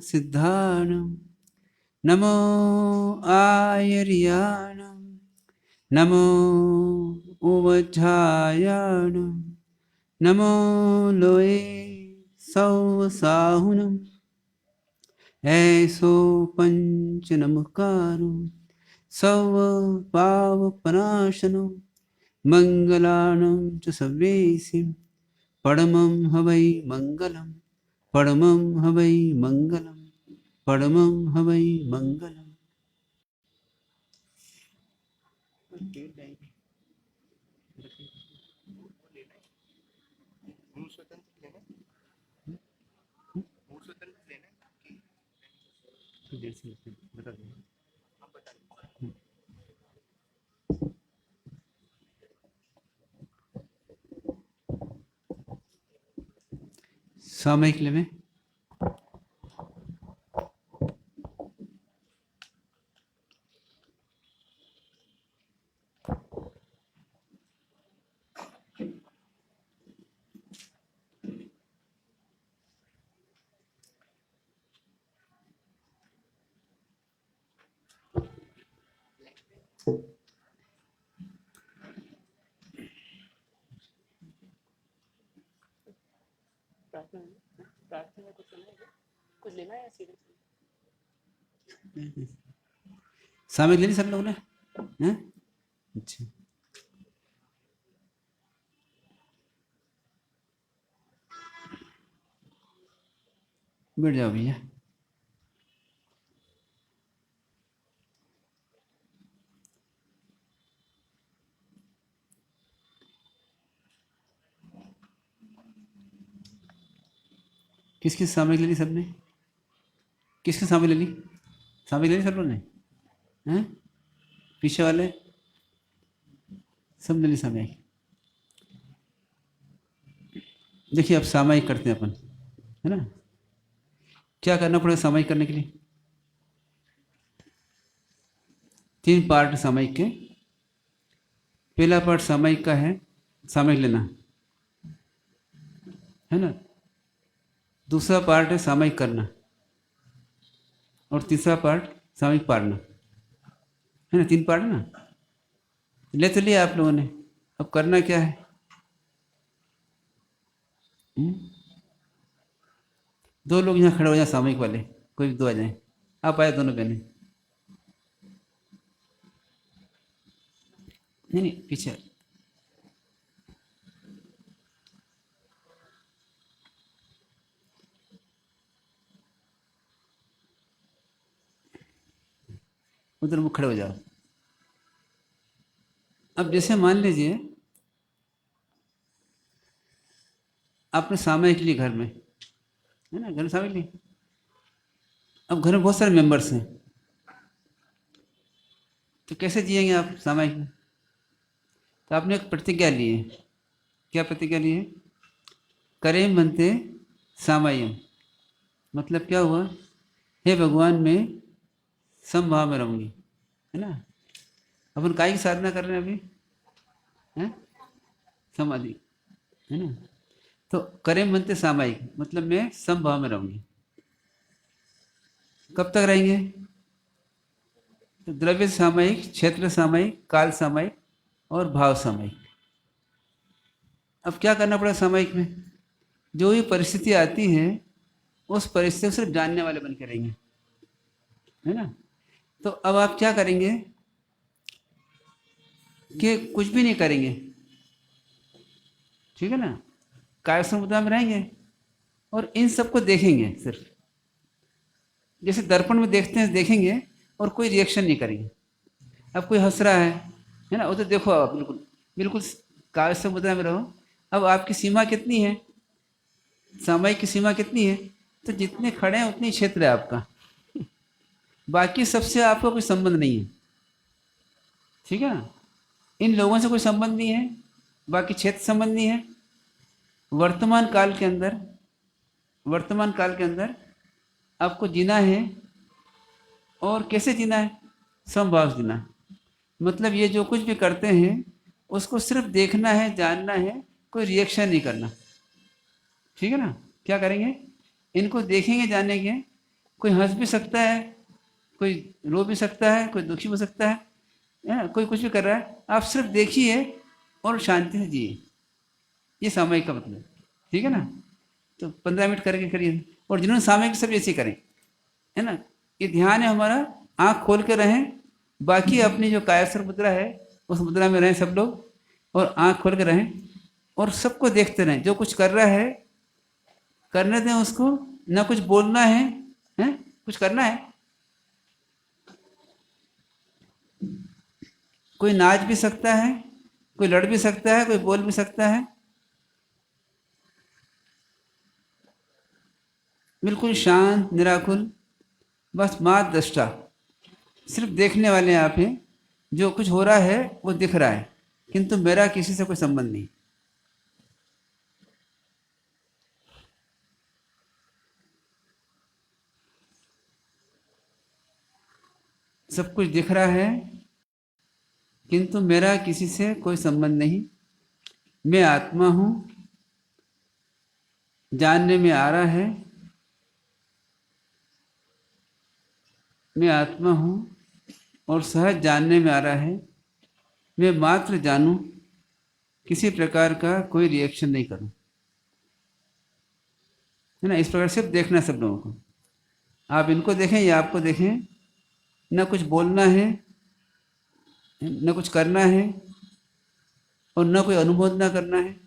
सिद्धाणं नमो आयर्याणं नमो उवज्झायाणं नमो लोये सौसाहुनं ऐसो पंच नमकारो सव पावपनाशनो मंगलानं च सवेसिं परमं हवै मंगलम् परमं हवै मंगलम् परमं हवै मंगलम्। सामयिक में कुछ लेना है सीधे सामयिक लेनी सब लोग ने हैं? अच्छा बैठ जाओ भैया। किसकी सामयिक ले ली सबने? किसकी सामयिक ले ली? सामयिक ले ली सब लोगों ने हैं? पीछे वाले सब ले ली सामयिक। देखिए अब सामयिक करते हैं अपन, है ना? क्या करना पड़ेगा सामयिक करने के लिए? 3 पार्ट सामयिक के। पहला पार्ट सामयिक का है सामयिक लेना, है ना? दूसरा पार्ट है सामयिक करना और तीसरा पार्ट सामयिक पारना, है ना? 3 पार्ट है ना? ले तो लिया आप लोगों ने, अब करना क्या है? दो लोग यहाँ खड़े हो जाए सामयिक वाले, कोई दो आ जाए। आप आए दोनों बहने, नहीं पीछे। उधर मुख खड़े हो जाओ। अब जैसे मान लीजिए आपने सामयिक ली घर में, है ना? घर में सामयिक ली। अब घर में बहुत सारे मेंबर्स हैं, तो कैसे जिएंगे आप सामयिक में? तो आपने एक प्रतिज्ञा ली है। क्या प्रतिज्ञा ली है? करें बनते सामयिक, मतलब क्या हुआ? हे भगवान मैं समभाव में रहूंगी, है ना? अपन काय की साधना कर रहे हैं अभी, है समाधि, है ना? तो करें बनते सामयिक मतलब मैं समभाव में रहूंगी। कब तक रहेंगे? तो द्रव्य सामयिक, क्षेत्र सामयिक, काल सामयिक और भाव सामयिक। अब क्या करना पड़ेगा सामयिक में? जो भी परिस्थिति आती है उस परिस्थिति को सिर्फ जानने वाले बन के रहेंगे, है ना? तो अब आप क्या करेंगे कि कुछ भी नहीं करेंगे, ठीक है ना? कायस्थ मुद्रा में रहेंगे और इन सबको देखेंगे सिर्फ, जैसे दर्पण में देखते हैं देखेंगे और कोई रिएक्शन नहीं करेंगे। अब कोई हंस रहा है ना? वो तो देखो आप बिल्कुल बिल्कुल कायस्थ मुद्रा में रहो। अब आपकी सीमा कितनी है, सामयिक की सीमा कितनी है? तो जितने खड़े हैं उतनी क्षेत्र है आपका, बाकी सबसे आपका कोई संबंध नहीं है, ठीक है ना? इन लोगों से कोई संबंध नहीं है, बाकी क्षेत्र संबंध नहीं है। वर्तमान काल के अंदर आपको जीना है, और कैसे जीना है? समभाव जीना है। मतलब ये जो कुछ भी करते हैं उसको सिर्फ देखना है, जानना है, कोई रिएक्शन नहीं करना, ठीक है ना? क्या करेंगे? इनको देखेंगे, जानेंगे, कोई हंस भी सकता है, कोई रो भी सकता है, कोई दुखी हो सकता है, कोई कुछ भी कर रहा है। आप सिर्फ देखिए और शांति से जिए। ये सामयिक का मतलब, ठीक है ना। तो 15 मिनट करके करिए, और जिन्होंने सामयिक सब ऐसे करें, है ना। ये ध्यान है हमारा, आँख खोल के रहें, बाकी अपनी जो कायस्थ मुद्रा है उस मुद्रा में रहें सब लोग, और आँख खोल के रहें और सबको देखते रहें। जो कुछ कर रहा है करने दें उसको, ना कुछ बोलना है, कुछ करना है। कोई नाच भी सकता है, कोई लड़ भी सकता है, कोई बोल भी सकता है। बिल्कुल शांत निराकुल, बस मात दृष्टा, सिर्फ देखने वाले आप हैं। जो कुछ हो रहा है वो दिख रहा है, किंतु मेरा किसी से कोई संबंध नहीं। सब कुछ दिख रहा है, किंतु मेरा किसी से कोई संबंध नहीं। मैं आत्मा हूँ, जानने में आ रहा है। मैं आत्मा हूँ और सहज जानने में आ रहा है। मैं मात्र जानूं, किसी प्रकार का कोई रिएक्शन नहीं करूं, है ना। इस प्रकार से देखना सब लोगों को। आप इनको देखें या आपको देखें, ना कुछ बोलना है, न कुछ करना है, और न कोई अनुभव ना करना है।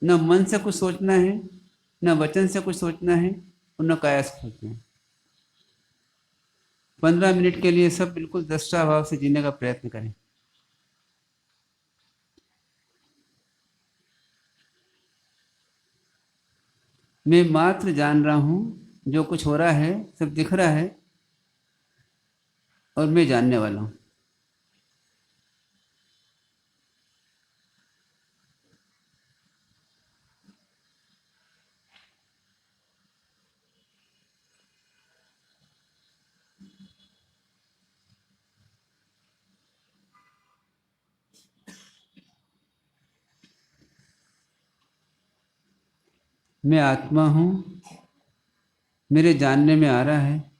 न मन से कुछ सोचना है, न वचन से कुछ सोचना है, और न काया से सोचना है। 15 मिनट के लिए सब बिल्कुल दृष्टा भाव से जीने का प्रयत्न करें। मैं मात्र जान रहा हूं, जो कुछ हो रहा है सब दिख रहा है, और मैं जानने वाला हूं। मैं आत्मा हूं, मेरे जानने में आ रहा है।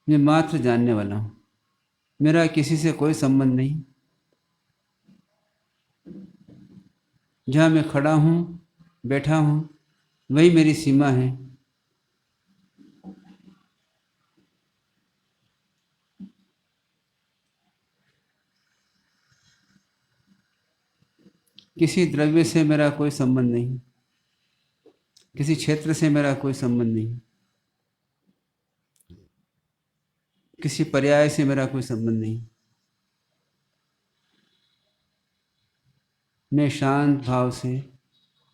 मैं मात्र जानने वाला हूं, मेरा किसी से कोई संबंध नहीं। जहाँ मैं खड़ा हूँ, बैठा हूँ, वही मेरी सीमा है। किसी द्रव्य से मेरा कोई संबंध नहीं, किसी क्षेत्र से मेरा कोई संबंध नहीं, किसी पर्याय से मेरा कोई संबंध नहीं। मैं शांत भाव से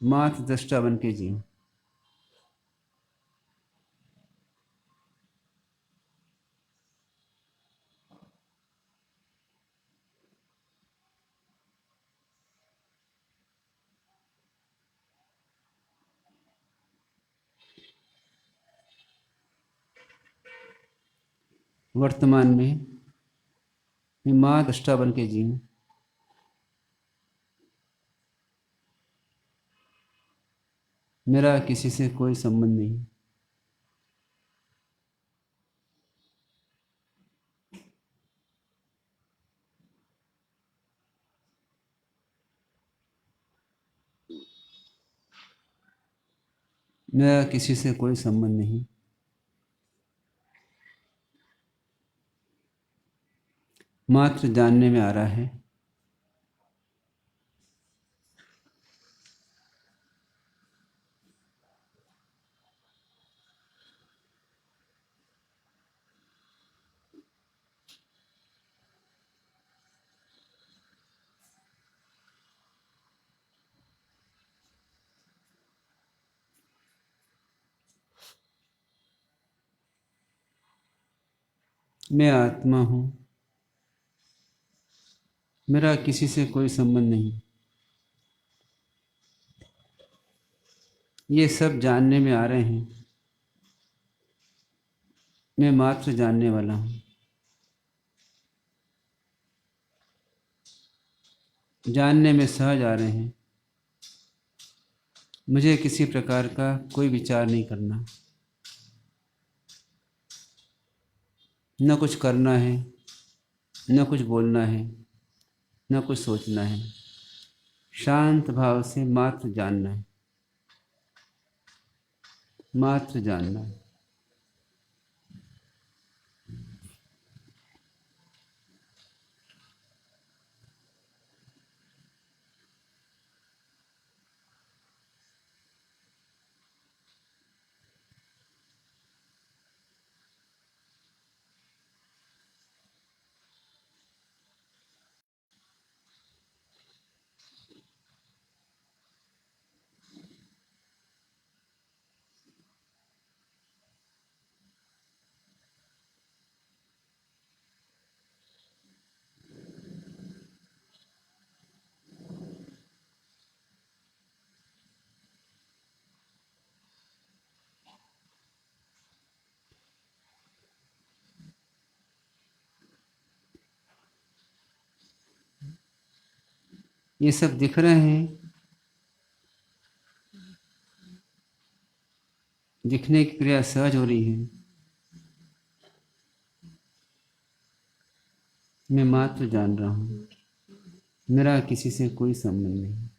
मात्र दृष्टा बन के जीऊँ। वर्तमान में मैं माँ दृष्टा बन के जीऊँ। मेरा किसी से कोई संबंध नहीं। मेरा किसी से कोई संबंध नहीं। मात्र जानने में आ रहा है। मैं आत्मा हूँ, मेरा किसी से कोई संबंध नहीं। ये सब जानने में आ रहे हैं। मैं मात्र जानने वाला हूँ। जानने में सहज आ रहे हैं। मुझे किसी प्रकार का कोई विचार नहीं करना। न कुछ करना है, न कुछ बोलना है, न कुछ सोचना है। शांत भाव से मात्र जानना है, मात्र जानना है। ये सब दिख रहे हैं, दिखने की क्रिया सहज हो रही है। मैं मात्र जान रहा हूँ, मेरा किसी से कोई संबंध नहीं।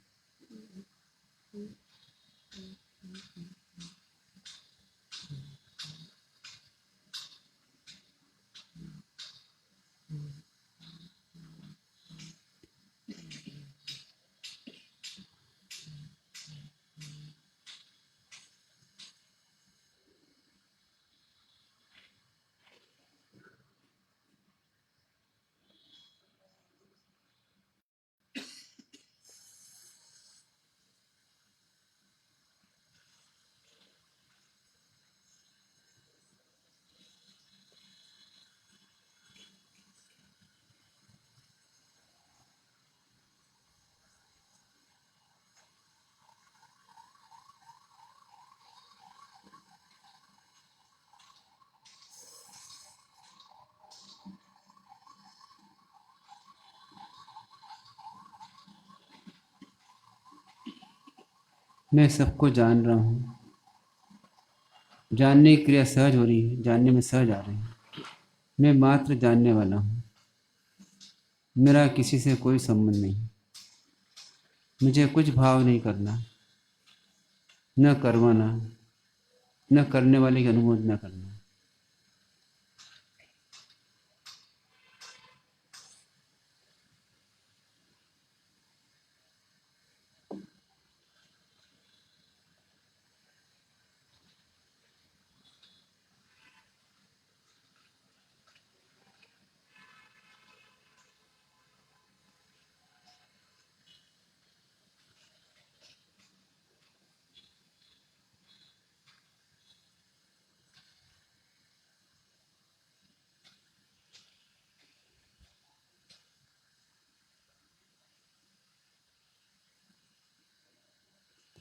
मैं सबको जान रहा हूँ, जानने की क्रिया सहज हो रही है, जानने में सहज आ रही है। मैं मात्र जानने वाला हूँ, मेरा किसी से कोई संबंध नहीं। मुझे कुछ भाव नहीं करना, न करवाना, न करने वाले की अनुमोद न करना।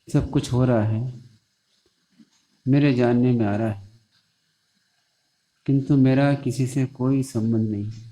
सब कुछ हो रहा है, मेरे जानने में आ रहा है, किंतु मेरा किसी से कोई संबंध नहीं है।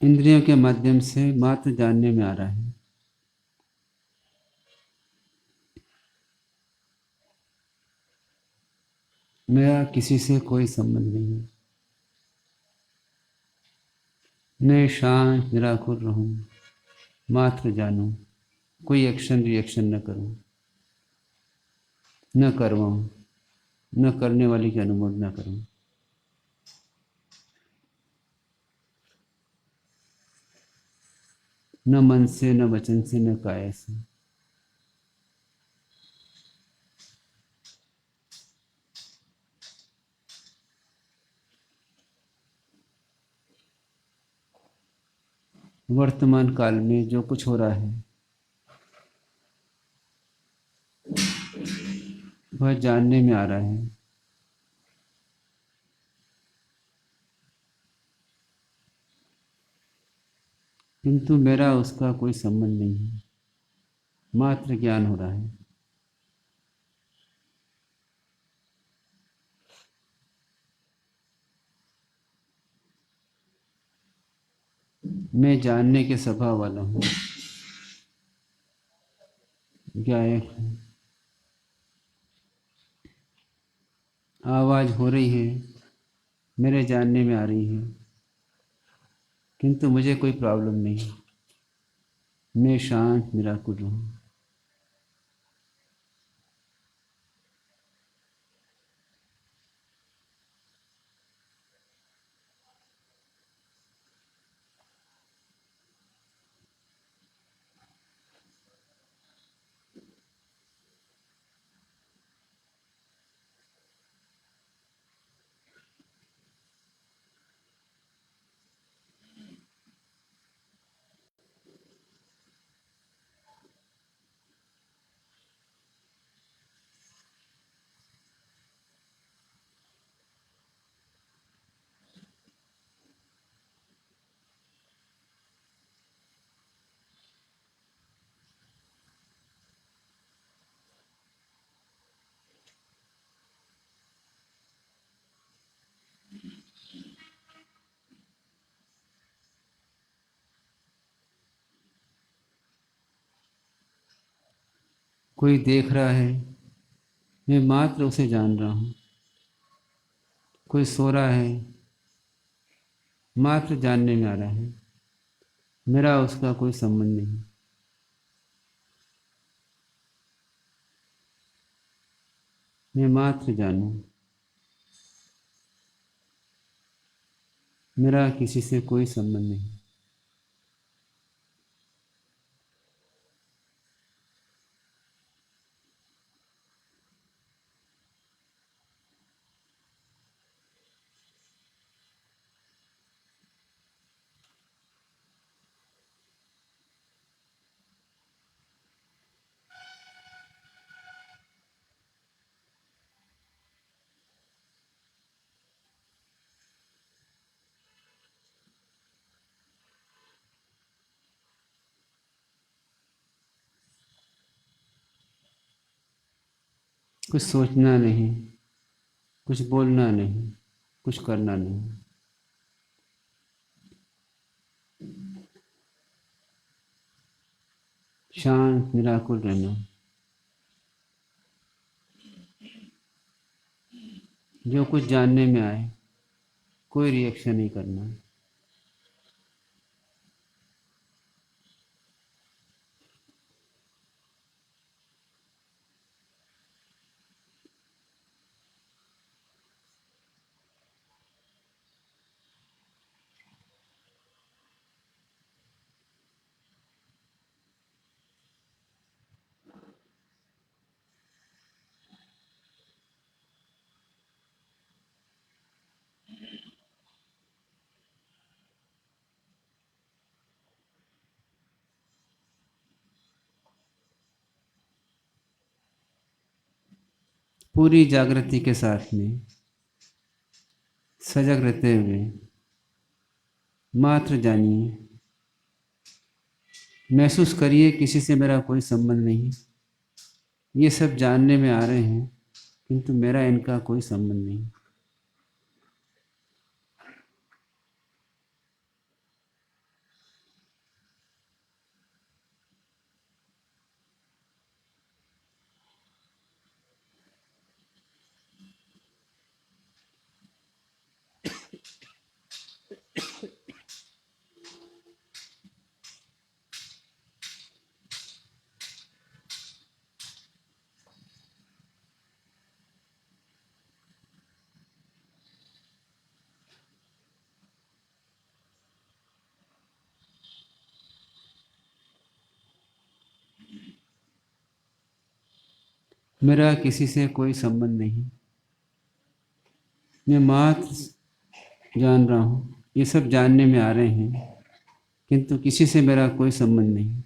इंद्रियों के माध्यम से मात्र जानने में आ रहा है। मेरा किसी से कोई संबंध नहीं है। मैं शांत निराकुर रहूं, मात्र जानूं, कोई एक्शन रिएक्शन न करूं, न करवाऊं, न करने वाले की अनुमोद न करूं। न मन से, न वचन से, न काया से। वर्तमान काल में जो कुछ हो रहा है वह जानने में आ रहा है, किंतु मेरा उसका कोई संबंध नहीं है, मात्र ज्ञान हो रहा है। मैं जानने के स्वभाव वाला हूँ, ज्ञायक हूँ। आवाज़ हो रही है, मेरे जानने में आ रही है, किंतु मुझे कोई प्रॉब्लम नहीं। मैं शांत निराकुल हूँ। कोई देख रहा है, मैं मात्र उसे जान रहा हूँ। कोई सो रहा है, मात्र जानने में आ रहा है, मेरा उसका कोई संबंध नहीं। मैं मात्र जानूं, मेरा किसी से कोई संबंध नहीं। कुछ सोचना नहीं, कुछ बोलना नहीं, कुछ करना नहीं। शांत निराकुल रहना। जो कुछ जानने में आए, कोई रिएक्शन नहीं करना। पूरी जागृति के साथ में सजग रहते हुए मात्र जानिए, महसूस करिए किसी से मेरा कोई संबंध नहीं। ये सब जानने में आ रहे हैं, किंतु मेरा इनका कोई संबंध नहीं। मेरा किसी से कोई संबंध नहीं। मैं मात्र जान रहा हूँ। ये सब जानने में आ रहे हैं, किंतु किसी से मेरा कोई संबंध नहीं।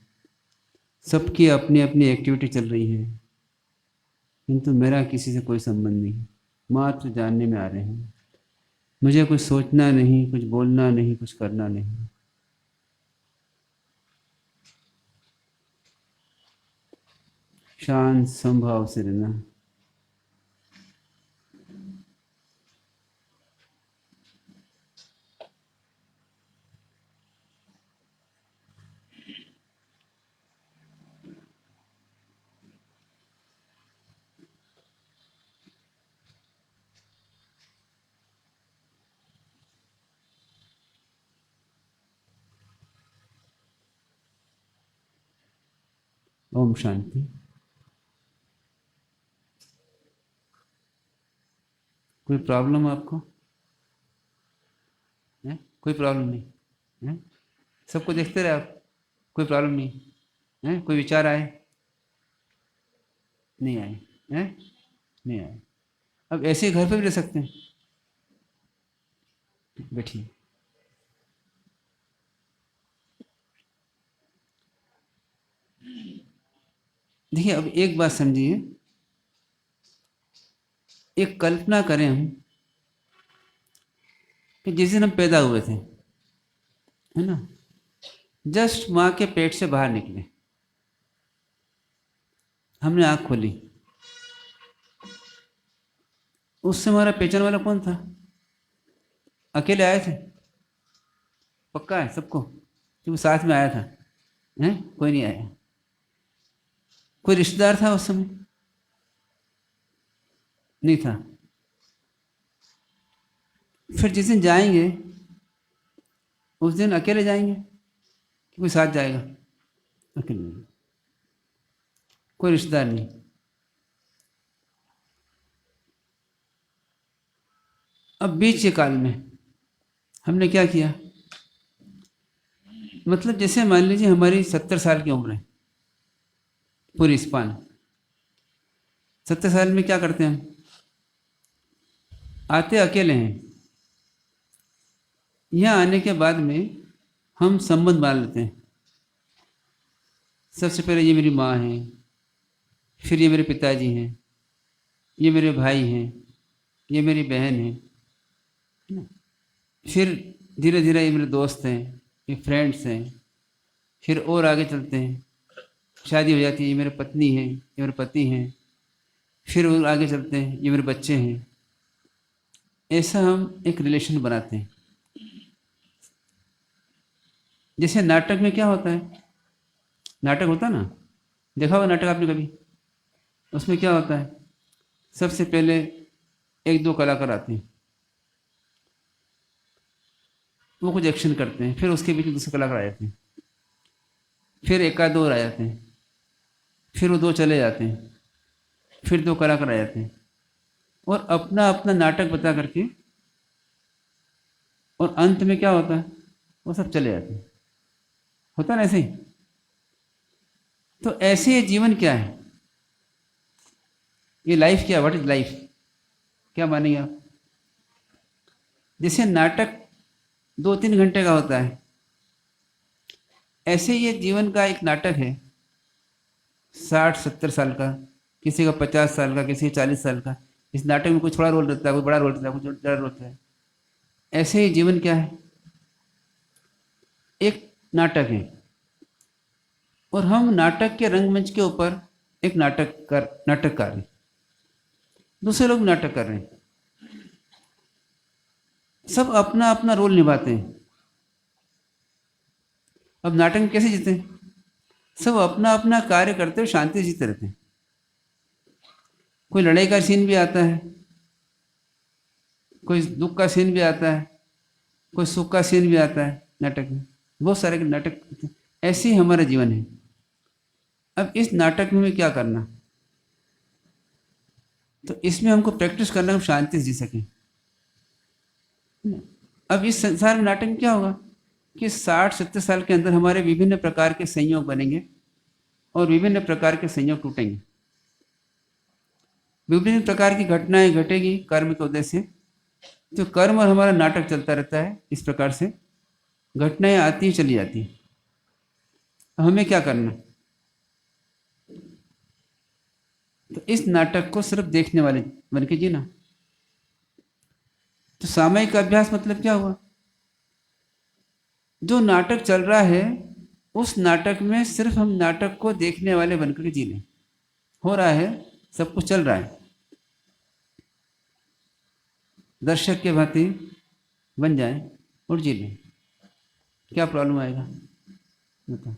सबकी अपनी अपनी एक्टिविटी चल रही है, किंतु मेरा किसी से कोई संबंध नहीं। मात्र जानने में आ रहे हैं। मुझे कुछ सोचना नहीं, कुछ बोलना नहीं, कुछ करना नहीं। शांत संभाव से रहना। ओम शांति। कोई प्रॉब्लम आपको है? कोई प्रॉब्लम नहीं है? सबको देखते रहे आप, कोई प्रॉब्लम नहीं है? कोई विचार आए? नहीं आए हैं? नहीं आए। अब ऐसे ही घर पे भी रह सकते हैं। बैठिए। देखिए, अब एक बात समझिए, एक कल्पना करें हम कि जिस दिन हम पैदा हुए थे, है ना, जस्ट माँ के पेट से बाहर निकले, हमने आँख खोली, उससे हमारा पहचान वाला कौन था? अकेले आए थे? पक्का है सबको कि वो साथ में आया था? हैं? कोई नहीं आया। कोई रिश्तेदार था उस समय? नहीं था। फिर जिस दिन जाएंगे उस दिन अकेले जाएंगे कि कोई साथ जाएगा? अकेले नहीं, कोई रिश्तेदार नहीं। अब बीच के काल में हमने क्या किया? मतलब जैसे मान लीजिए हमारी 70 साल की उम्र है, पूरी स्पान। 70 साल में क्या करते हैं हम? आते अकेले हैं, यहाँ आने के बाद में हम संबंध बांध लेते हैं। सबसे पहले ये मेरी माँ है, फिर ये मेरे पिताजी हैं, ये मेरे भाई हैं, ये मेरी बहन है। फिर धीरे धीरे ये मेरे दोस्त हैं, ये फ्रेंड्स हैं। फिर और आगे चलते हैं, शादी हो जाती है, ये मेरे पत्नी है, ये मेरे पति हैं। फिर और आगे चलते हैं, ये मेरे बच्चे हैं। ऐसा हम एक रिलेशन बनाते हैं। जैसे नाटक में क्या होता है? नाटक होता है ना, देखा हुआ नाटक आपने कभी? उसमें क्या होता है? सबसे पहले एक दो कलाकार आते हैं, वो कुछ एक्शन करते हैं, फिर उसके बीच में दूसरे कलाकार आ जाते हैं, फिर एक आध दो और आ जाते हैं, फिर वो दो चले जाते हैं, फिर दो कलाकार आ जाते हैं, और अपना अपना नाटक बता करके, और अंत में क्या होता है? वो सब चले जाते हैं। होता ना ऐसे ही? तो ऐसे ये जीवन क्या है? ये लाइफ क्या? What is life? क्या मानेंगे आप? जैसे नाटक 2-3 घंटे का होता है, ऐसे ये जीवन का एक नाटक है, 60-70 साल का, किसी का 50 साल का, किसी का 40 साल का। इस नाटक में कोई छोटा रोल रहता है, कोई बड़ा रोल रहता है, कोई बड़ा रोल रहता है। ऐसे ही जीवन क्या है? एक नाटक है, और हम नाटक के रंगमंच के ऊपर एक नाटककार हैं, दूसरे लोग नाटक कर रहे हैं। सब अपना अपना रोल निभाते हैं। अब नाटक में कैसे जीते हैं? सब अपना अपना कार्य करते हुए शांति से जीते रहते हैं। कोई लड़ाई का सीन भी आता है, कोई दुख का सीन भी आता है, कोई सुख का सीन भी आता है नाटक में। बहुत सारे नाटक, ऐसे ही हमारा जीवन है। अब इस नाटक में क्या करना? तो इसमें हमको प्रैक्टिस करना, हम शांति से जी सकें। अब इस संसार में नाटक में क्या होगा कि 60-70 साल के अंदर हमारे विभिन्न प्रकार के संयोग बनेंगे और विभिन्न प्रकार के संयोग टूटेंगे। विभिन्न प्रकार की घटनाएं घटेगी कर्म के उदय से। तो कर्म और हमारा नाटक चलता रहता है। इस प्रकार से घटनाएं आती ही चली जाती हैं। अब हमें क्या करना? तो इस नाटक को सिर्फ देखने वाले बन के जीना। तो सामयिक अभ्यास मतलब क्या हुआ? जो नाटक चल रहा है उस नाटक में सिर्फ हम नाटक को देखने वाले बनकर के जी लें। हो रहा है, सब कुछ चल रहा है, दर्शक के भांति बन जाए और जी लें। क्या प्रॉब्लम आएगा बताओ?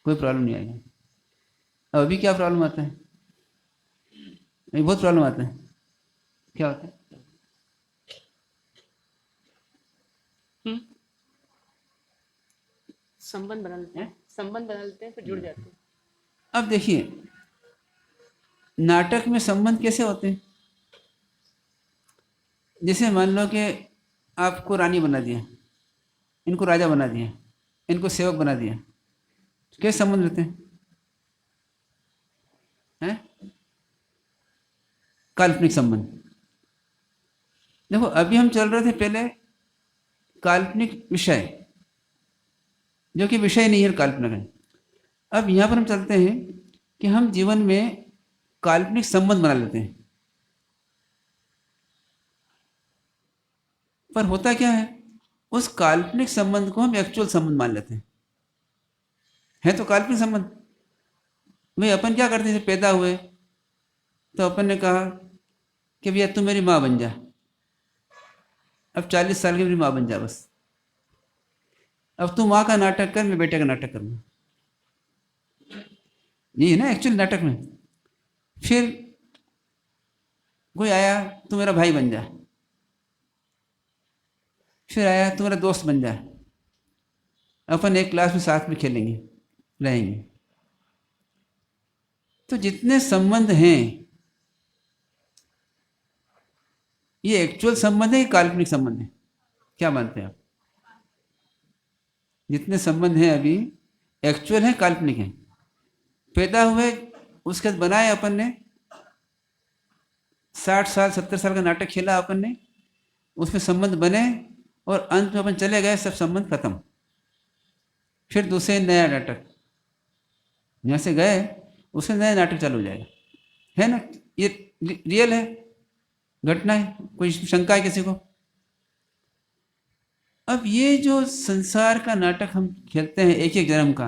कोई प्रॉब्लम नहीं आएगा। अब अभी क्या प्रॉब्लम आता है? अभी बहुत प्रॉब्लम आता है। क्या होता है? संबंध बना लेते हैं, संबंध बना लेते हैं, फिर जुड़ जाते हैं। अब देखिए, नाटक में संबंध कैसे होते हैं? जैसे मान लो कि आपको रानी बना दिया, इनको राजा बना दिया, इनको सेवक बना दिया, तो कैसे संबंध रहते हैं? हैं? काल्पनिक संबंध। देखो, अभी हम चल रहे थे पहले काल्पनिक विषय, जो कि विषय नहीं है, काल्पनिक है। अब यहाँ पर हम चलते हैं कि हम जीवन में काल्पनिक संबंध बना लेते हैं। पर होता क्या है, उस काल्पनिक संबंध को हम एक्चुअल संबंध मान लेते हैं। है तो काल्पनिक संबंध। भाई अपन क्या करते थे, पैदा हुए तो अपन ने कहा कि भैया तू मेरी माँ बन जा। अब 40 साल की मेरी माँ बन जा बस। अब तू माँ का नाटक कर, मैं बेटे का नाटक करूँगा। ये है ना एक्चुअल नाटक में। फिर कोई आया, तू मेरा भाई बन जा। फिर आया, तू मेरा दोस्त बन जा। अपन एक क्लास में साथ में खेलेंगे, रहेंगे। तो जितने संबंध हैं, ये एक्चुअल संबंध है, काल्पनिक संबंध है? क्या मानते हैं आप? जितने संबंध हैं अभी, एक्चुअल है काल्पनिक है? पैदा हुए, उसके बाद बनाए अपन ने, 60 साल 70 साल का नाटक खेला अपन ने, उसमें संबंध बने और अंत में अपन चले गए, सब संबंध खत्म। फिर दूसरे नया नाटक, यहाँ से गए उससे नया नाटक चालू हो जाएगा। है ना? ये रियल है, घटना है, कोई शंका है किसी को? अब ये जो संसार का नाटक हम खेलते हैं एक एक जन्म का,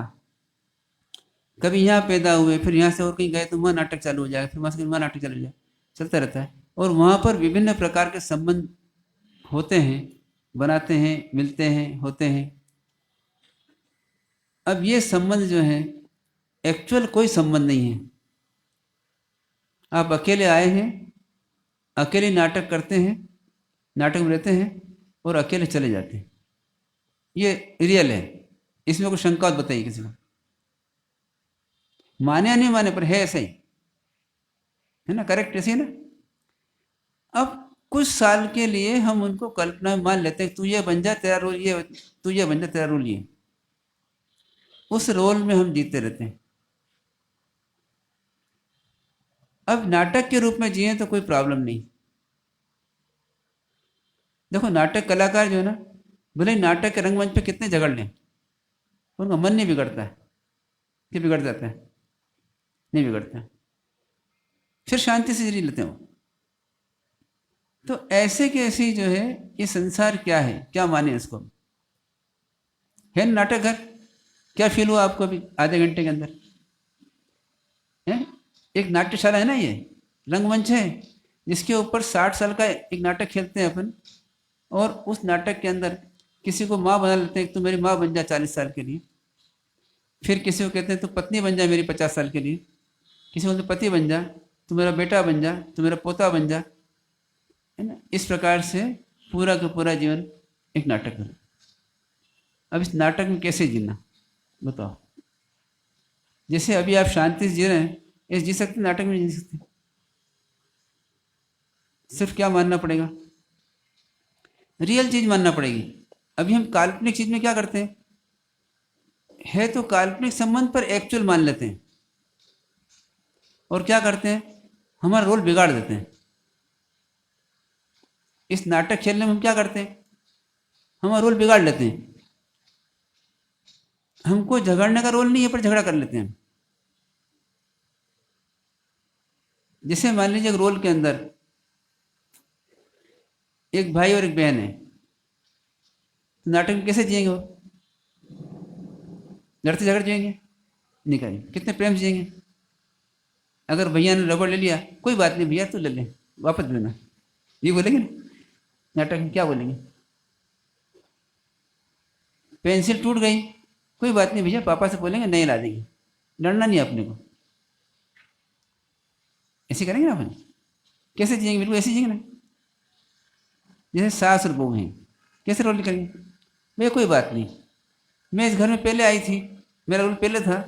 कभी यहाँ पैदा हुए, फिर यहाँ से और कहीं गए तो वहाँ नाटक चालू हो जाएगा, फिर वहाँ से वहाँ नाटक चालू हो जाएगा, चलता रहता है। और वहाँ पर विभिन्न प्रकार के संबंध होते हैं, बनाते हैं, मिलते हैं, होते हैं। अब ये संबंध जो है, एक्चुअल कोई संबंध नहीं है। आप अकेले आए हैं, अकेले नाटक करते हैं, नाटक में रहते हैं और अकेले चले जाते हैं। ये रियल है, इसमें कोई शंका बताइए किसी को? माने या नहीं माने, पर है ऐसा ही, है ना? करेक्ट ऐसे ही ना? अब कुछ साल के लिए हम उनको कल्पना में मान लेते हैं, तू ये बन जा, तेरा रोल ये, तू ये बन जा, तेरा रोल ये। उस रोल में हम जीते रहते हैं। अब नाटक के रूप में जिए तो कोई प्रॉब्लम नहीं। देखो, नाटक कलाकार जो है ना, भले ही नाटक के रंगमंच पे कितने झगड़ लें, उनका मन नहीं बिगड़ता है। कि बिगड़ जाता है? नहीं बिगड़ता है, फिर शांति से जी लेते हैं वो। तो ऐसे के ऐसे ही जो है, ये संसार क्या है, क्या माने इसको? है ना नाटक घर? क्या फील हुआ आपको अभी आधे घंटे के अंदर? है एक नाट्यशाला है ना, ये रंगमंच है, जिसके ऊपर 60 साल का एक नाटक खेलते हैं अपन। और उस नाटक के अंदर किसी को माँ बना लेते हैं, तो मेरी माँ बन जा 40 साल के लिए। फिर किसी को कहते हैं तो पत्नी बन जा मेरी 50 साल के लिए। किसी को बोलते पति बन जा, तू मेरा बेटा बन जा, तू मेरा पोता बन जा। है ना? इस प्रकार से पूरा का पूरा जीवन एक नाटक है। अब इस नाटक में कैसे जीना बताओ? जैसे अभी आप शांति से जी रहे हैं, ऐसे जी सकते, नाटक में नहीं जी सकते। सिर्फ क्या मानना पड़ेगा? रियल चीज मानना पड़ेगी। अभी हम काल्पनिक चीज में क्या करते हैं, है तो काल्पनिक संबंध पर एक्चुअल मान लेते हैं, और क्या करते हैं, हमारा रोल बिगाड़ देते हैं। इस नाटक खेलने में हम क्या करते हैं, हमारा रोल बिगाड़ लेते हैं। हमको झगड़ने का रोल नहीं है, पर झगड़ा कर लेते हैं। जैसे मान लीजिए एक रोल के अंदर एक भाई और एक बहन है, तो नाटक में कैसे जिएंगे वो? लड़ते झगड़ जिएंगे? नहीं करेंगे। कितने प्रेम से जिएंगे? अगर भैया ने रबड़ ले लिया, कोई बात नहीं भैया, तू ले ले, वापस लेना, ये बोलेंगे ना? नाटक में क्या बोलेंगे? पेंसिल टूट गई, कोई बात नहीं भैया, पापा से बोलेंगे नई ला देंगे, लड़ना नहीं अपने को। ऐसे करेंगे ना अपन? कैसे जिएंगे? बिल्कुल ऐसे जिएंगे ना, जैसे सास और बहू हैं। कैसे रोल करेंगे? भैया कोई बात नहीं, मैं इस घर में पहले आई थी, मेरा रोल पहले था,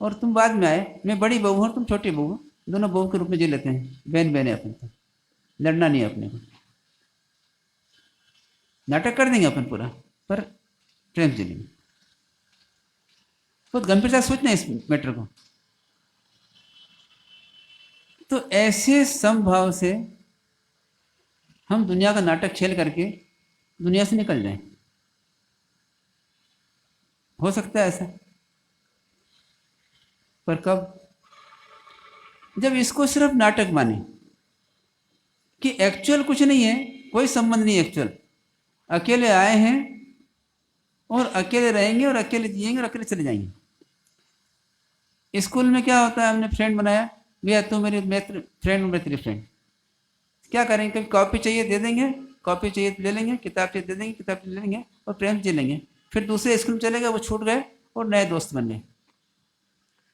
और तुम बाद में आए, मैं बड़ी बहू हूँ और तुम छोटी बहू हो, दोनों बहू के रूप में जी लेते हैं, बहन बहन है अपन तो, लड़ना नहीं है अपने को। नाटक कर देंगे अपन पूरा, पर प्रेम से लेंगे। बहुत गंभीरता से सोचना इस मैटर को। तो ऐसे समभाव से हम दुनिया का नाटक खेल करके दुनिया से निकल जाएं। हो सकता है ऐसा, पर कब? जब इसको सिर्फ नाटक माने कि एक्चुअल कुछ नहीं है, कोई संबंध नहीं एक्चुअल, अकेले आए हैं और अकेले रहेंगे और अकेले जिएंगे और अकेले चले जाएंगे। स्कूल में क्या होता है, हमने फ्रेंड बनाया, भैया तू मेरी फ्रेंड, मैं तेरी फ्रेंड। क्या करेंगे? कभी कॉपी चाहिए दे देंगे, कॉपी चाहिए तो ले लेंगे, किताब चाहिए दे देंगे, किताब ले लेंगे, और प्रेम से लेंगे। फिर दूसरे स्कूल में चले गए, वो छूट गए और नए दोस्त बन गए।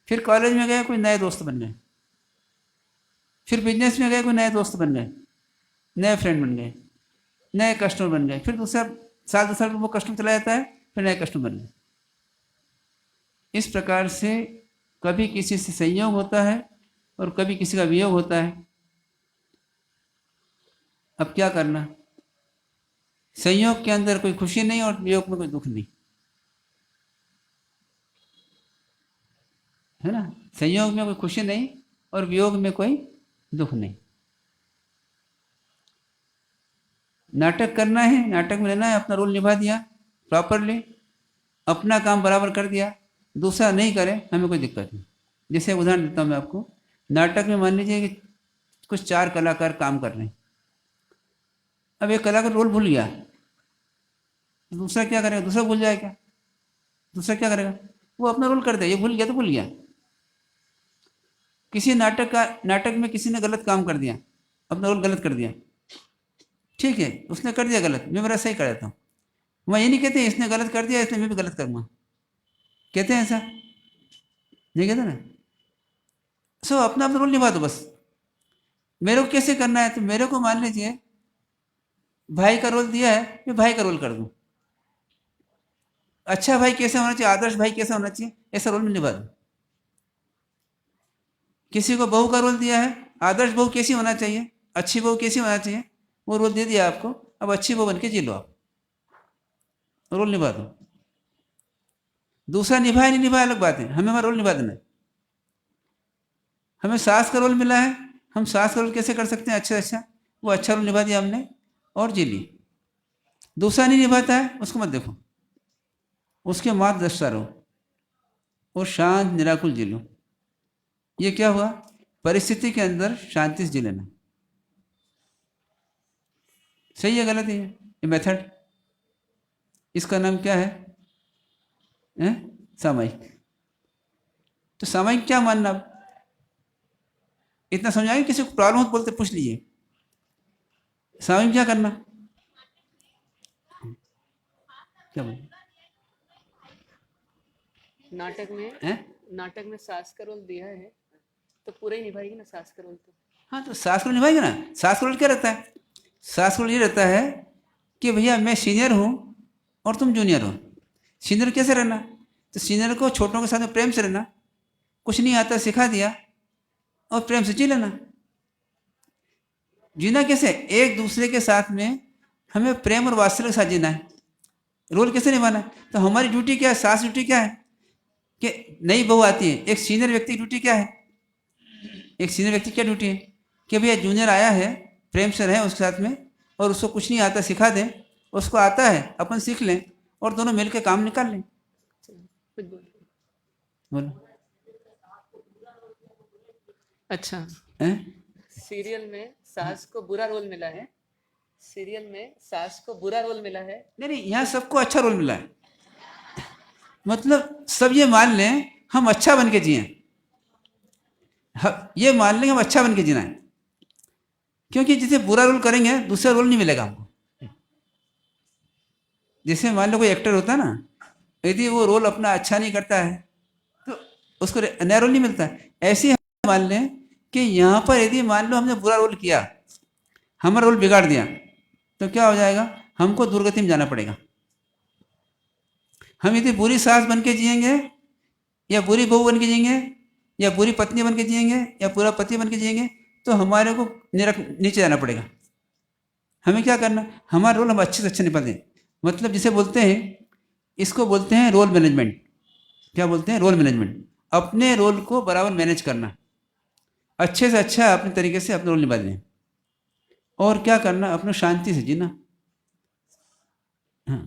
फिर कॉलेज में गए, कोई नए दोस्त बन गए। फिर बिजनेस में गए, कोई नए दोस्त बन गए, नए फ्रेंड बन गए, नए कस्टमर बन गए। फिर दूसरा साल वो कस्टमर चला जाता है, फिर नए कस्टमर बन गए। इस प्रकार से कभी किसी से संयोग होता है और कभी किसी का वियोग होता है। अब क्या करना? संयोग के अंदर कोई खुशी नहीं और वियोग में कोई दुख नहीं, है ना? संयोग में कोई खुशी नहीं और वियोग में कोई दुख नहीं। नाटक करना है, नाटक में रहना है, अपना रोल निभा दिया प्रॉपरली, अपना काम बराबर कर दिया, दूसरा नहीं करे, हमें कोई दिक्कत नहीं। जैसे उदाहरण देता हूँ मैं आपको, नाटक में मान लीजिए कि कुछ 4 कलाकार काम कर रहे हैं। अब एक कलाकार रोल भूल गया, दूसरा क्या करेगा? दूसरा भूल जाएगा क्या? दूसरा क्या करेगा? वो अपना रोल कर दे, ये भूल गया तो भूल गया। किसी नाटक में किसी ने गलत काम कर दिया, अपना रोल गलत कर दिया, ठीक है, उसने कर दिया गलत, मैं मेरा सही कर देता हूँ। मैं ये नहीं कहते इसने गलत कर दिया इसलिए मैं भी गलत करूँगा, कहते हैं ऐसा? नहीं कहते ना। सो अपना अपना रोल निभा दो बस। मेरे को कैसे करना है? तो मेरे को मान लीजिए भाई का रोल दिया है, मैं भाई का रोल कर दूँ। अच्छा भाई कैसे होना चाहिए, आदर्श भाई कैसा होना चाहिए, ऐसा रोल में निभा दूँ। किसी को बहू का रोल दिया है, आदर्श बहू कैसी होना चाहिए, अच्छी बहू कैसी होना चाहिए, वो रोल दे दिया आपको। अब अच्छी बहू बन के जी लो, आप रोल निभा दो। दूसरा निभाए नहीं निभाए अलग बात है, हमें हमारा रोल निभा देना है। हमें सास का रोल मिला है, हम सास का रोल कैसे कर सकते हैं? अच्छा, वो अच्छा रोल निभा दिया हमने और जी ली। दूसरा नहीं निभाता है, उसको मत देखो, उसके मार्गदर्शक रहो और शांत निराकुल जी लो। ये क्या हुआ? परिस्थिति के अंदर शांति से जी लेना। सही है गलत है ये मेथड? इसका नाम क्या है? सामयिक। तो सामयिक क्या मानना? अब इतना समझाएंगे, किसी को प्रॉब्लम हो तो बोलते पूछ लीजिए। सामयिक क्या करना? क्या बोल? नाटक में सास का रोल दिया है तो पूरा ही निभाएगी ना सास का रोल तो। हाँ, तो सास को निभाएंगे ना। सास का रोल क्या रहता है? सास का रोल ये रहता है कि भैया मैं सीनियर हूँ और तुम जूनियर हो। सीनियर कैसे रहना? तो सीनियर को छोटों के साथ में प्रेम से रहना, कुछ नहीं आता सिखा दिया और प्रेम से जी लेना। जीना कैसे? एक दूसरे के साथ में हमें प्रेम और वात्सल्य के साथ जीना है। रोल कैसे निभाना है? तो हमारी ड्यूटी क्या है? सास ड्यूटी क्या है कि नई बहू आती है, एक सीनियर व्यक्ति की ड्यूटी क्या है? एक सीनियर व्यक्ति क्या ड्यूटी है कि भैया जूनियर आया है, प्रेम से रहें उसके साथ में, और उसको कुछ नहीं आता सिखा दें, उसको आता है अपन सीख लें और दोनों मिलकर काम निकाल लें। कुछ बोल। बोलो। अच्छा, हैं? सीरियल में सास को बुरा रोल मिला है, सीरियल में सास को बुरा रोल मिला है। नहीं नहीं, यहाँ सबको अच्छा रोल मिला है। मतलब सब ये मान लें हम अच्छा बन के जिए, ये मान लें हम अच्छा बन के जीना है, क्योंकि जिसे बुरा रोल करेंगे दूसरा रोल नहीं मिलेगा हमको। जैसे मान लो कोई एक्टर होता है ना, यदि वो रोल अपना अच्छा नहीं करता है तो उसको नया रोल नहीं मिलता है। ऐसे ही हम मान लें कि यहाँ पर यदि मान लो हमने बुरा रोल किया, हमारा रोल बिगाड़ दिया, तो क्या हो जाएगा, हमको दुर्गति में जाना पड़ेगा। हम यदि बुरी सास बन के जिएंगे या बुरी बहू बन के जिएंगे या बुरी पत्नी बन के जिएंगे या बुरा पति बन के जिएंगे, तो हमारे को नीचे जाना पड़ेगा। हमें क्या करना, हमारा रोल हम अच्छे से अच्छे निभा दें। मतलब जिसे बोलते हैं, इसको बोलते हैं रोल मैनेजमेंट। क्या बोलते हैं, रोल मैनेजमेंट। अपने रोल को बराबर मैनेज करना, अच्छे से अच्छा अपने तरीके से अपना रोल निभा दें। और क्या करना, अपने शांति से जीना। हाँ,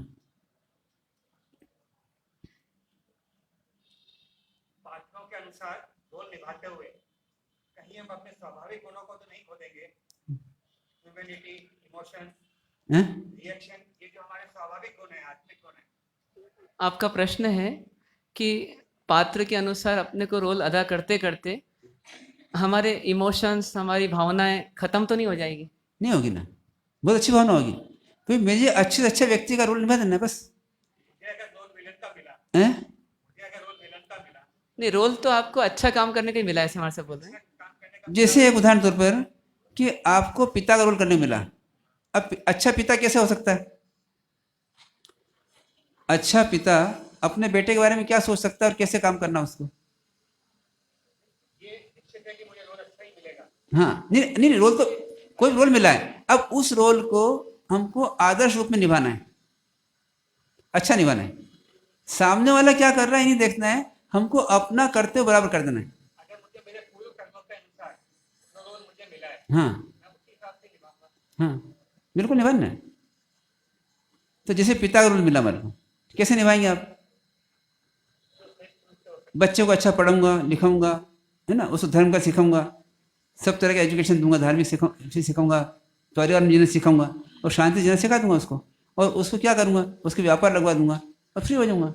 पात्रों के अनुसार रोल निभाते हुए कहीं हम अपने स्वाभाविक गुणों को तो नहीं खो देंगे। ह्यूमैनिटी, इमोशन, हैं? रिएक्शन, ये जो हमारे स्वाभाविक गुण है, आत्मिक गुण है। आपका प्रश्न है कि पात्र के अनुसार अपने को रोल अदा करते करते हमारे इमोशंस, हमारी भावनाएं खत्म तो नहीं हो जाएगी? नहीं होगी ना, बहुत अच्छी भावना होगी। भाई मुझे अच्छे से अच्छा व्यक्ति का रोल निभा देना है बस। मुझे अगर रोल विलन का मिला, हैं? मुझे अगर रोल विलन का मिला, नहीं, रोल तो आपको अच्छा काम करने का ही मिला है, ऐसे हमारे से बोल रहे हैं। काम करने का जैसे एक उदाहरण तौर पर कि आपको पिता का रोल करने मिला, अब अच्छा पिता कैसे हो सकता है? अच्छा पिता अपने बेटे के बारे में क्या सोच सकता है और कैसे काम करना उसको? ये निश्चित है कि मुझे रोल अच्छा ही मिलेगा। हाँ, नहीं नहीं नहीं, रोल तो कोई रोल मिला है, अब उस रोल को हमको आदर्श रूप में निभाना है, अच्छा निभाना है। सामने वाला क्या कर रहा है नहीं देखना है, हमको अपना करते हुए बराबर कर देना है। अगर मुझे मेरे पूर्व कर्मों के अनुसार जो रोल मुझे मिला है, हाँ मैं उसी हिसाब से निभाऊंगा। हाँ, बिल्कुल निभाना है। तो जैसे पिता का रोल मिला हमारे को, कैसे निभाएंगे आप? बच्चे को अच्छा पढ़ाऊंगा, लिखाऊंगा, है ना, उसको धर्म का सिखाऊंगा, सब तरह का एजुकेशन दूंगा, धार्मिक सिखाऊंगा, परिवार में जीना सिखाऊंगा और शांति से जीना सिखा दूंगा उसको। और उसको क्या करूंगा, उसके व्यापार लगवा दूंगा और फ्री हो जाऊंगा।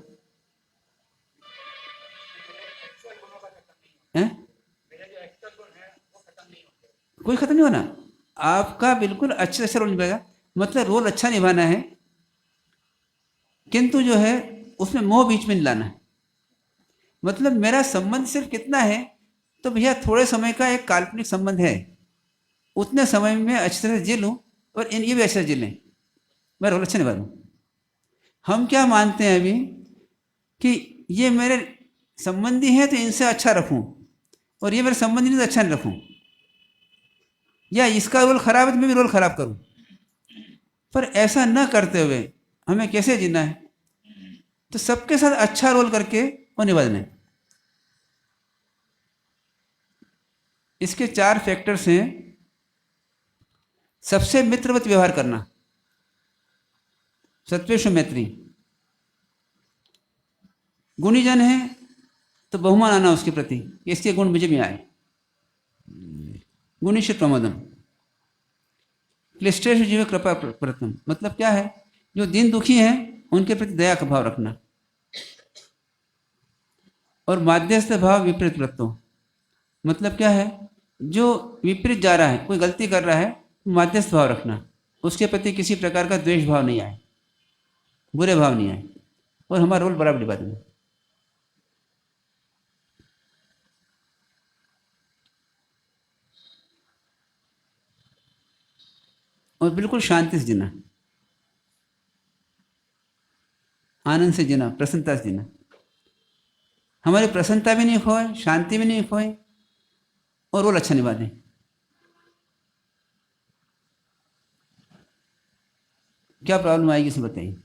हैं? मेरे जो एक्स्ट्रा गुण है वो खत्म नहीं होंगे। कोई खत्म नहीं होना, आपका बिल्कुल अच्छे से अच्छा रोल निभाएगा। मतलब रोल अच्छा निभाना है, किंतु जो है उसमें मोह बीच में नहीं लाना है। मतलब मेरा संबंध सिर्फ कितना है, तो भैया थोड़े समय का एक काल्पनिक संबंध है, उतने समय में अच्छे तरह जी लूँ और ये भी अच्छे से जी लें, मैं रोल अच्छा निभा दूँ। हम क्या मानते हैं अभी कि ये मेरे संबंधी हैं तो इनसे अच्छा रखूं, और ये मेरे संबंधी नहीं तो अच्छा नहीं रखूं, या इसका रोल खराब है तो मैं भी रोल खराब करूं। पर ऐसा न करते हुए हमें कैसे जीना है, तो सबके साथ अच्छा रोल करके वो निभा देना है। इसके 4 फैक्टर्स हैं। सबसे मित्रवत व्यवहार करना, सत्वेषु मैत्री। गुणीजन है तो बहुमान आना उसके प्रति, इसके गुण मुझे भी आए। गुणीश प्रमोदम, क्लिष्टेषु जीव कृपा प्रतम। मतलब क्या है, जो दीन दुखी हैं उनके प्रति दया का भाव रखना। और माध्यस्थ भाव विपरीत वृत्तो, मतलब क्या है, जो विपरीत जा रहा है, कोई गलती कर रहा है, माध्यस्थ भाव रखना, उसके प्रति किसी प्रकार का द्वेष भाव नहीं आए, बुरे भाव नहीं आए, और हमारा रोल बराबर निभा देना। और बिल्कुल शांति से जीना, आनंद से जीना, प्रसन्नता से जीना। हमारी प्रसन्नता भी नहीं खोए, शांति भी नहीं खोए, और रोल अच्छा निभा दें। क्या प्रॉब्लम आएगी इसमें बताइए,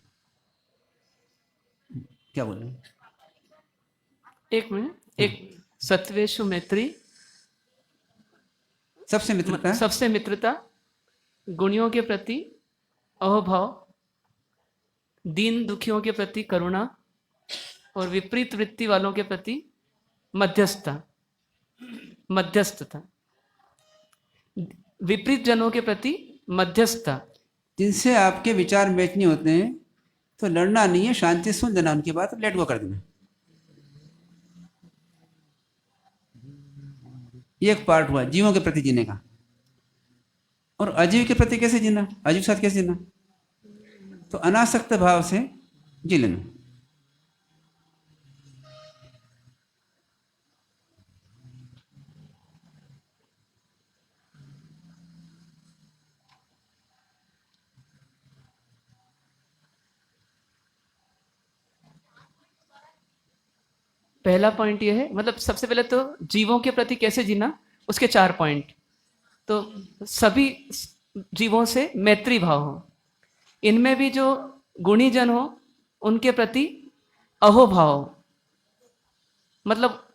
क्या बोल रहे हैं? एक मिनट, एक सत्वेषु मैत्री, सबसे मित्रता, सबसे मित्रता, गुणियों के प्रति अहोभाव, दीन दुखियों के प्रति करुणा, और विपरीत वृत्ति वालों के प्रति मध्यस्थता, मध्यस्थता, विपरीत जनों के प्रति मध्यस्थता। जिनसे आपके विचार मैच नहीं होते हैं तो लड़ना नहीं है, शांति से सुन लेना उनकी बात, लेट गो कर देना। ये एक पार्ट हुआ जीवों के प्रति जीने का। और अजीव के प्रति कैसे जीना, अजीव के साथ कैसे जीना? तो अनासक्त भाव से जी लेना। पहला पॉइंट ये है, मतलब सबसे पहले तो जीवों के प्रति कैसे जीना, उसके 4 पॉइंट। तो सभी जीवों से मैत्री भाव हो, इनमें भी जो गुणी जन हो उनके प्रति अहोभाव हो, मतलब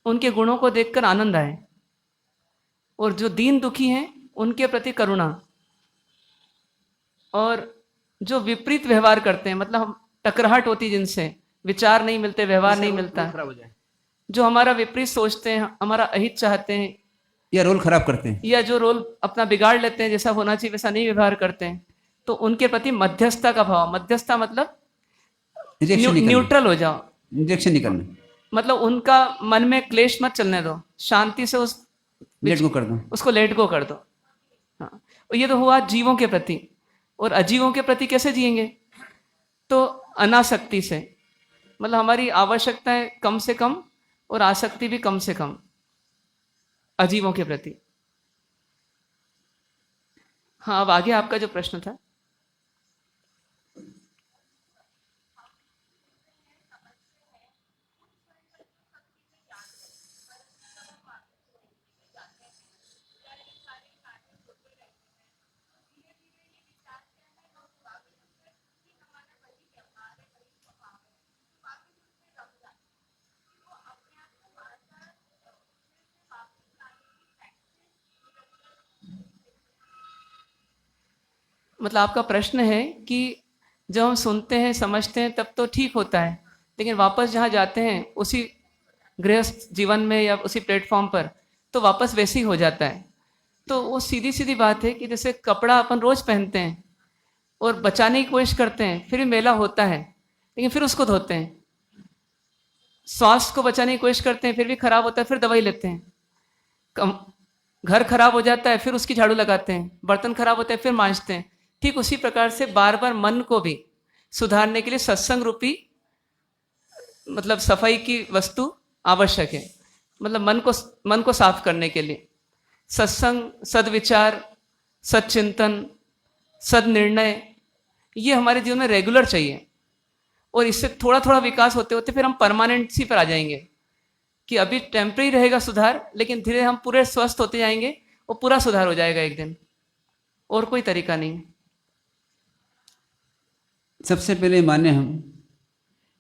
उनके गुणों को देखकर आनंद आए। और जो दीन दुखी हैं उनके प्रति करुणा। और जो विपरीत व्यवहार करते हैं, मतलब हम टकराहट होती जिनसे, विचार नहीं मिलते, व्यवहार नहीं मिलता, खराब हो जाए, जो हमारा विपरीत सोचते हैं, हमारा अहित चाहते हैं, या रोल खराब करते हैं, या जो रोल अपना बिगाड़ लेते हैं, जैसा होना चाहिए वैसा नहीं व्यवहार करते हैं, तो उनके प्रति मध्यस्थता का भाव। मध्यस्थता मतलब न्यूट्रल हो जाओ, रिजेक्शन नहीं करना, मतलब उनका मन में क्लेश मत चलने दो, शांति से उस लेट गो कर दो, उसको लेट गो कर दो। हाँ, और ये तो हुआ जीवों के प्रति। और अजीवों के प्रति कैसे जिएंगे? तो अनासक्ति से, मतलब हमारी आवश्यकताएं कम से कम और आसक्ति भी कम से कम अजीवों के प्रति। हाँ, अब आगे आपका जो प्रश्न था। मतलब आपका प्रश्न है कि जब हम सुनते हैं समझते हैं तब तो ठीक होता है, लेकिन वापस जहाँ जाते हैं उसी गृहस्थ जीवन में या उसी प्लेटफॉर्म पर, तो वापस वैसे ही हो जाता है। तो वो सीधी सीधी बात है कि जैसे कपड़ा अपन रोज पहनते हैं और बचाने की कोशिश करते हैं, फिर भी मेला होता है लेकिन फिर उसको धोते हैं। स्वास्थ्य को बचाने की कोशिश करते हैं, फिर भी खराब होता है, फिर दवाई लेते हैं। घर खराब हो जाता है, फिर उसकी झाड़ू लगाते हैं। बर्तन खराब होते हैं, फिर मांजते हैं। ठीक उसी प्रकार से बार बार मन को भी सुधारने के लिए सत्संग रूपी, मतलब सफाई की वस्तु आवश्यक है। मतलब मन को साफ करने के लिए सत्संग, सद्विचार, सच्चिंतन, सद्निर्णय, ये हमारे जीवन में रेगुलर चाहिए। और इससे थोड़ा थोड़ा विकास होते होते फिर हम परमानेंसी पर आ जाएंगे कि अभी टेम्परेरी रहेगा सुधार, लेकिन धीरे हम पूरे स्वस्थ होते जाएंगे और पूरा सुधार हो जाएगा एक दिन। और कोई तरीका नहीं। सबसे पहले माने हम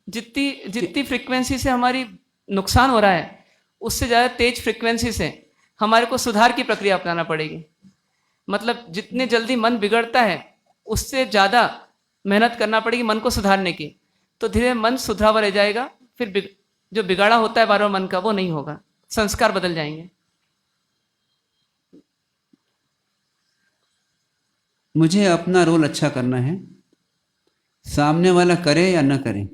जितनी फ्रीक्वेंसी से हमारी नुकसान हो रहा है, उससे ज़्यादा तेज फ्रीक्वेंसी से हमारे को सुधार की प्रक्रिया अपनाना पड़ेगी। मतलब जितने जल्दी मन बिगड़ता है, उससे ज़्यादा मेहनत करना पड़ेगी मन को सुधारने की। तो धीरे मन सुधरा रह जाएगा, फिर जो बिगाड़ा होता है बार बार मन का, वो नहीं होगा, संस्कार बदल जाएंगे। मुझे अपना रोल अच्छा करना है, सामने वाला करे या न करे, है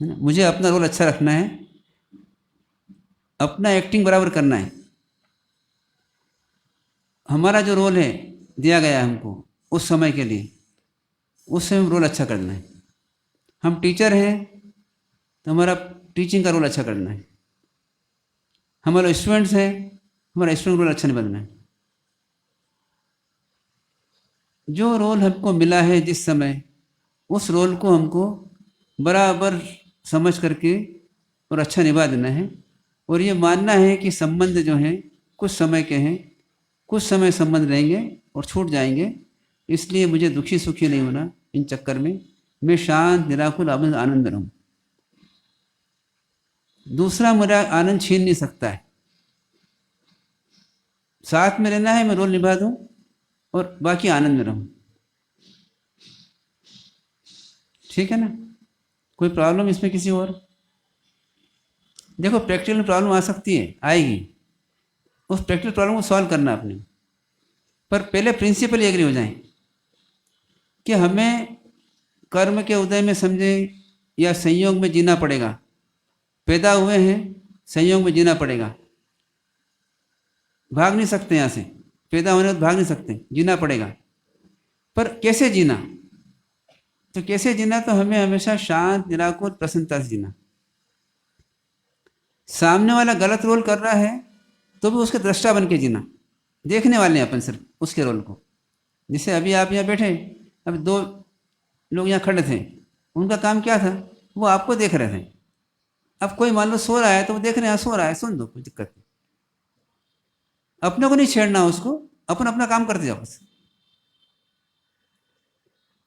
ना? मुझे अपना रोल अच्छा रखना है, अपना एक्टिंग बराबर करना है। हमारा जो रोल है दिया गया है हमको उस समय के लिए, उस समय रोल अच्छा करना है। हम टीचर हैं तो हमारा टीचिंग का रोल अच्छा करना है। हमारे स्टूडेंट्स हैं, हमारा स्टूडेंट रोल अच्छा निभाना है। जो रोल हमको मिला है जिस समय, उस रोल को हमको बराबर समझ करके और अच्छा निभा देना है। और ये मानना है कि संबंध जो हैं कुछ समय के हैं, कुछ समय संबंध रहेंगे और छूट जाएंगे। इसलिए मुझे दुखी सुखी नहीं होना इन चक्कर में। मैं शांत निराकुल आनंद रहूं। दूसरा मेरा आनंद छीन नहीं सकता है। साथ में रहना है, मैं रोल निभा दूं और बाकी आनंद में रहूं। ठीक है ना? कोई प्रॉब्लम इसमें किसी और? देखो प्रैक्टिकल प्रॉब्लम आ सकती है, आएगी, उस प्रैक्टिकल प्रॉब्लम को सॉल्व करना अपने, पर पहले प्रिंसिपल एग्री हो जाएं कि हमें कर्म के उदय में समझें या संयोग में जीना पड़ेगा। पैदा हुए हैं, संयोग में जीना पड़ेगा, भाग नहीं सकते यहाँ से, पैदा होने तो भाग नहीं सकते, जीना पड़ेगा। पर कैसे जीना? तो कैसे जीना? तो हमें हमेशा शांत, निराकुर, प्रसन्नता से जीना। सामने वाला गलत रोल कर रहा है तो भी उसके दृष्टा बन के जीना, देखने वाले हैं अपन सिर्फ उसके रोल को। जैसे अभी आप यहाँ बैठे, अभी 2 लोग यहाँ खड़े थे, उनका काम क्या था? वो आपको देख रहे थे। अब कोई मान लो सो रहा है तो वो देख रहे हैं सो रहा है, सुन दो, कोई दिक्कत नहीं, अपने को नहीं छेड़ना उसको, अपन अपना काम करते जाओ बस।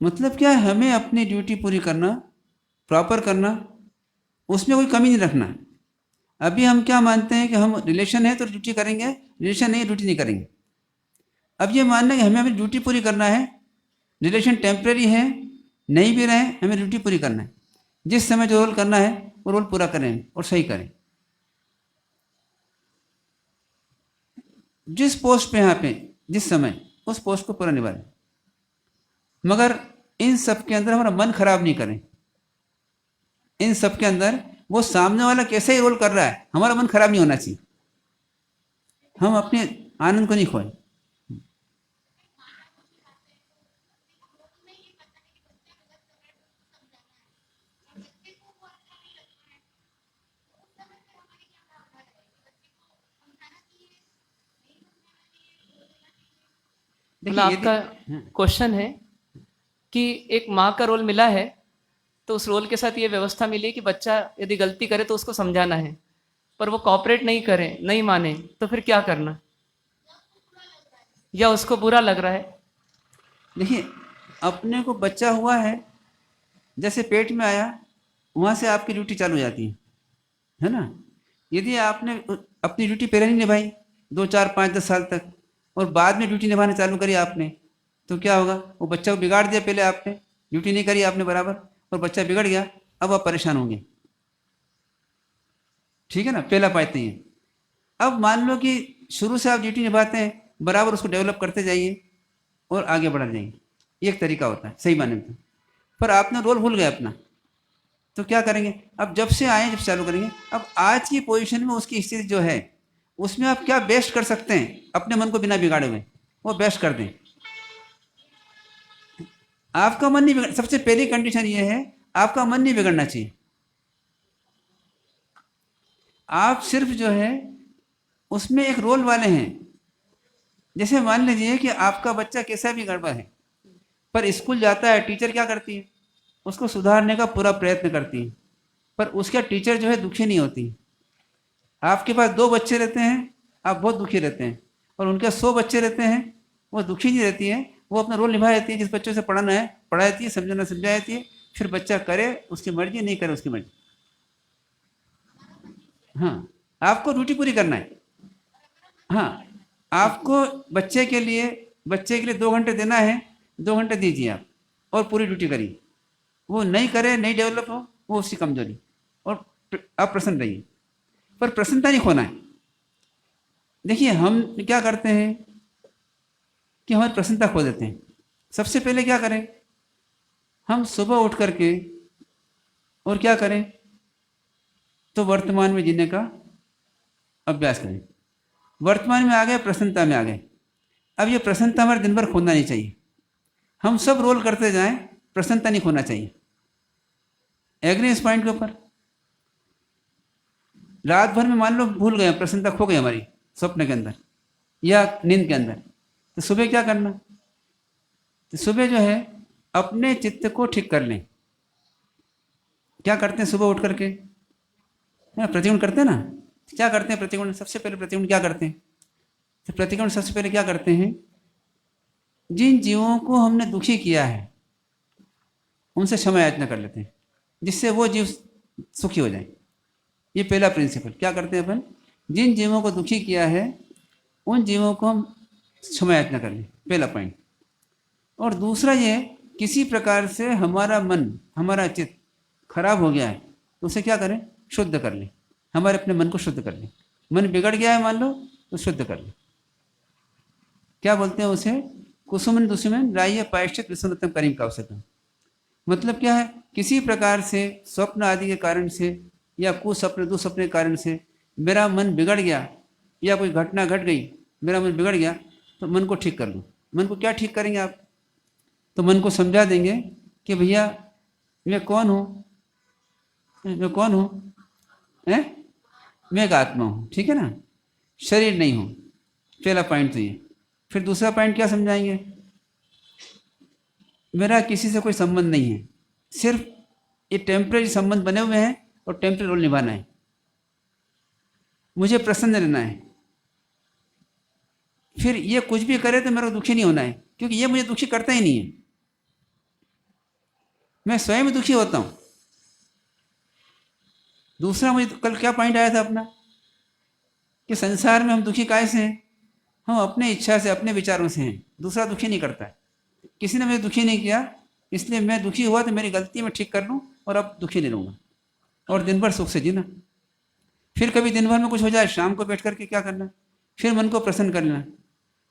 मतलब क्या है? हमें अपनी ड्यूटी पूरी करना, प्रॉपर करना, उसमें कोई कमी नहीं रखना। अभी हम क्या मानते हैं कि हम रिलेशन है तो ड्यूटी करेंगे, रिलेशन नहीं ड्यूटी नहीं करेंगे। अब ये मानना कि हमें अपनी ड्यूटी पूरी करना है, रिलेशन टेम्परेरी है, नहीं भी रहे, हमें ड्यूटी पूरी करना है। जिस समय जो रोल करना है वो रोल पूरा करें और सही करें। जिस पोस्ट पे यहाँ पे जिस समय उस पोस्ट को पूरा निभाएं, मगर इन सब के अंदर हमारा मन खराब नहीं करें। इन सब के अंदर वो सामने वाला कैसे ही रोल कर रहा है, हमारा मन खराब नहीं होना चाहिए, हम अपने आनंद को नहीं खोएं। मतलब देखिए आपका क्वेश्चन है कि एक माँ का रोल मिला है तो उस रोल के साथ ये व्यवस्था मिली कि बच्चा यदि गलती करे तो उसको समझाना है, पर वो कॉपरेट नहीं करे, नहीं माने, तो फिर क्या करना? या उसको बुरा लग रहा है? देखिए अपने को बच्चा हुआ है, जैसे पेट में आया वहाँ से आपकी ड्यूटी चालू हो जाती है ना। यदि आपने अपनी ड्यूटी पहले नहीं निभाई 2, 4, 5, 10 साल तक और बाद में ड्यूटी निभाने चालू करी आपने, तो क्या होगा? वो बच्चा को बिगाड़ दिया, पहले आपने ड्यूटी नहीं करी आपने बराबर और बच्चा बिगड़ गया, अब आप परेशान होंगे। ठीक है ना, पहला पॉइंट नहीं है। अब मान लो कि शुरू से आप ड्यूटी निभाते हैं, बराबर उसको डेवलप करते जाइए और आगे बढ़ जाएंगे, ये एक तरीका होता है सही माने तो। पर आपने रोल भूल गए अपना, तो क्या करेंगे? अब जब से आए जब चालू करेंगे, अब आज की पोजीशन में उसकी स्थिति जो है उसमें आप क्या बेस्ट कर सकते हैं अपने मन को बिना बिगाड़े हुए, वो बेस्ट कर दें। आपका मन नहीं बिगड़, सबसे पहली कंडीशन ये है आपका मन नहीं बिगड़ना चाहिए। आप सिर्फ जो है उसमें एक रोल वाले हैं। जैसे मान लीजिए कि आपका बच्चा कैसा भी गड़बड़ है, पर स्कूल जाता है, टीचर क्या करती है? उसको सुधारने का पूरा प्रयत्न करती है, पर उसका टीचर जो है दुखी नहीं होती। आपके पास 2 बच्चे रहते हैं, आप बहुत दुखी रहते हैं, और उनके 100 बच्चे रहते हैं, वो दुखी नहीं रहती है, वो अपना रोल निभा देती है। जिस बच्चों से पढ़ाना है पढ़ा देती है, समझाना समझा देती है, फिर बच्चा करे उसकी मर्जी, नहीं करे उसकी मर्जी। हाँ, आपको ड्यूटी पूरी करना है। हाँ, आपको बच्चे के लिए 2 घंटे देना है, 2 घंटे दीजिए आप और पूरी ड्यूटी करिए। वो नहीं करे, नहीं डेवलप हो, वो उसकी कमजोरी, और आप प्रसन्न रहिए, पर प्रसन्नता नहीं खोना है। देखिए हम क्या करते हैं कि हमारी प्रसन्नता खो देते हैं। सबसे पहले क्या करें? हम सुबह उठ करके और क्या करें? तो वर्तमान में जीने का अभ्यास करें। वर्तमान में आ गए, प्रसन्नता में आ गए। अब ये प्रसन्नता हमारे दिन भर खोना नहीं चाहिए। हम सब रोल करते जाएं, प्रसन्नता नहीं खोना चाहिए। एग्री इस पॉइंट के ऊपर? रात भर में मान लो भूल गए, प्रसन्नता खो गई हमारी स्वप्न के अंदर या नींद के अंदर, तो सुबह क्या करना? तो सुबह जो है अपने चित्त को ठीक कर लें। क्या करते हैं सुबह उठ करके? प्रतिगुण करते हैं ना। क्या करते हैं प्रतिगुण? सबसे पहले प्रतिगुण क्या करते हैं? तो प्रतिगुण सबसे पहले क्या करते हैं? जिन जीवों को हमने दुखी किया है उनसे क्षमा याचना कर लेते हैं, जिससे वो जीव सुखी हो जाए। ये पहला प्रिंसिपल। क्या करते हैं अपन? जिन जीवों को दुखी किया है उन जीवों को हम क्षमा याचना कर लें, पहला पॉइंट। और दूसरा ये, किसी प्रकार से हमारा मन, हमारा चित्त खराब हो गया है तो उसे क्या करें, शुद्ध कर लें, हमारे अपने मन को शुद्ध कर लें। मन बिगड़ गया है मान लो तो शुद्ध कर लें। क्या बोलते हैं उसे, कुसुमन दुसुमन राय पायश्चित विष्णुतम करीम का अवसर। मतलब क्या है, किसी प्रकार से स्वप्न आदि के कारण से या कुसपने दुस्वप्न के कारण से मेरा मन बिगड़ गया या कोई घटना घट गई, मेरा मन बिगड़ गया, तो मन को ठीक कर लो। मन को क्या ठीक करेंगे आप, तो मन को समझा देंगे कि भैया मैं कौन हूँ, मैं कौन हूँ, मैं एक आत्मा हूँ, ठीक है ना, शरीर नहीं हूँ। पहला पॉइंट तो ये। फिर दूसरा पॉइंट क्या समझाएंगे, मेरा किसी से कोई संबंध नहीं है, सिर्फ ये टेम्परेरी संबंध बने हुए हैं और टेम्परेरी रोल निभाना है, मुझे प्रसन्न रहना है। फिर ये कुछ भी करे तो मेरे को दुखी नहीं होना है, क्योंकि ये मुझे दुखी करता ही नहीं है, मैं स्वयं दुखी होता हूं। दूसरा, मुझे कल क्या पॉइंट आया था अपना, कि संसार में हम दुखी काहे से हैं, हम अपने इच्छा से अपने विचारों से हैं, दूसरा दुखी नहीं करता है। किसी ने मुझे दुखी नहीं किया, इसलिए मैं दुखी हुआ तो मेरी गलती मैं ठीक कर लूँ और अब दुखी नहीं रहूँगा और दिन भर सुख से जीना। फिर कभी दिन भर में कुछ हो जाए, शाम को बैठ करके क्या करना, फिर मन को प्रसन्न कर लेना।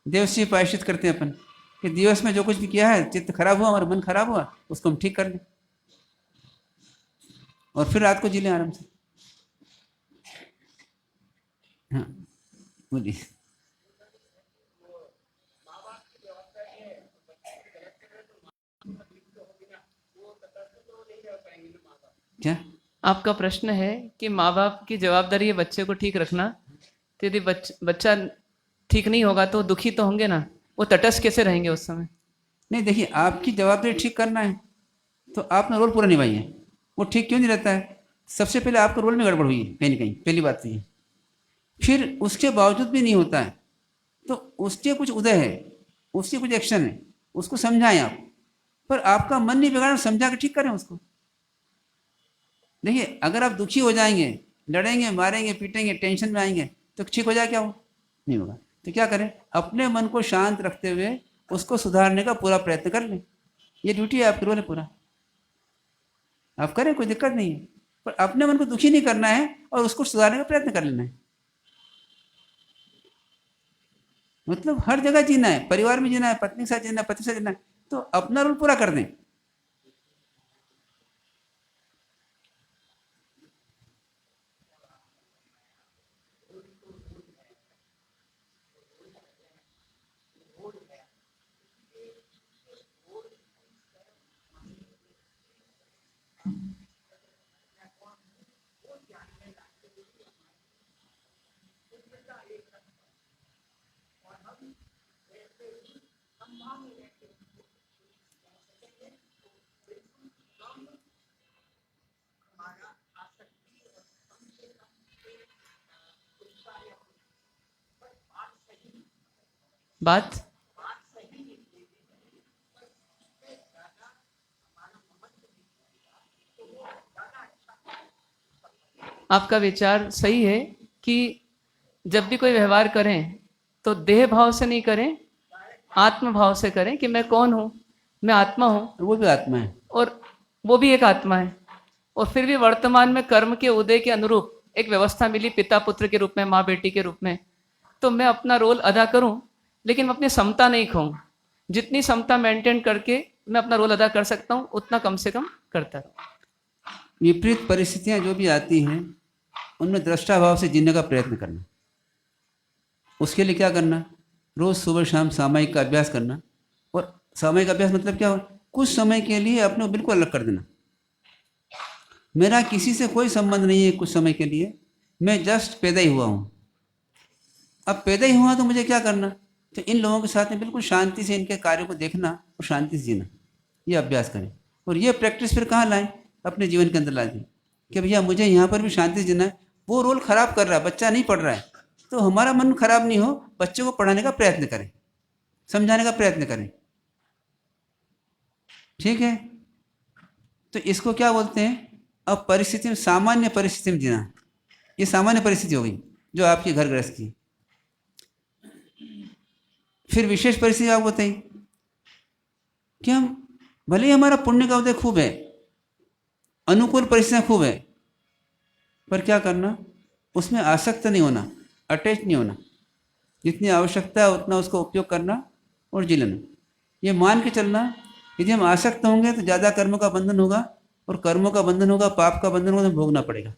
देवसी प्रायश्चित करते हैं अपन कि दिवस में जो कुछ भी किया है, चित्त खराब हुआ, हमारा मन खराब हुआ, उसको हम ठीक कर लें और फिर रात को जी लें आराम से। हाँ बोलिए। क्या आपका प्रश्न है कि माँ बाप की जवाबदारी है बच्चे को ठीक रखना, तो यदि बच्चा ठीक नहीं होगा तो दुखी तो होंगे ना, वो तटस्थ कैसे रहेंगे उस समय? नहीं, देखिए आपकी जवाबदारी ठीक करना है तो आपने रोल पूरा निभाई है, वो ठीक क्यों नहीं रहता है, सबसे पहले आपका रोल में गड़बड़ हुई है कहीं ना कहीं, पहली बात तो ये। फिर उसके बावजूद भी नहीं होता है तो उसके कुछ उदय है, उसके कुछ एक्शन है, उसको समझाएं आप, पर आपका मन नहीं बिगाड़ना, समझा के ठीक करें उसको। देखिए अगर आप दुखी हो जाएंगे, लड़ेंगे, मारेंगे, पीटेंगे, टेंशन में आएंगे, तो ठीक हो जाए क्या, वो नहीं होगा। तो क्या करें, अपने मन को शांत रखते हुए उसको सुधारने का पूरा प्रयत्न कर लें, ये ड्यूटी है आपकी, रोल है पूरा, आप करें, कोई दिक्कत नहीं है, पर अपने मन को दुखी नहीं करना है और उसको सुधारने का प्रयत्न कर लेना है। मतलब हर जगह जीना है, परिवार में जीना है, पत्नी के साथ जीना है, पति के साथ जीना है, तो अपना रोल पूरा कर दें। बात आपका विचार सही है कि जब भी कोई व्यवहार करें तो देह भाव से नहीं करें, आत्म भाव से करें कि मैं कौन हूँ, मैं आत्मा हूँ, वो भी आत्मा है और वो भी एक आत्मा है। और फिर भी वर्तमान में कर्म के उदय के अनुरूप एक व्यवस्था मिली पिता पुत्र के रूप में, माँ बेटी के रूप में, तो मैं अपना रोल अदा करूं, लेकिन मैं अपनी समता नहीं खोऊं। जितनी समता मेंटेन करके मैं अपना रोल अदा कर सकता हूं उतना कम से कम करता रहूं। विपरीत परिस्थितियां जो भी आती हैं उनमें दृष्टा भाव से जीने का प्रयत्न करना। उसके लिए क्या करना, रोज सुबह शाम सामयिक का अभ्यास करना। और सामयिक अभ्यास मतलब क्या हो, कुछ समय के लिए अपने को बिल्कुल अलग कर देना, मेरा किसी से कोई संबंध नहीं है, कुछ समय के लिए मैं जस्ट पैदा ही हुआ हूँ। अब पैदा ही हुआ तो मुझे क्या करना, तो इन लोगों के साथ में बिल्कुल शांति से इनके कार्यों को देखना और शांति से जीना, ये अभ्यास करें। और ये प्रैक्टिस फिर कहाँ लाएं, अपने जीवन के अंदर ला दें कि भैया मुझे यहाँ पर भी शांति से जीना है। वो रोल खराब कर रहा है, बच्चा नहीं पढ़ रहा है, तो हमारा मन खराब नहीं हो, बच्चे को पढ़ाने का प्रयत्न करें, समझाने का प्रयत्न करें, ठीक है। तो इसको क्या बोलते हैं, अब परिस्थिति में, सामान्य परिस्थिति में जीना। ये सामान्य परिस्थिति हो गई जो आपके घर गृहस्थ की। फिर विशेष परिस्थिति आपको बताइए कि हम भले ही हमारा पुण्य का उदय खूब है, अनुकूल परिस्थितियाँ खूब है, पर क्या करना, उसमें आसक्त नहीं होना, अटैच नहीं होना, जितनी आवश्यकता है उतना उसका उपयोग करना और जी लेना। ये मान के चलना, यदि हम आसक्त होंगे तो ज़्यादा कर्मों का बंधन होगा, और कर्मों का बंधन होगा, पाप का बंधन होगा, तो भोगना पड़ेगा।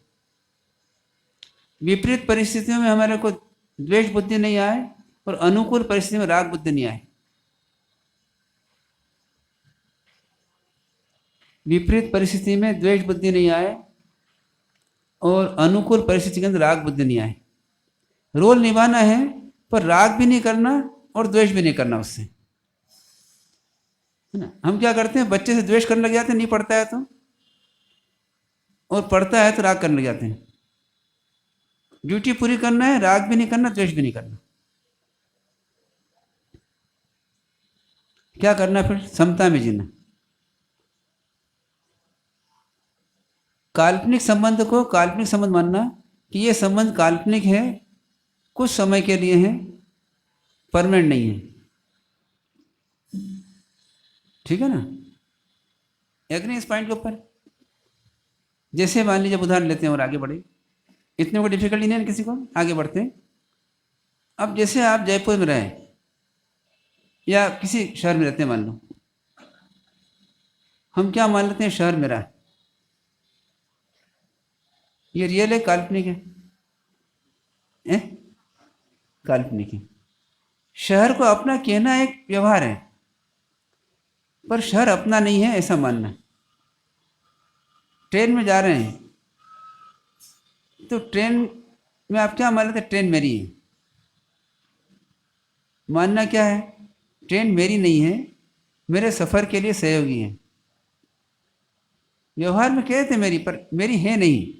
विपरीत परिस्थितियों में हमारे को द्वेष बुद्धि नहीं आए, और अनुकूल परिस्थिति में राग बुद्धि नहीं आए। विपरीत परिस्थिति में द्वेष बुद्धि नहीं आए, और अनुकूल परिस्थिति के अंदर राग बुद्धि नहीं आए। रोल निभाना है, पर राग भी नहीं करना और द्वेष भी नहीं करना उससे, है ना। हम क्या करते हैं, बच्चे से द्वेष करने लग जाते हैं, नहीं पढ़ता है तो, और पढ़ता है तो राग करने लग जाते हैं। ड्यूटी पूरी करना है, राग भी नहीं करना, द्वेष भी नहीं करना। क्या करना फिर, समता में जीना। काल्पनिक संबंध को काल्पनिक संबंध मानना कि ये संबंध काल्पनिक है, कुछ समय के लिए है, परमानेंट नहीं है। ठीक है ना, एग्री इस पॉइंट के ऊपर। जैसे मान लीजिए, उदाहरण लेते हैं और आगे बढ़े, इतने कोई डिफिकल्टी नहीं है किसी को, आगे बढ़ते हैं। अब जैसे आप जयपुर में रहे या किसी शहर में रहते हैं, मान लो, हम क्या मान लेते हैं, शहर मेरा है। ये रियल है, काल्पनिक है? काल्पनिक है। शहर को अपना कहना एक व्यवहार है, पर शहर अपना नहीं है ऐसा मानना। ट्रेन में जा रहे हैं तो ट्रेन में आप क्या मान लेते हैं, ट्रेन मेरी है। मानना क्या है, ट्रेन मेरी नहीं है, मेरे सफ़र के लिए सहयोगी है। व्यवहार में कहते थे मेरी, पर मेरी है नहीं।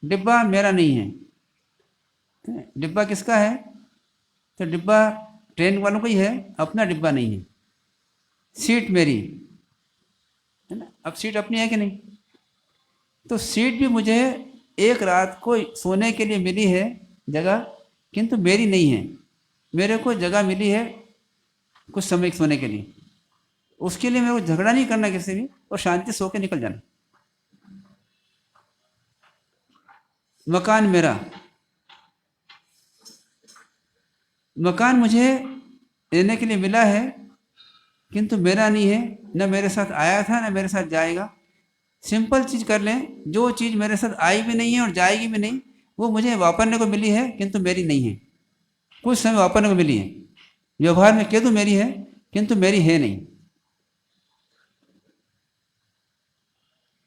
डिब्बा मेरा नहीं है। डिब्बा किसका है, तो डिब्बा ट्रेन वालों का ही है, अपना डिब्बा नहीं है। सीट मेरी है ना, अब सीट अपनी है कि नहीं, तो सीट भी मुझे एक रात को सोने के लिए मिली है जगह, किंतु मेरी नहीं है। मेरे को जगह मिली है कुछ समय सोने के लिए, उसके लिए मेरे को झगड़ा नहीं करना किसी भी, और शांति सो के निकल जाना। मकान मेरा, मकान मुझे रहने के लिए मिला है, किंतु मेरा नहीं है, न मेरे साथ आया था न मेरे साथ जाएगा। सिंपल चीज़ कर लें, जो चीज़ मेरे साथ आई भी नहीं है और जाएगी भी नहीं, वो मुझे वापरने को मिली है, किंतु मेरी नहीं है। कुछ समय वापरने को मिली है, व्यवहार में कह दूँ मेरी है, किंतु मेरी है नहीं।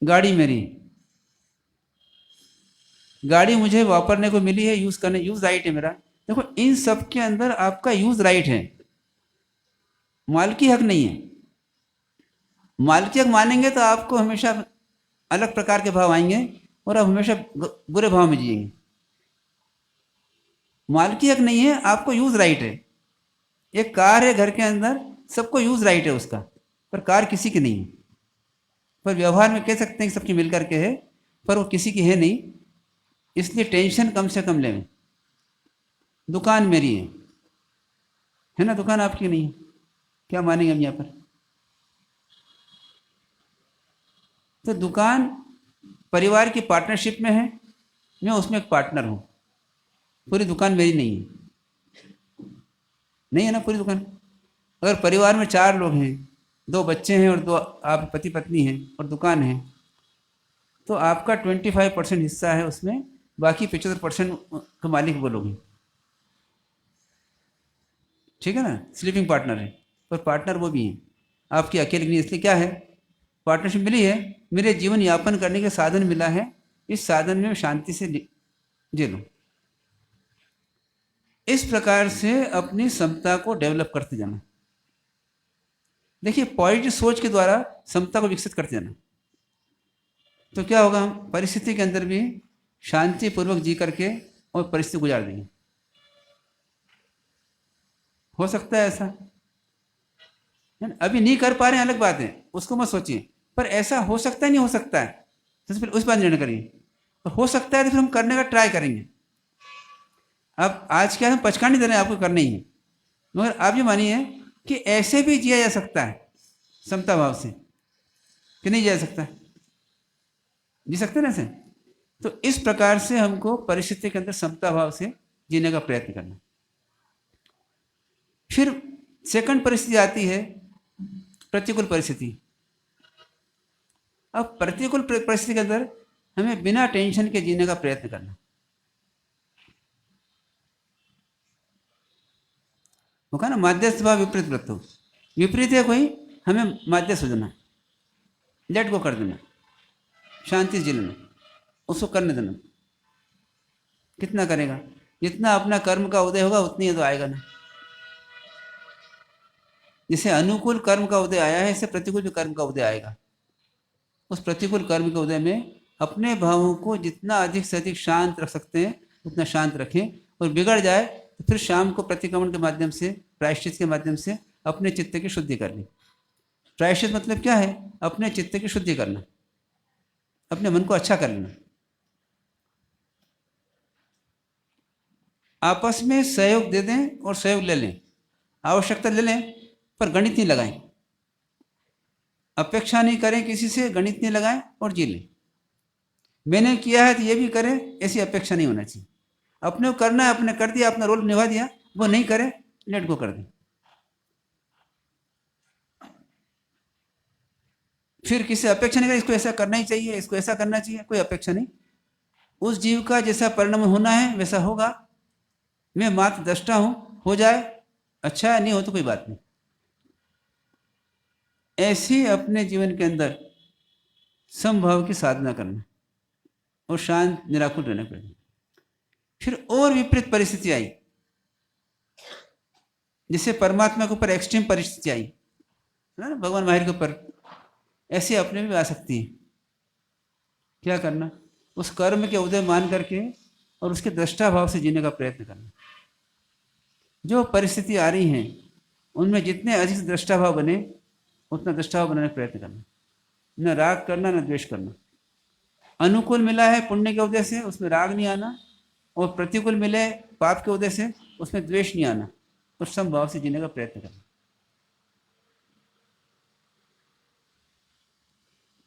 गाड़ी मेरी, गाड़ी मुझे वापरने को मिली है, यूज़ करने, यूज़ राइट है मेरा। देखो, इन सब के अंदर आपका यूज़ राइट है, मालकी हक नहीं है। मालकी हक मानेंगे तो आपको हमेशा अलग प्रकार के भाव आएंगे, और आप हमेशा बुरे भाव में जिएंगे। मालकी हक नहीं है, आपको यूज़ राइट है। एक कार है घर के अंदर, सबको यूज़ राइट है उसका, पर कार किसी की नहीं है। पर व्यवहार में कह सकते हैं कि सबकी मिलकर के है, पर वो किसी की है नहीं, इसलिए टेंशन कम से कम लें। दुकान मेरी है ना, दुकान आपकी नहीं है, क्या मानेंगे हम यहाँ पर। तो दुकान परिवार की पार्टनरशिप में है, मैं उसमें एक पार्टनर हूँ, पूरी दुकान मेरी नहीं है। नहीं है ना पूरी दुकान। अगर परिवार में 4 लोग हैं, 2 बच्चे हैं और 2 आप पति पत्नी हैं और दुकान है, तो आपका 25% हिस्सा है उसमें, बाकी 75% का मालिक बोलोगे। ठीक है ना, स्लीपिंग पार्टनर है, पर पार्टनर वो भी है, आपकी अकेले नहीं। इसलिए क्या है, पार्टनरशिप मिली है, मेरे जीवन यापन करने के साधन मिला है, इस साधन में शांति से जी लूँ। इस प्रकार से अपनी समता को डेवलप करते जाना। देखिए, पॉजिटिव सोच के द्वारा समता को विकसित करते जाना, तो क्या होगा, हम परिस्थिति के अंदर भी शांतिपूर्वक जी करके और परिस्थिति गुजार देंगे। हो सकता है ऐसा, अभी नहीं कर पा रहे हैं अलग बात है, उसको मत सोचिए, पर ऐसा हो सकता है, नहीं हो सकता है, तो फिर उस बात निर्णय करिए। तो हो सकता है तो फिर हम करने का ट्राई करेंगे। अब आज क्या हम पचका नहीं दे रहे हैं, आपको करना ही है, मगर आप ये मानिए कि ऐसे भी जिया जा सकता है समता भाव से, कि नहीं जिया जा सकता है। जी सकते हैं ना ऐसे? तो इस प्रकार से हमको परिस्थिति के अंदर समता भाव से जीने का प्रयत्न करना। फिर सेकंड परिस्थिति आती है प्रतिकूल परिस्थिति। अब प्रतिकूल परिस्थिति के अंदर हमें बिना टेंशन के जीने का प्रयत्न करना। वो कहा ना माध्यस्थ भाव विपरीत वृत्तो, विपरीत है कोई, हमें माध्यस्थ हो जाना, लेट गो कर देना, शांति से जीना, उसको करने देना। कितना करेगा? जितना अपना कर्म का उदय होगा उतनी ही तो आएगा ना। जिसे अनुकूल कर्म का उदय आया है, इससे प्रतिकूल कर्म का उदय आएगा। उस प्रतिकूल कर्म के उदय में अपने भावों को जितना अधिक से अधिक शांत रख सकते हैं उतना शांत रखें, और बिगड़ जाए तो फिर शाम को प्रतिक्रमण के माध्यम से, प्रायश्चित के माध्यम से अपने चित्त की शुद्धि करनी। प्रायश्चित मतलब क्या है? अपने चित्त की शुद्धि करना, अपने मन को अच्छा कर लेना। आपस में सहयोग दे दें और सहयोग ले लें, आवश्यकता ले लें, पर गणित नहीं लगाएं, अपेक्षा नहीं करें किसी से, गणित नहीं लगाएं और जी लें। मैंने किया है तो ये भी करें, ऐसी अपेक्षा नहीं होना चाहिए। अपने को करना है, अपने कर दिया, अपना रोल निभा दिया, वो नहीं करे, लेट गो कर दें। फिर किसी अपेक्षा नहीं करें, इसको ऐसा करना ही चाहिए, इसको ऐसा करना चाहिए, कोई अपेक्षा नहीं। उस जीव का जैसा परिणाम होना है वैसा होगा। मैं मात्र दृष्टा हूं, हो जाए अच्छा है, नहीं हो तो कोई बात नहीं। ऐसे अपने जीवन के अंदर समभाव की साधना करना और शांत निराकुल रहना पड़ेगा। फिर और विपरीत परिस्थिति आई, जिससे परमात्मा के ऊपर एक्सट्रीम परिस्थिति आई है ना, भगवान माहिर के ऊपर, ऐसे अपने भी आ सकती है। क्या करना? उस कर्म के उदय मान करके और उसके दृष्टा भाव से जीने का प्रयत्न करना। जो परिस्थिति आ रही हैं उनमें जितने अधिक से दृष्टा भाव बने उतना दृष्टा भाव बनाने का प्रयत्न करना, न राग करना न द्वेष करना। अनुकूल मिला है पुण्य के उदय से, उसमें राग नहीं आना, और प्रतिकूल मिले पाप के उदय से, उसमें द्वेष नहीं आना, और समभाव से जीने का प्रयत्न करना।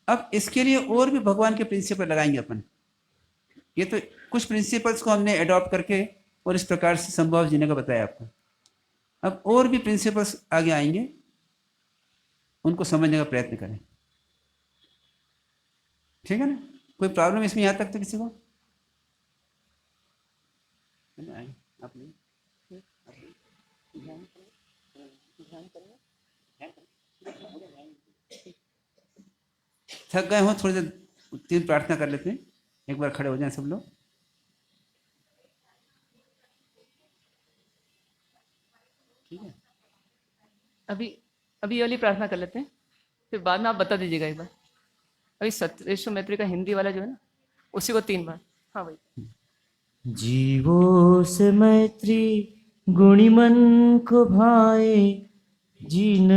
अब इसके लिए और भी भगवान के प्रिंसिपल लगाएंगे अपन। ये तो कुछ प्रिंसिपल्स को हमने अडॉप्ट करके और इस प्रकार से संभव जीने का बताया आपको। अब और भी प्रिंसिपल्स आगे आएंगे, उनको समझने का प्रयत्न करें। ठीक है ना? कोई प्रॉब्लम इसमें यहाँ तक तो किसी को? थक गए हो, थोड़ी देर 3 प्रार्थना कर लेते हैं। एक बार खड़े हो जाएं सब लोग। ठीक है, अभी ये वाली प्रार्थना कर लेते हैं, फिर बाद में आप बता दीजिएगा एक बार। अभी सत्येश्वर मैत्री का हिंदी वाला जो है ना, उसी को 3 बार। हाँ भाई। जीवों से मैत्री गुणी मन को भाए, जीन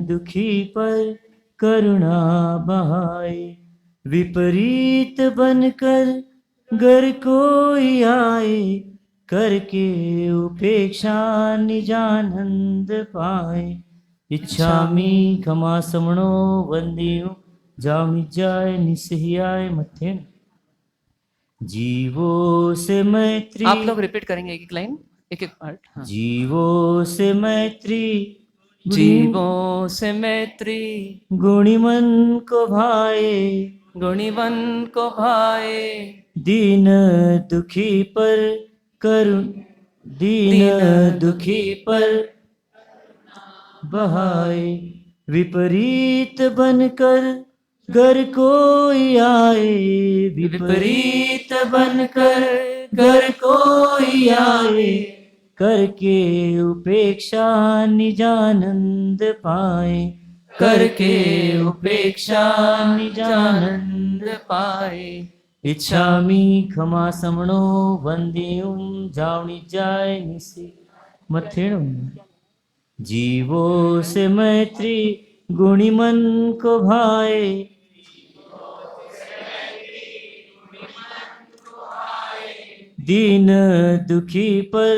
दुखी पर करुणा बहाए। विपरीत बनकर घर कोई आए, करके उपेक्षा निजानंद पाए। इच्छामि क्षमा समणो वंदियो, जामि जाय निसह्याय मथेन। जीवों से मैत्री, आप लोग रिपीट करेंगे एक एक लाइन, एक एक पार्ट। हाँ। जीवों से मैत्री जीवों से मैत्री गुणी मन को भाए, गुणीवन को भाए। दीन दुखी पर करुण, दीन दुखी पर बहाए। विपरीत बनकर घर कोई आए, विपरीत बनकर घर कोई आए, करके उपेक्षा निजानंद पाए। करके उपेक्षा निजानंद पाए। इच्छामि क्षमा समणो वंदियुम, जावनी जाय निसी मथेणुम। जीवों से मैत्री गुणी मन को भाए, दीन दुखी पर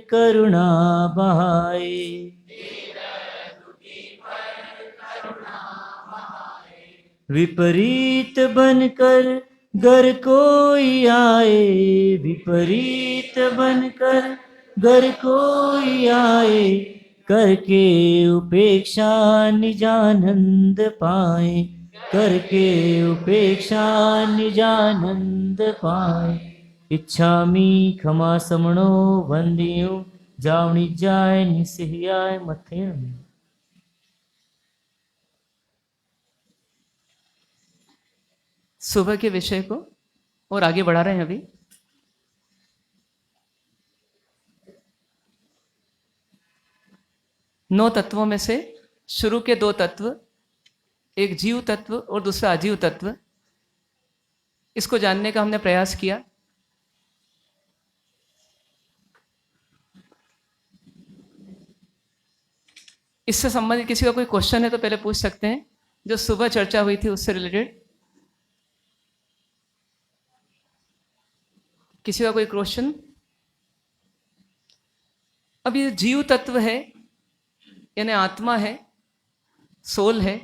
करुणा बहाए। विपरीत बनकर घर कोई आए विपरीत बनकर, घर कोई आए करके उपेक्षा निजानंद पाए, करके उपेक्षा निजानंद पाए। इच्छामी खमा समणो वंदियो, जावणी जाय निसह्याय मथे। सुबह के विषय को और आगे बढ़ा रहे हैं अभी। नौ तत्वों में से शुरू के दो तत्व, एक जीव तत्व और दूसरा अजीव तत्व, इसको जानने का हमने प्रयास किया। इससे संबंधित किसी का कोई क्वेश्चन है तो पहले पूछ सकते हैं, जो सुबह चर्चा हुई थी उससे रिलेटेड। किसी का कोई क्वेश्चन? अब ये जीव तत्व है यानी आत्मा है, सोल है,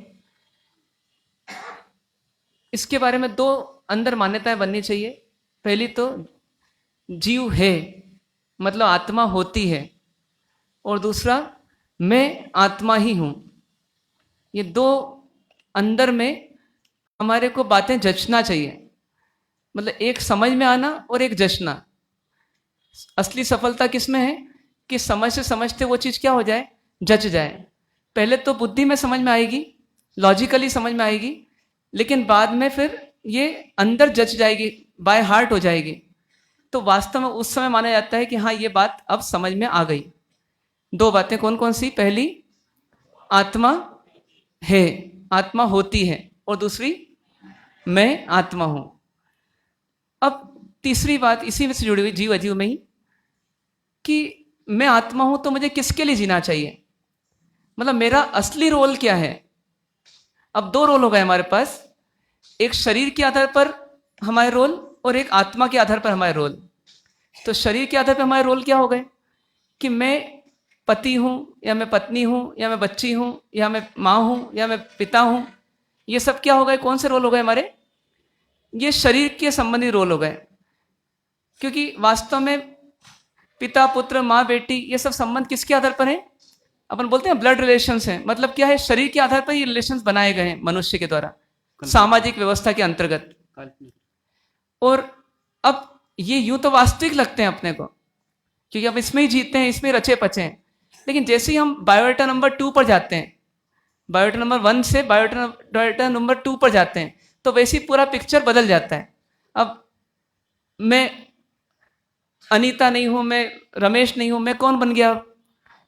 इसके बारे में दो अंदर मान्यताएं बननी चाहिए। पहली तो जीव है मतलब आत्मा होती है, और दूसरा मैं आत्मा ही हूं। ये दो अंदर में हमारे को बातें जचना चाहिए, मतलब एक समझ में आना और एक जचना। असली सफलता किसमें है कि समझ से समझते वो चीज़ क्या हो जाए, जच जाए। पहले तो बुद्धि में समझ में आएगी, लॉजिकली समझ में आएगी, लेकिन बाद में फिर ये अंदर जच जाएगी, बाय हार्ट हो जाएगी। तो वास्तव में उस समय माना जाता है कि हाँ ये बात अब समझ में आ गई। दो बातें कौन कौन सी? पहली आत्मा है, आत्मा होती है, और दूसरी मैं आत्मा हूं। अब तीसरी बात इसी में से जुड़ी हुई, जीव अजीव में ही, कि मैं आत्मा हूं तो मुझे किसके लिए जीना चाहिए, मतलब मेरा असली रोल क्या है। अब दो रोल हो गए हमारे पास, एक शरीर के आधार पर हमारे रोल और एक आत्मा के आधार पर हमारे रोल। तो शरीर के आधार पर हमारे रोल क्या हो गए कि मैं पति हूं या मैं पत्नी हूं या मैं बच्ची हूं या मैं माँ हूं या मैं पिता हूं। ये सब क्या हो गए, कौन से रोल हो गए हमारे? ये शरीर के संबंधी रोल हो गए, क्योंकि वास्तव में पिता पुत्र माँ बेटी ये सब संबंध किसके आधार पर है? अपन बोलते हैं ब्लड रिलेशंस हैं। मतलब क्या है, शरीर के आधार पर ये रिलेशंस बनाए गए हैं मनुष्य के द्वारा सामाजिक व्यवस्था के अंतर्गत। और अब ये यूं तो वास्तविक लगते हैं अपने को, क्योंकि हम इसमें ही जीते हैं, इसमें रचे पचे हैं। लेकिन जैसे ही हम बायोडाटा नंबर 2 पर जाते हैं, बायोडाटा नंबर 1 से बायोडाटा नंबर 2 पर जाते हैं, तो वैसे ही पूरा पिक्चर बदल जाता है। अब मैं अनीता नहीं हूं, मैं रमेश नहीं हूं, मैं कौन बन गया?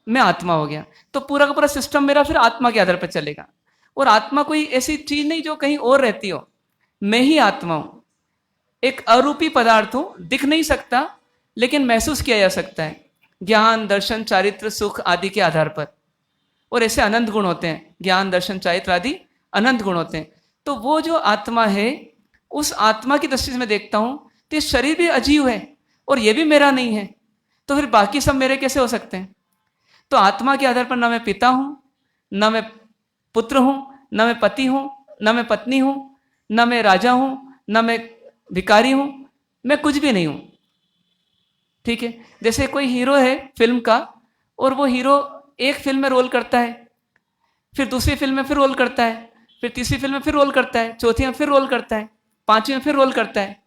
मैं आत्मा हो गया। तो पूरा का पूरा सिस्टम मेरा फिर आत्मा के आधार पर चलेगा। और आत्मा कोई ऐसी चीज नहीं जो कहीं और रहती हो, मैं ही आत्मा हूं। एक अरूपी पदार्थ हूं, दिख नहीं सकता लेकिन महसूस किया जा सकता है ज्ञान दर्शन चारित्र सुख आदि के आधार पर। और ऐसे अनंत गुण होते हैं, ज्ञान दर्शन चारित्र आदि अनंत गुण होते हैं। तो वो जो आत्मा है, उस आत्मा की दृष्टि से मैं देखता हूं तो ये शरीर भी अजीव है और ये भी मेरा नहीं है, तो फिर बाकी सब मेरे कैसे हो सकते हैं? तो आत्मा के आधार पर ना मैं पिता हूं, ना मैं पुत्र हूं, ना मैं पति हूं, ना मैं पत्नी हूं, ना मैं राजा हूं, ना मैं भिखारी हूं, मैं कुछ भी नहीं हूं। ठीक है, जैसे कोई हीरो है फिल्म का, और वो हीरो एक फिल्म में रोल करता है, फिर दूसरी फिल्म में फिर रोल करता है, फिर तीसरी फिल्म में फिर रोल करता है, चौथी में फिर रोल करता है, पांचवी में फिर रोल करता है।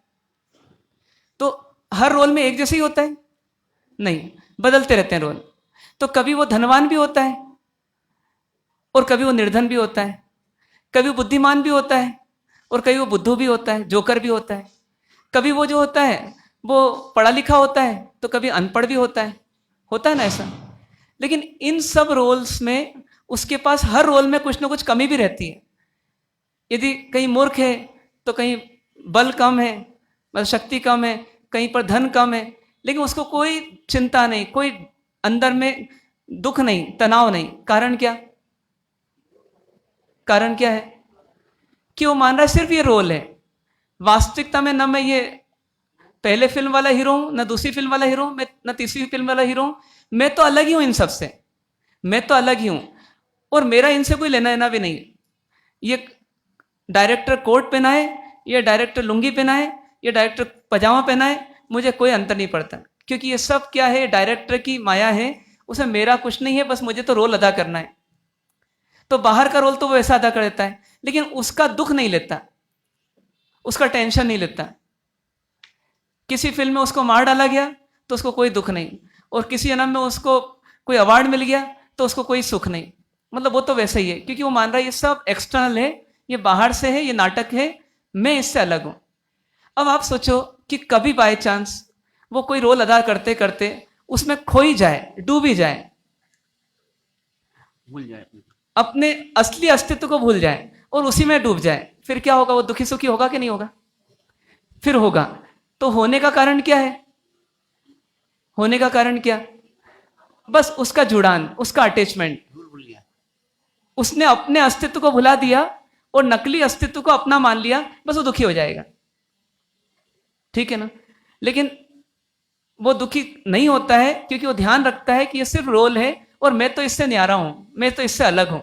तो हर रोल में एक जैसे ही होता है? नहीं, बदलते रहते हैं रोल। तो कभी वो धनवान भी होता है और कभी वो निर्धन भी होता है, कभी वो बुद्धिमान भी होता है और कभी वो बुद्धू भी होता है, जोकर भी होता है। कभी वो जो होता है वो पढ़ा लिखा होता है तो कभी अनपढ़ भी होता है ना ऐसा। लेकिन इन सब रोल्स में उसके पास हर रोल में कुछ ना कुछ कमी भी रहती है। यदि कहीं मूर्ख है तो कहीं बल कम है, मतलब शक्ति कम है, कहीं पर धन कम है, लेकिन उसको कोई चिंता नहीं, कोई अंदर में दुख नहीं, तनाव नहीं। कारण क्या? कारण क्या है कि वो मान रहा है सिर्फ ये रोल है। वास्तविकता में न मैं ये पहले फिल्म वाला हीरो हूं, न दूसरी फिल्म वाला हीरो हूं, न तीसरी फिल्म वाला हीरो हूं। मैं तो अलग ही हूं इन सब से, मैं तो अलग ही हूं, और मेरा इनसे कोई लेना देना भी नहीं। ये डायरेक्टर कोट पहनाए या डायरेक्टर लुंगी पहनाए या डायरेक्टर पजामा पहनाए, मुझे कोई अंतर नहीं पड़ता, क्योंकि ये सब क्या है, डायरेक्टर की माया है, उसमें मेरा कुछ नहीं है, बस मुझे तो रोल अदा करना है। तो बाहर का रोल तो वो वैसा अदा कर देता है, लेकिन उसका दुख नहीं लेता, उसका टेंशन नहीं लेता। किसी फिल्म में उसको मार डाला गया तो उसको कोई दुख नहीं, और किसी जन्म में उसको कोई अवार्ड मिल गया तो उसको कोई सुख नहीं। मतलब वो तो वैसे ही है, क्योंकि वो मान रहा है ये सब एक्सटर्नल है, ये बाहर से है, ये नाटक है, मैं इससे अलग हूं। अब आप सोचो कि कभी बाय चांस वो कोई रोल अदा करते करते उसमें खो ही जाए, डूब ही जाए, भूल जाए अपने असली अस्तित्व को भूल जाए और उसी में डूब जाए, फिर क्या होगा? वो दुखी सुखी होगा कि नहीं होगा? फिर होगा। तो होने का कारण क्या है? होने का कारण क्या? बस उसका जुड़ान, उसका अटैचमेंट। भूल गया। उसने अपने अस्तित्व को भुला दिया और नकली अस्तित्व को अपना मान लिया, बस वो दुखी हो जाएगा। ठीक है ना? लेकिन वो दुखी नहीं होता है, क्योंकि वो ध्यान रखता है कि ये सिर्फ रोल है और मैं तो इससे न्यारा हूं, मैं तो इससे अलग हूं।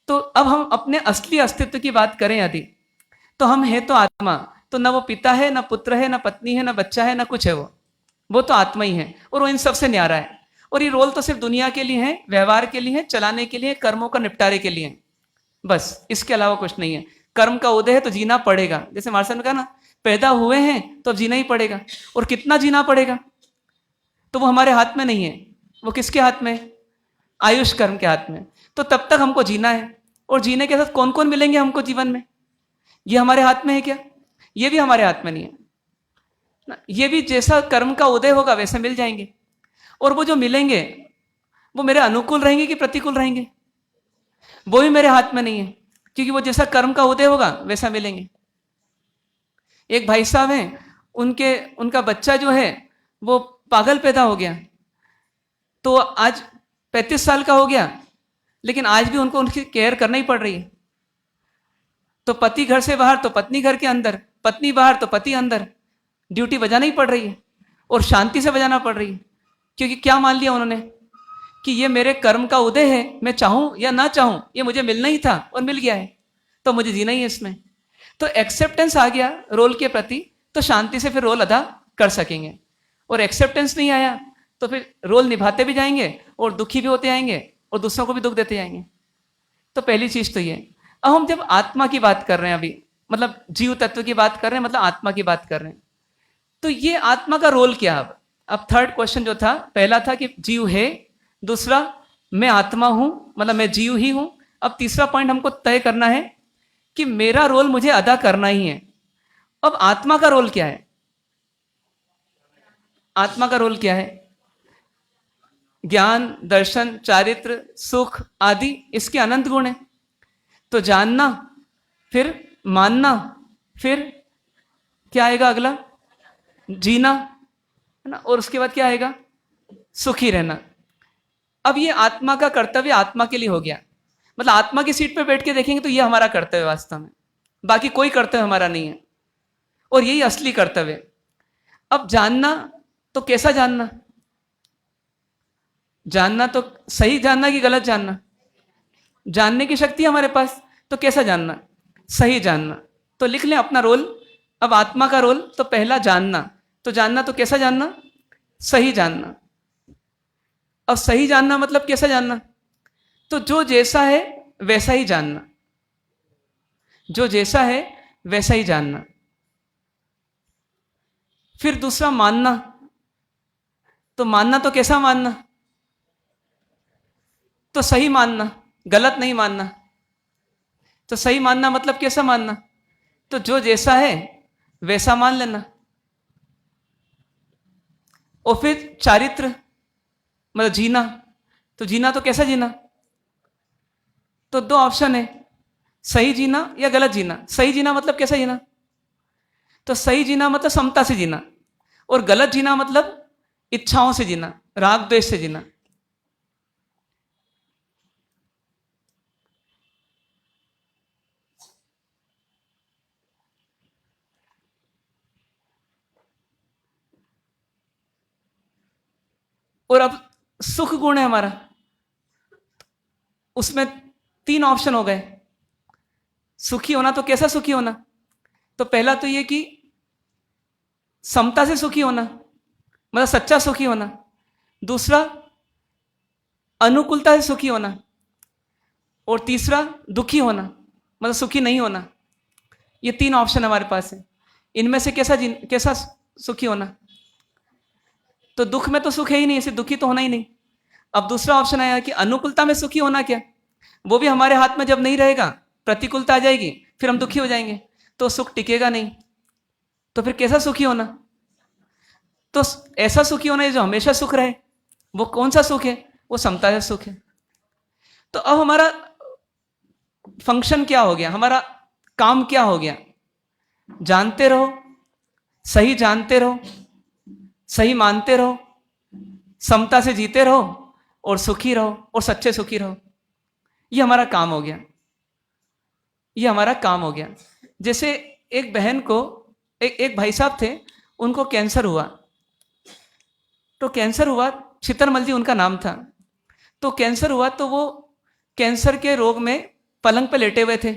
तो अब हम अपने असली अस्तित्व की बात करें यदि, तो हम है तो आत्मा, तो ना वो पिता है, ना पुत्र है, ना पत्नी है, ना बच्चा है, ना कुछ है। वो तो आत्मा ही है, और वो इन सबसे न्यारा है। और ये रोल तो सिर्फ दुनिया के लिए है, व्यवहार के लिए है, चलाने के लिए, कर्मों का निपटारे के लिए, बस इसके अलावा कुछ नहीं है। कर्म का उदय है तो जीना पड़ेगा, जैसे मार्सन ने कहा ना, पैदा हुए हैं तो अब जीना ही पड़ेगा, और कितना जीना पड़ेगा तो वो हमारे हाथ में नहीं है। वो किसके हाथ में? आयुष कर्म के हाथ में। तो तब तक हमको जीना है, और जीने के साथ कौन कौन मिलेंगे हमको जीवन में, ये हमारे हाथ में है क्या? ये भी हमारे हाथ में नहीं है ना। ये भी जैसा कर्म का उदय होगा वैसे मिल जाएंगे, और वो जो मिलेंगे वो मेरे अनुकूल रहेंगे कि प्रतिकूल रहेंगे, वो भी मेरे हाथ में नहीं है, क्योंकि वो जैसा कर्म का उदय होगा वैसा मिलेंगे। एक भाई साहब हैं, उनका बच्चा जो है वो पागल पैदा हो गया, तो आज 35 साल का हो गया, लेकिन आज भी उनको उनकी केयर करना ही पड़ रही है। तो पति घर से बाहर तो पत्नी घर के अंदर, पत्नी बाहर तो पति अंदर, ड्यूटी बजाना ही पड़ रही है, और शांति से बजाना पड़ रही है। क्योंकि क्या मान लिया उन्होंने कि ये मेरे कर्म का उदय है, मैं चाहूं या ना चाहूं ये मुझे मिलना ही था और मिल गया है, तो मुझे जीना ही है इसमें। तो एक्सेप्टेंस आ गया रोल के प्रति, तो शांति से फिर रोल अदा कर सकेंगे। और एक्सेप्टेंस नहीं आया तो फिर रोल निभाते भी जाएंगे और दुखी भी होते जाएंगे और दूसरों को भी दुख देते जाएंगे। तो पहली चीज तो ये। अब हम जब आत्मा की बात कर रहे हैं, अभी मतलब जीव तत्व की बात कर रहे हैं, मतलब आत्मा की बात कर रहे हैं, तो ये आत्मा का रोल क्या? अब थर्ड क्वेश्चन जो था, पहला था कि जीव है, दूसरा मैं आत्मा हूं, मतलब मैं जीव ही हूं। अब तीसरा पॉइंट हमको तय करना है कि मेरा रोल मुझे अदा करना ही है। अब आत्मा का रोल क्या है? आत्मा का रोल क्या है? ज्ञान, दर्शन, चारित्र, सुख आदि इसके अनंत गुण हैं। तो जानना, फिर मानना, फिर क्या आएगा अगला? जीना, है ना, और उसके बाद क्या आएगा? सुखी रहना। अब ये आत्मा का कर्तव्य आत्मा के लिए हो गया, मतलब आत्मा की सीट पे बैठ के देखेंगे तो ये हमारा कर्तव्य वास्तव में, बाकी कोई कर्तव्य हमारा नहीं है, और यही असली कर्तव्य। अब जानना, तो कैसा जानना? जानना तो सही जानना कि गलत जानना? जानने की शक्ति है हमारे पास, तो कैसा जानना? सही जानना। तो लिख लें अपना रोल। अब आत्मा का रोल तो पहला जानना, तो जानना तो कैसा जानना? सही जानना। अब सही जानना मतलब कैसा जानना? तो जो जैसा है वैसा ही जानना, जो जैसा है वैसा ही जानना। फिर दूसरा मानना, तो मानना तो कैसा मानना? तो सही मानना, गलत नहीं मानना। तो सही मानना मतलब कैसा मानना? तो जो जैसा है वैसा मान लेना। और फिर चारित्र मतलब जीना, तो जीना तो कैसा जीना? तो दो ऑप्शन है, सही जीना या गलत जीना। सही जीना मतलब कैसा जीना? तो सही जीना मतलब समता से जीना, और गलत जीना मतलब इच्छाओं से जीना, राग द्वेष से जीना। और अब सुख गुण है हमारा, उसमें 3 ऑप्शन हो गए। सुखी होना, तो कैसा सुखी होना? तो पहला तो ये कि समता से सुखी होना, मतलब सच्चा सुखी होना। दूसरा अनुकूलता से सुखी होना। और तीसरा दुखी होना, मतलब सुखी नहीं होना। ये 3 ऑप्शन हमारे पास है। इनमें से कैसा सुखी होना? तो दुख में तो सुख है ही नहीं, इसे दुखी तो होना ही नहीं। अब दूसरा ऑप्शन आया कि अनुकूलता में सुखी होना। क्या? वो भी हमारे हाथ में जब नहीं रहेगा, प्रतिकूलता आ जाएगी, फिर हम दुखी हो जाएंगे, तो सुख टिकेगा नहीं। तो फिर कैसा सुखी होना? तो ऐसा सुखी होना है जो हमेशा सुख रहे। वो कौन सा सुख है? वो समता का सुख है। तो अब हमारा फंक्शन क्या हो गया, हमारा काम क्या हो गया? जानते रहो, सही जानते रहो, सही मानते रहो, समता से जीते रहो और सुखी रहो और सच्चे सुखी रहो। ये हमारा काम हो गया, ये हमारा काम हो गया। जैसे एक बहन को, एक भाई साहब थे, उनको कैंसर हुआ। तो कैंसर हुआ, चितरमल जी उनका नाम था। तो कैंसर हुआ तो वो कैंसर के रोग में पलंग पे लेटे हुए थे,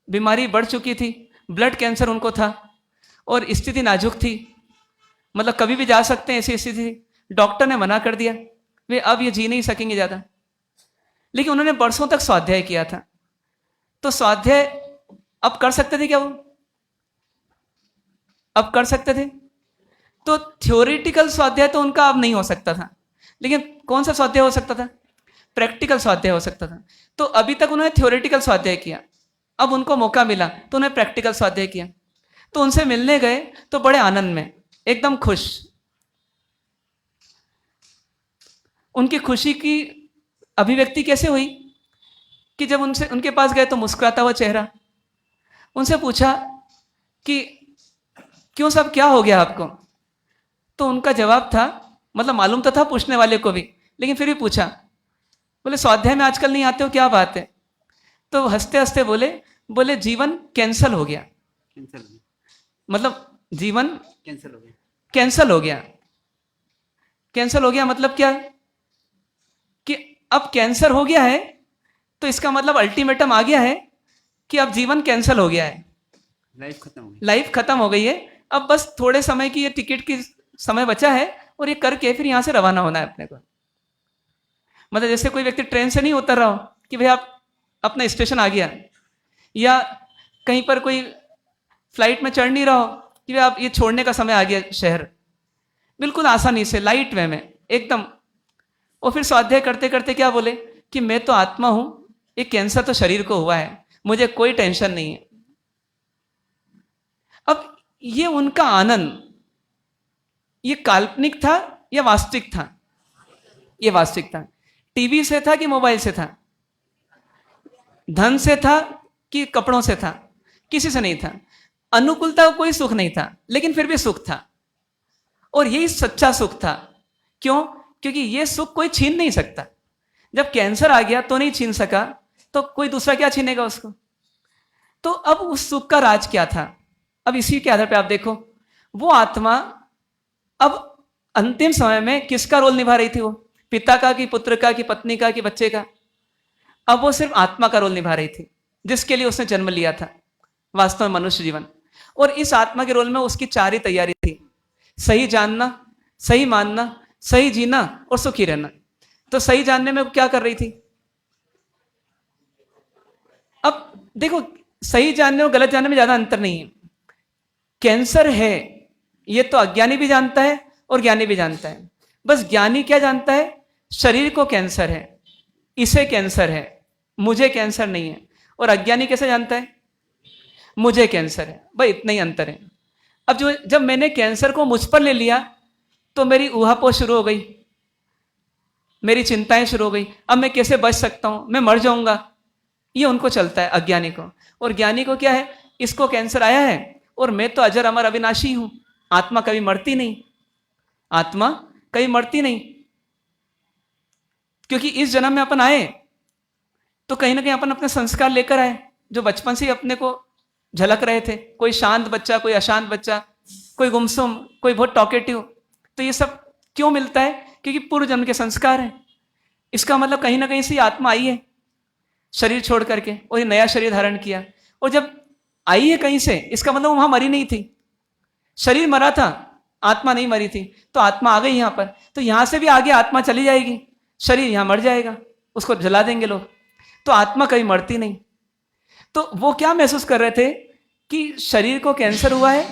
बीमारी बढ़ चुकी थी, ब्लड कैंसर उनको था और स्थिति नाजुक थी, मतलब कभी भी जा सकते हैं ऐसी स्थिति थी। डॉक्टर ने मना कर दिया, वे अब ये जी नहीं सकेंगे ज़्यादा। लेकिन उन्होंने बरसों तक स्वाध्याय किया था। तो स्वाध्याय अब कर सकते थे क्या? वो अब कर सकते थे। तो थ्योरेटिकल स्वाध्याय तो उनका अब नहीं हो सकता था, लेकिन कौन सा स्वाध्याय हो सकता था? प्रैक्टिकल स्वाध्याय हो सकता था। तो अभी तक उन्होंने थ्योरेटिकल स्वाध्याय किया, अब उनको मौका मिला तो उन्होंने प्रैक्टिकल स्वाध्याय किया। तो उनसे मिलने गए तो बड़े आनंद में, एकदम खुश। उनकी खुशी की अभिव्यक्ति कैसे हुई कि जब उनके पास गए तो मुस्कुराता हुआ चेहरा। उनसे पूछा कि क्यों साहब, क्या हो गया आपको? तो उनका जवाब था, मतलब मालूम तो था पूछने वाले को भी, लेकिन फिर भी पूछा। बोले स्वाध्याय में आजकल नहीं आते हो, क्या बात है? तो हंसते हंसते बोले जीवन कैंसल हो गया। कैंसिल हो गया, मतलब जीवन कैंसिल हो गया। कैंसल हो गया। कैंसल हो गया मतलब क्या? कि अब कैंसर हो गया है तो इसका मतलब अल्टीमेटम आ गया है कि अब जीवन कैंसल हो गया है, लाइफ खत्म हो गई। लाइफ खत्म हो गई है। अब बस थोड़े समय की ये टिकट की समय बचा है और ये करके फिर यहां से रवाना होना है अपने को। मतलब जैसे कोई व्यक्ति ट्रेन से नहीं उतर रहा हो कि भाई आप अपना स्टेशन आ गया, या कहीं पर कोई फ्लाइट में चढ़ नहीं रहा हो कि भाई आप ये छोड़ने का समय आ गया शहर। बिल्कुल आसानी से, लाइट वे में एकदम। और फिर स्वाध्याय करते करते क्या बोले कि मैं तो आत्मा हूं, ये कैंसर तो शरीर को हुआ है, मुझे कोई टेंशन नहीं है। अब ये उनका आनंद, ये काल्पनिक था या वास्तविक था? ये वास्तविक था। टीवी से था कि मोबाइल से था? धन से था कि कपड़ों से था? किसी से नहीं था। अनुकूलता का कोई सुख नहीं था, लेकिन फिर भी सुख था। और यही सच्चा सुख था। क्यों? क्योंकि ये सुख कोई छीन नहीं सकता। जब कैंसर आ गया तो नहीं छीन सका, तो कोई दूसरा क्या छीनेगा उसको? तो अब उस सुख का राज क्या था? अब इसी के आधार पर आप देखो, वो आत्मा अब अंतिम समय में किसका रोल निभा रही थी? वो पिता का, कि पुत्र का, कि पत्नी का, कि बच्चे का? अब वो सिर्फ आत्मा का रोल निभा रही थी, जिसके लिए उसने जन्म लिया था, वास्तव में मनुष्य जीवन। और इस आत्मा के रोल में उसकी 4 ही तैयारी थी: सही जानना, सही मानना, सही जीना और सुखी रहना। तो सही जानने में वो क्या कर रही थी? अब देखो, सही जानने और गलत जानने में ज्यादा अंतर नहीं है। कैंसर है ये तो अज्ञानी भी जानता है और ज्ञानी भी जानता है। बस ज्ञानी क्या जानता है? शरीर को कैंसर है, इसे कैंसर है, मुझे कैंसर नहीं है। और अज्ञानी कैसे जानता है? मुझे कैंसर है। भाई इतना ही अंतर है। अब जब मैंने कैंसर को मुझ पर ले लिया तो मेरी ऊहापोह शुरू हो गई, मेरी चिंताएं शुरू हो गई। अब मैं कैसे बच सकता हूं, मैं मर जाऊंगा, ये उनको चलता है अज्ञानी को। और ज्ञानी को क्या है? इसको कैंसर आया है और मैं तो अजर अमर अविनाशी हूं, आत्मा कभी मरती नहीं, आत्मा कभी मरती नहीं। क्योंकि इस जन्म में अपन आए तो कहीं ना कहीं अपन अपने संस्कार लेकर आए, जो बचपन से ही अपने को झलक रहे थे। कोई शांत बच्चा, कोई अशांत बच्चा, कोई गुमसुम, कोई बहुत टॉकेटिव। तो ये सब क्यों मिलता है? क्योंकि पूर्व जन्म के संस्कार हैं। इसका मतलब कहीं ना कहीं से आत्मा आई है शरीर छोड़ करके और ये नया शरीर धारण किया। और जब आई है कहीं से, इसका मतलब वहां मरी नहीं थी। शरीर मरा था, आत्मा नहीं मरी थी, तो आत्मा आ गई यहां पर, तो यहां से भी आगे आत्मा चली जाएगी, शरीर यहां मर जाएगा, उसको जला देंगे लोग, तो आत्मा कभी मरती नहीं। तो वो क्या महसूस कर रहे थे कि शरीर को कैंसर हुआ है,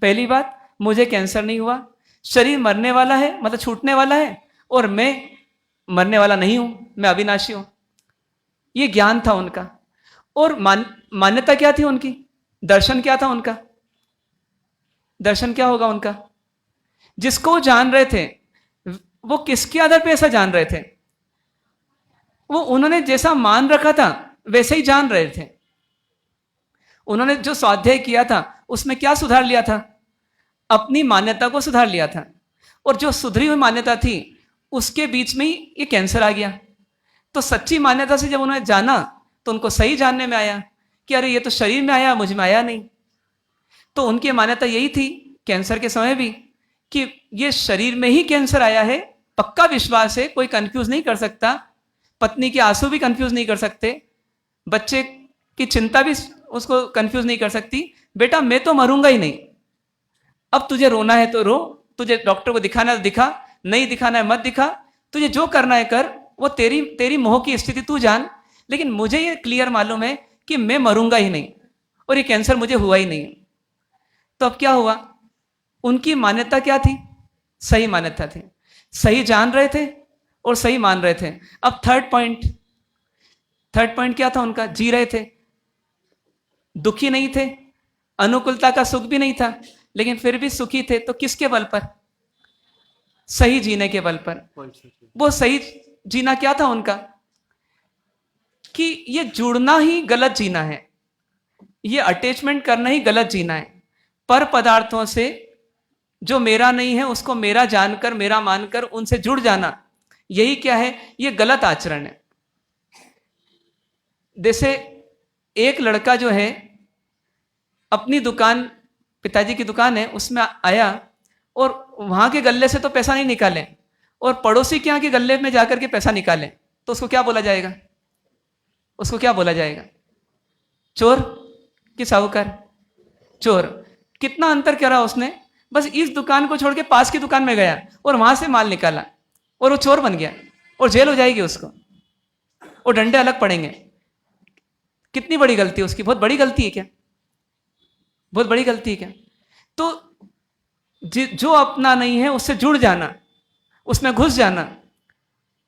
पहली बात, मुझे कैंसर नहीं हुआ, शरीर मरने वाला है मतलब छूटने वाला है, और मैं मरने वाला नहीं हूं, मैं अविनाशी हूं। ये ज्ञान था उनका। और मान्यता क्या थी उनकी, दर्शन क्या था उनका, दर्शन क्या होगा उनका, जिसको वो जान रहे थे वो किसके आधार पे ऐसा जान रहे थे, वो उन्होंने जैसा मान रखा था वैसे ही जान रहे थे। उन्होंने जो स्वाध्याय किया था उसमें क्या सुधार लिया था, अपनी मान्यता को सुधार लिया था, और जो सुधरी हुई मान्यता थी उसके बीच में ही ये कैंसर आ गया। तो सच्ची मान्यता से जब उन्होंने जाना तो उनको सही जानने में आया कि अरे ये तो शरीर में आया, मुझ में आया नहीं। तो उनकी मान्यता यही थी कैंसर के समय भी कि ये शरीर में ही कैंसर आया है, पक्का विश्वास है, कोई कंफ्यूज नहीं कर सकता, पत्नी के आंसू भी कंफ्यूज नहीं कर सकते, बच्चे की चिंता भी उसको कंफ्यूज नहीं कर सकती, बेटा मैं तो मरूंगा ही नहीं, अब तुझे रोना है तो रो, तुझे डॉक्टर को दिखाना है तो दिखा, नहीं दिखाना है मत दिखा, तुझे जो करना है कर, वो तेरी मोह की स्थिति तू जान, लेकिन मुझे ये क्लियर मालूम है कि मैं मरूंगा ही नहीं और ये कैंसर मुझे हुआ ही नहीं। तो अब क्या हुआ, उनकी मान्यता क्या थी, सही मान्यता थी, सही जान रहे थे और सही मान रहे थे। अब थर्ड पॉइंट क्या था उनका, जी रहे थे, दुखी नहीं थे, अनुकूलता का सुख भी नहीं था, लेकिन फिर भी सुखी थे। तो किसके बल पर, सही जीने के बल पर। वो सही जीना क्या था उनका, कि ये जुड़ना ही गलत जीना है, ये अटैचमेंट करना ही गलत जीना है। पर पदार्थों से जो मेरा नहीं है उसको मेरा जानकर, मेरा मानकर उनसे जुड़ जाना, यही क्या है, ये गलत आचरण है। जैसे एक लड़का जो है अपनी दुकान, पिताजी की दुकान है, उसमें आया और वहां के गल्ले से तो पैसा नहीं निकाले और पड़ोसी के यहाँ के गल्ले में जाकर के पैसा निकाले, तो उसको क्या बोला जाएगा, उसको क्या बोला जाएगा, चोर कि साहूकार, चोर। कितना अंतर करा उसने, बस इस दुकान को छोड़ के पास की दुकान में गया और वहां से माल निकाला और वो चोर बन गया और जेल हो जाएगी उसको और डंडे अलग पड़ेंगे। कितनी बड़ी गलती है उसकी, बहुत बड़ी गलती है क्या, बहुत बड़ी गलती है क्या। तो जो अपना नहीं है उससे जुड़ जाना, उसमें घुस जाना,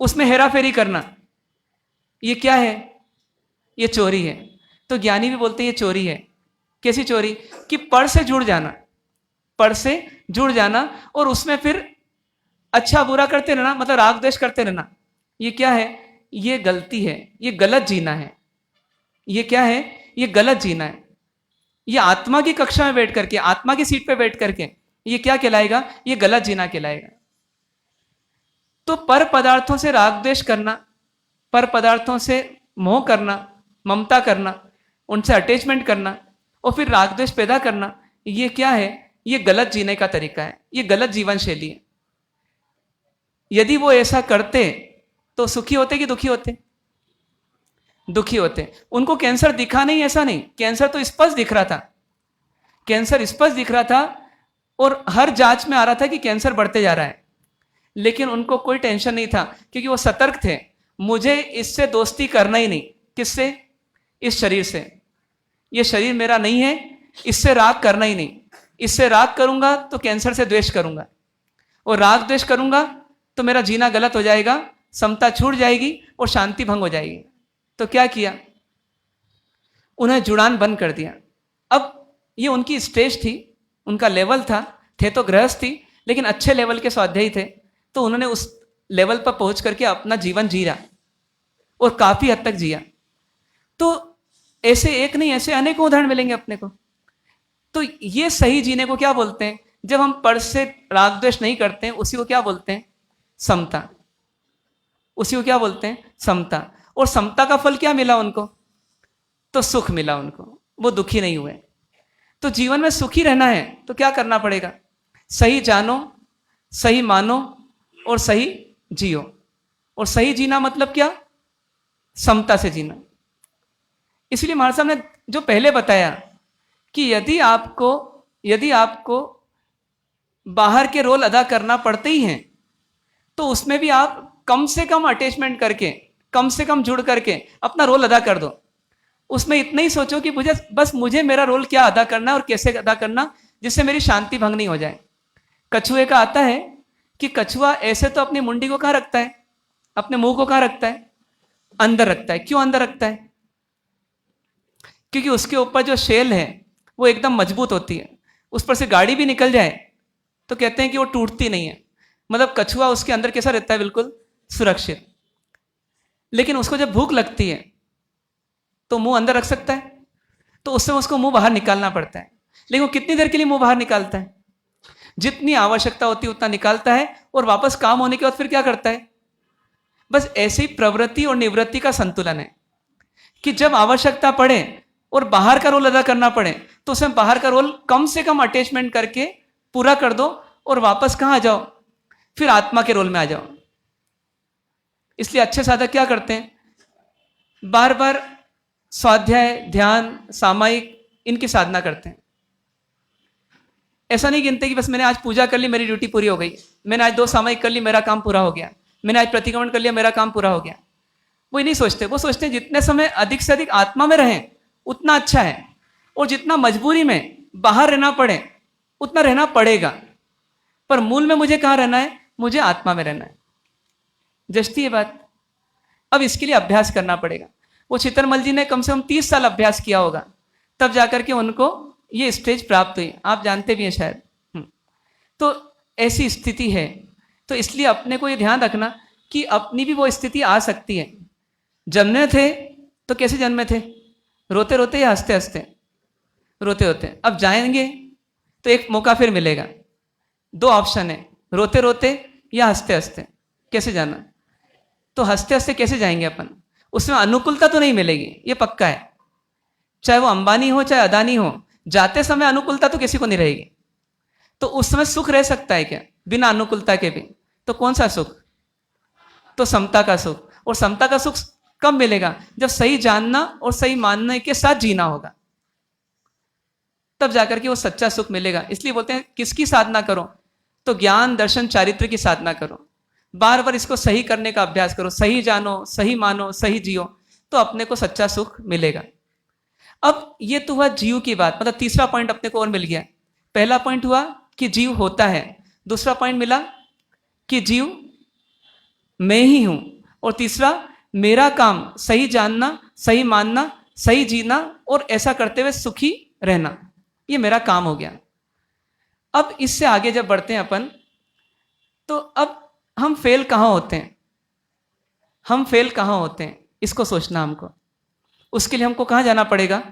उसमें हेरा फेरी करना, ये क्या है, ये चोरी है। तो ज्ञानी भी बोलते हैं ये चोरी है। कैसी चोरी, कि पर से जुड़ जाना, पर से जुड़ जाना और उसमें फिर अच्छा बुरा करते रहना, मतलब राग द्वेष करते रहना, ये क्या है, ये गलती है, ये गलत जीना है। ये क्या है, ये गलत जीना है। ये आत्मा की कक्षा में बैठ करके, आत्मा की सीट पे बैठ करके ये क्या कहलाएगा, ये गलत जीना कहलाएगा। तो पर पदार्थों से राग द्वेष करना, पर पदार्थों से मोह करना, ममता करना, उनसे अटैचमेंट करना और फिर राग द्वेष पैदा करना, ये क्या है, ये गलत जीने का तरीका है, ये गलत जीवन शैली है। यदि वो ऐसा करते तो सुखी होते कि दुखी होते, दुखी होते। उनको कैंसर दिखा नहीं, ऐसा नहीं, कैंसर तो स्पष्ट दिख रहा था, कैंसर स्पष्ट दिख रहा था और हर जांच में आ रहा था कि कैंसर बढ़ते जा रहा है, लेकिन उनको कोई टेंशन नहीं था क्योंकि वो सतर्क थे, मुझे इससे दोस्ती करना ही नहीं। किससे, इस शरीर से, ये शरीर मेरा नहीं है, इससे राग करना ही नहीं। इससे राग करूंगा तो कैंसर से द्वेष करूंगा और राग द्वेष करूंगा तो मेरा जीना गलत हो जाएगा, समता छूट जाएगी और शांति भंग हो जाएगी। तो क्या किया, उन्हें जुड़ान बंद कर दिया। अब ये उनकी स्टेज थी, उनका लेवल था, थे तो गृहस्थ थी लेकिन अच्छे लेवल के स्वाध्यायी थे, तो उन्होंने उस लेवल पर पहुंच करके अपना जीवन जिया और काफी हद तक जिया। तो ऐसे एक नहीं, ऐसे अनेकों उदाहरण मिलेंगे अपने को। तो ये सही जीने को क्या बोलते हैं, जब हम पर से राग द्वेष नहीं करते हैं, उसी को क्या बोलते हैं, समता। उसी को क्या बोलते हैं, समता। और समता का फल क्या मिला उनको, तो सुख मिला उनको, वो दुखी नहीं हुए। तो जीवन में सुखी रहना है तो क्या करना पड़ेगा, सही जानो, सही मानो और सही जियो। और सही जीना मतलब क्या, समता से जीना। इसलिए महाराज साहब ने जो पहले बताया कि यदि आपको बाहर के रोल अदा करना पड़ते ही हैं, तो उसमें भी आप कम से कम अटैचमेंट करके, कम से कम जुड़ करके अपना रोल अदा कर दो। उसमें इतना ही सोचो कि मुझे मेरा रोल क्या अदा करना है और कैसे अदा करना, जिससे मेरी शांति भंग नहीं हो जाए। कछुए का आता है कि कछुआ ऐसे तो अपनी मुंडी को कहाँ रखता है, अपने मुंह को कहाँ रखता है, अंदर रखता है। क्यों अंदर रखता है? क्योंकि उसके ऊपर जो शेल है वो एकदम मजबूत होती है। उस पर से गाड़ी भी निकल जाए तो कहते हैं कि वो टूटती नहीं है। मतलब कछुआ उसके अंदर कैसा रहता है, बिल्कुल सुरक्षित। लेकिन उसको जब भूख लगती है तो मुंह अंदर रख सकता है, तो उससे उसको मुंह बाहर निकालना पड़ता है। लेकिन वो कितनी देर के लिए मुंह बाहर निकालता है? जितनी आवश्यकता होती है उतना निकालता है, और वापस काम होने के बाद फिर क्या करता है? बस ऐसी प्रवृत्ति और निवृत्ति का संतुलन है कि जब आवश्यकता पड़े और बाहर का रोल अदा करना पड़े तो उसमें बाहर का रोल कम से कम अटैचमेंट करके पूरा कर दो, और वापस कहाँ आ जाओ? फिर आत्मा के रोल में आ जाओ। इसलिए अच्छे साधक क्या करते हैं? बार बार स्वाध्याय, ध्यान, सामायिक, इनकी साधना करते हैं। ऐसा नहीं गिनते कि बस मैंने आज पूजा कर ली, मेरी ड्यूटी पूरी हो गई, मैंने आज 2 सामायिक कर ली, मेरा काम पूरा हो गया, मैंने आज प्रतिक्रमण कर लिया, मेरा काम पूरा हो गया। वो नहीं सोचते। वो सोचते हैं जितने समय अधिक से अधिक आत्मा में रहें उतना अच्छा है, और जितना मजबूरी में बाहर रहना पड़े उतना रहना पड़ेगा, पर मूल में मुझे कहाँ रहना है? मुझे आत्मा में रहना है। जस्ती है बात। अब इसके लिए अभ्यास करना पड़ेगा। वो चितरमल जी ने कम से कम 30 साल अभ्यास किया होगा, तब जाकर के उनको ये स्टेज प्राप्त हुई। आप जानते भी हैं शायद। तो ऐसी स्थिति है। तो इसलिए अपने को ये ध्यान रखना कि अपनी भी वो स्थिति आ सकती है। जन्मे थे तो कैसे जन्मे थे? रोते रोते या हंसते हंसते? रोते रोते। अब जाएंगे तो एक मौका फिर मिलेगा। 2 ऑप्शन है, रोते रोते या हंसते हंसते। कैसे जाना? तो हंसते हंसते कैसे जाएंगे अपन? उसमें अनुकूलता तो नहीं मिलेगी, ये पक्का है। चाहे वो अंबानी हो चाहे अदानी हो, जाते समय अनुकूलता तो किसी को नहीं रहेगी। तो उस समय सुख रह सकता है क्या बिना अनुकूलता के भी? तो कौन सा सुख? तो समता का सुख। और समता का सुख कब मिलेगा? जब सही जानना और सही मानने के साथ जीना होगा, तब जाकर के वो सच्चा सुख मिलेगा। इसलिए बोलते हैं किसकी साधना करो? तो ज्ञान, दर्शन, चारित्र की साधना करो। बार बार इसको सही करने का अभ्यास करो। सही जानो, सही मानो, सही जियो, तो अपने को सच्चा सुख मिलेगा। अब ये तो हुआ जीव की बात। मतलब तीसरा पॉइंट अपने को और मिल गया। पहला पॉइंट हुआ कि जीव होता है, दूसरा पॉइंट मिला कि जीव मैं ही हूं, और तीसरा मेरा काम सही जानना, सही मानना, सही जीना, और ऐसा करते हुए सुखी रहना, ये मेरा काम हो गया। अब इससे आगे जब बढ़ते हैं अपन, तो अब हम फेल कहाँ होते हैं? हम फेल कहाँ होते हैं इसको सोचना हमको। उसके लिए हमको कहाँ जाना पड़ेगा?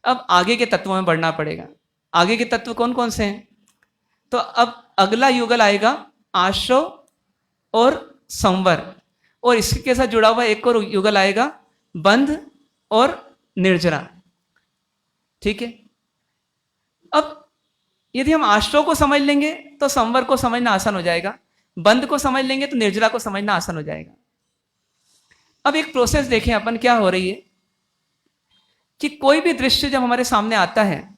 अब आगे के तत्वों में बढ़ना पड़ेगा। आगे के तत्व कौन कौन से हैं? तो अब अगला युगल आएगा आश्रव और संवर, और इसके साथ जुड़ा हुआ एक और युगल आएगा बंध और निर्जरा। ठीक है। अब यदि हम आश्रव को समझ लेंगे तो संवर को समझना आसान हो जाएगा, बंध को समझ लेंगे तो निर्जरा को समझना आसान हो जाएगा। अब एक प्रोसेस देखें अपन, क्या हो रही है कि कोई भी दृश्य जब हमारे सामने आता है,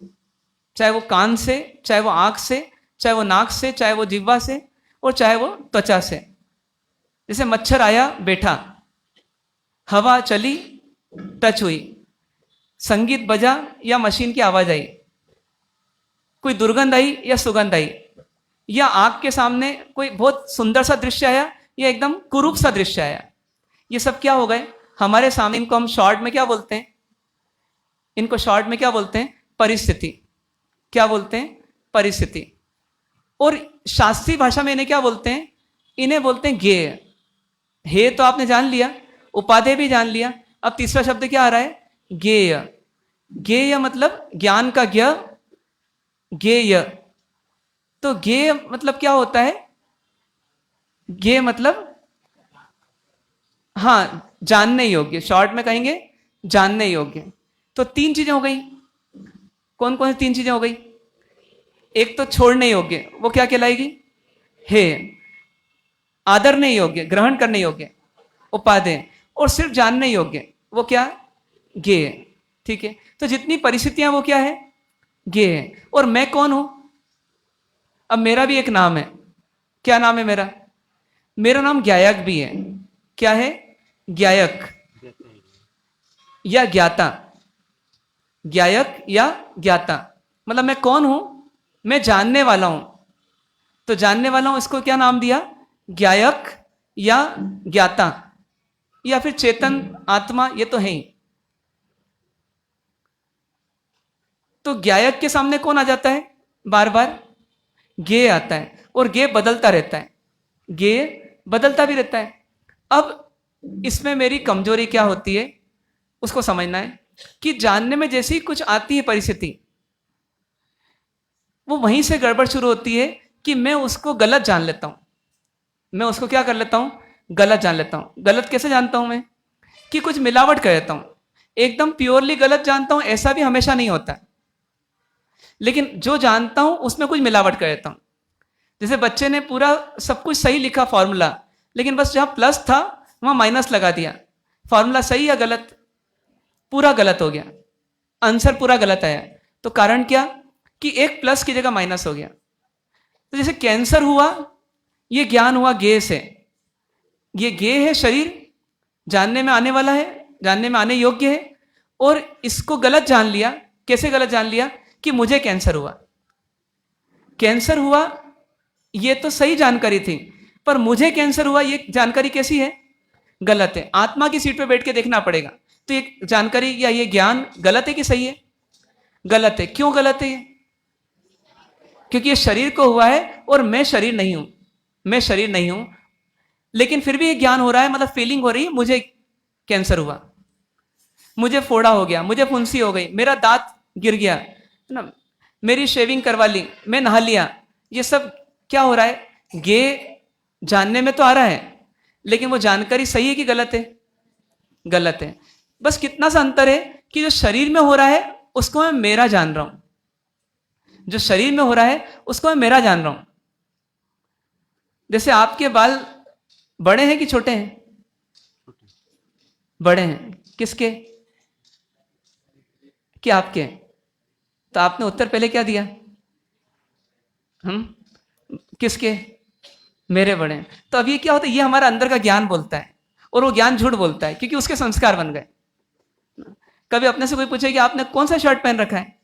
चाहे वो कान से, चाहे वो आंख से, चाहे वो नाक से, चाहे वो जिह्वा से, और चाहे वो त्वचा से। जैसे मच्छर आया, बैठा, हवा चली, टच हुई, संगीत बजा या मशीन की आवाज आई, कोई दुर्गंध आई या सुगंध आई, या आंख के सामने कोई बहुत सुंदर सा दृश्य आया या एकदम कुरूप सा दृश्य आया। ये सब क्या हो गए हमारे सामने? इनको हम शॉर्ट में क्या बोलते हैं? इनको शॉर्ट में क्या बोलते हैं? परिस्थिति। क्या बोलते हैं? परिस्थिति। और शास्त्रीय भाषा में इन्हें क्या बोलते हैं? इन्हें बोलते हैं ज्ञेय। हे तो आपने जान लिया, उपाधेय भी जान लिया, अब तीसरा शब्द क्या आ रहा है? ज्ञेय। ज्ञेय मतलब ज्ञान का ज्ञ, ज्ञेय। तो ज्ञेय मतलब क्या होता है? ज्ञेय मतलब हाँ, जानने योग्य। शॉर्ट में कहेंगे जानने योग्य। तो 3 चीजें हो गई। कौन कौन सी 3 चीजें हो गई? एक तो छोड़ने योग्य, वो क्या कहलाएगी? हे। आदरने योग्य, ग्रहण करने योग्य, उपादेय। और सिर्फ जानने योग्य, वो क्या? ज्ञेय। ठीक है। तो जितनी परिस्थितियां वो क्या है? गे है। और मैं कौन हूं? अब मेरा भी एक नाम है। क्या नाम है मेरा? मेरा नाम ज्ञायक भी है। क्या है? ज्ञायक या ज्ञाता। ज्ञायक या ज्ञाता मतलब मैं कौन हूं? मैं जानने वाला हूं। तो जानने वाला हूं, इसको क्या नाम दिया? ज्ञायक या ज्ञाता या फिर चेतन आत्मा, ये तो है ही। तो ज्ञायक के सामने कौन आ जाता है? बार बार गे आता है, और गे बदलता रहता है। गे बदलता भी रहता है। अब इसमें मेरी कमजोरी क्या होती है उसको समझना है कि जानने में जैसे ही कुछ आती है परिस्थिति, वो वहीं से गड़बड़ शुरू होती है कि मैं उसको गलत जान लेता हूं। मैं उसको क्या कर लेता हूं? गलत जान लेता हूं। गलत कैसे जानता हूं मैं? कि कुछ मिलावट कर देता हूं। एकदम प्योरली गलत जानता हूं ऐसा भी हमेशा नहीं होता, लेकिन जो जानता हूं उसमें कुछ मिलावट कर देता हूं। जैसे बच्चे ने पूरा सब कुछ सही लिखा फॉर्मूला, लेकिन बस जहां प्लस था वहां माइनस लगा दिया। फॉर्मूला सही या गलत? पूरा गलत हो गया, आंसर पूरा गलत आया। तो कारण क्या? कि एक प्लस की जगह माइनस हो गया। तो जैसे कैंसर हुआ, ये ज्ञान हुआ गे से। ये गे है शरीर, जानने में आने वाला है, जानने में आने योग्य है, और इसको गलत जान लिया। कैसे गलत जान लिया? कि मुझे कैंसर हुआ। कैंसर हुआ ये तो सही जानकारी थी, पर मुझे कैंसर हुआ ये जानकारी कैसी है? गलत है। आत्मा की सीट पे बैठ के देखना पड़ेगा। तो ये जानकारी या ये ज्ञान गलत है कि सही है? गलत है। क्यों गलत है ये? क्योंकि ये शरीर को हुआ है और मैं शरीर नहीं हूं। मैं शरीर नहीं हूं, लेकिन फिर भी ये ज्ञान हो रहा है, मतलब फीलिंग हो रही है मुझे कैंसर हुआ, मुझे फोड़ा हो गया, मुझे फुंसी हो गई, मेरा दांत गिर गया, है ना, मेरी शेविंग करवा ली, मैं नहा लिया। ये सब क्या हो रहा है? गे जानने में तो आ रहा है, लेकिन वो जानकारी सही है कि गलत है? गलत है। बस कितना सा अंतर है कि जो शरीर में हो रहा है उसको मैं मेरा जान रहा हूं। जो शरीर में हो रहा है उसको मैं मेरा जान रहा हूं। जैसे आपके बाल बड़े हैं कि छोटे हैं? बड़े हैं। किसके? कि आपके? तो आपने उत्तर पहले क्या दिया? किसके? मेरे बड़े हैं। तो अब ये क्या होता है? ये हमारा अंदर का ज्ञान बोलता है, और वो ज्ञान झूठ बोलता है क्योंकि उसके संस्कार बन गए। कभी अपने से कोई पूछे कि आपने कौन सा शर्ट पहन रखा है,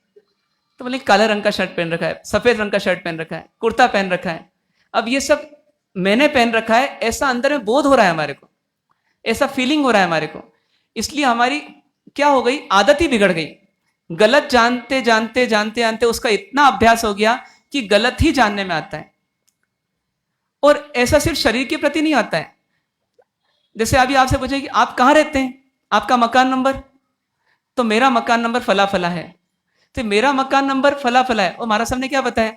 तो बोले काले रंग का शर्ट पहन रखा है, सफेद रंग का शर्ट पहन रखा है, कुर्ता पहन रखा है। अब ये सब मैंने पहन रखा है, ऐसा अंदर में बोध हो रहा है हमारे को, ऐसा फीलिंग हो रहा है हमारे को। इसलिए हमारी क्या हो गई? आदत ही बिगड़ गई। गलत जानते जानते जानते जानते उसका इतना अभ्यास हो गया कि गलत ही जानने में आता है। और ऐसा सिर्फ शरीर के प्रति नहीं आता है। जैसे अभी आपसे पूछे कि आप कहां रहते हैं, आपका मकान नंबर, तो मेरा मकान नंबर फला फला है। तो मेरा मकान नंबर फला फला है, और महाराज साहब ने क्या बताया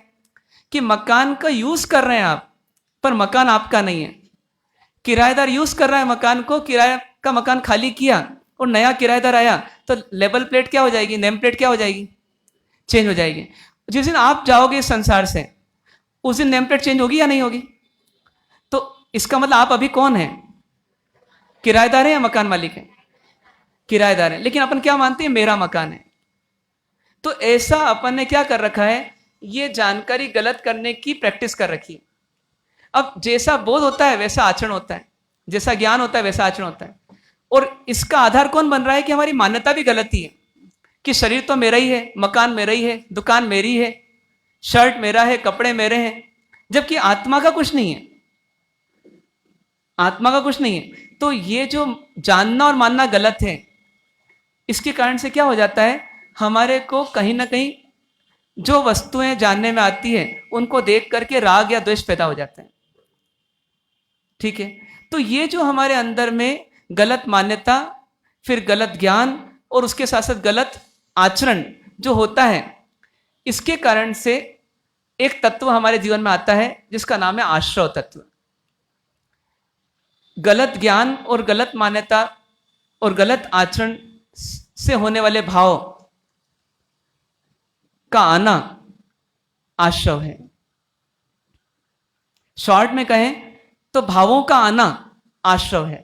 कि मकान का यूज कर रहे हैं आप, पर मकान आपका नहीं है। किराएदार यूज कर रहा है मकान को, किराया का मकान खाली किया और नया किराएदार आया, तो लेबल प्लेट क्या हो जाएगी? नेम प्लेट क्या हो जाएगी? चेंज हो जाएगी। जिस दिन आप जाओगे इस संसार से, उस दिन नेम प्लेट चेंज होगी या नहीं होगी? तो इसका मतलब आप अभी कौन है? किराएदार है या मकान मालिक है? किराएदार है। लेकिन अपन क्या मानते हैं? मेरा मकान है। तो ऐसा अपन ने क्या कर रखा है? ये जानकारी गलत करने की प्रैक्टिस कर रखी है। अब जैसा बोध होता है वैसा आचरण होता है, जैसा ज्ञान होता है वैसा आचरण होता है। और इसका आधार कौन बन रहा है? कि हमारी मान्यता भी गलत ही है कि शरीर तो मेरा ही है, मकान मेरा ही है, दुकान मेरी है, शर्ट मेरा है, कपड़े मेरे हैं, जबकि आत्मा का कुछ नहीं है। आत्मा का कुछ नहीं है। तो ये जो जानना और मानना गलत है, इसके कारण से क्या हो जाता है? हमारे को कहीं ना कहीं जो वस्तुएं जानने में आती है उनको देख करके राग या द्वेष पैदा हो जाता है। ठीक है? तो ये जो हमारे अंदर में गलत मान्यता, फिर गलत ज्ञान और उसके साथ साथ गलत आचरण जो होता है, इसके कारण से एक तत्व हमारे जीवन में आता है जिसका नाम है आश्रव तत्व। गलत ज्ञान और गलत मान्यता और गलत आचरण से होने वाले भाव का आना आश्रव है। शॉर्ट में कहें तो भावों का आना आश्रव है।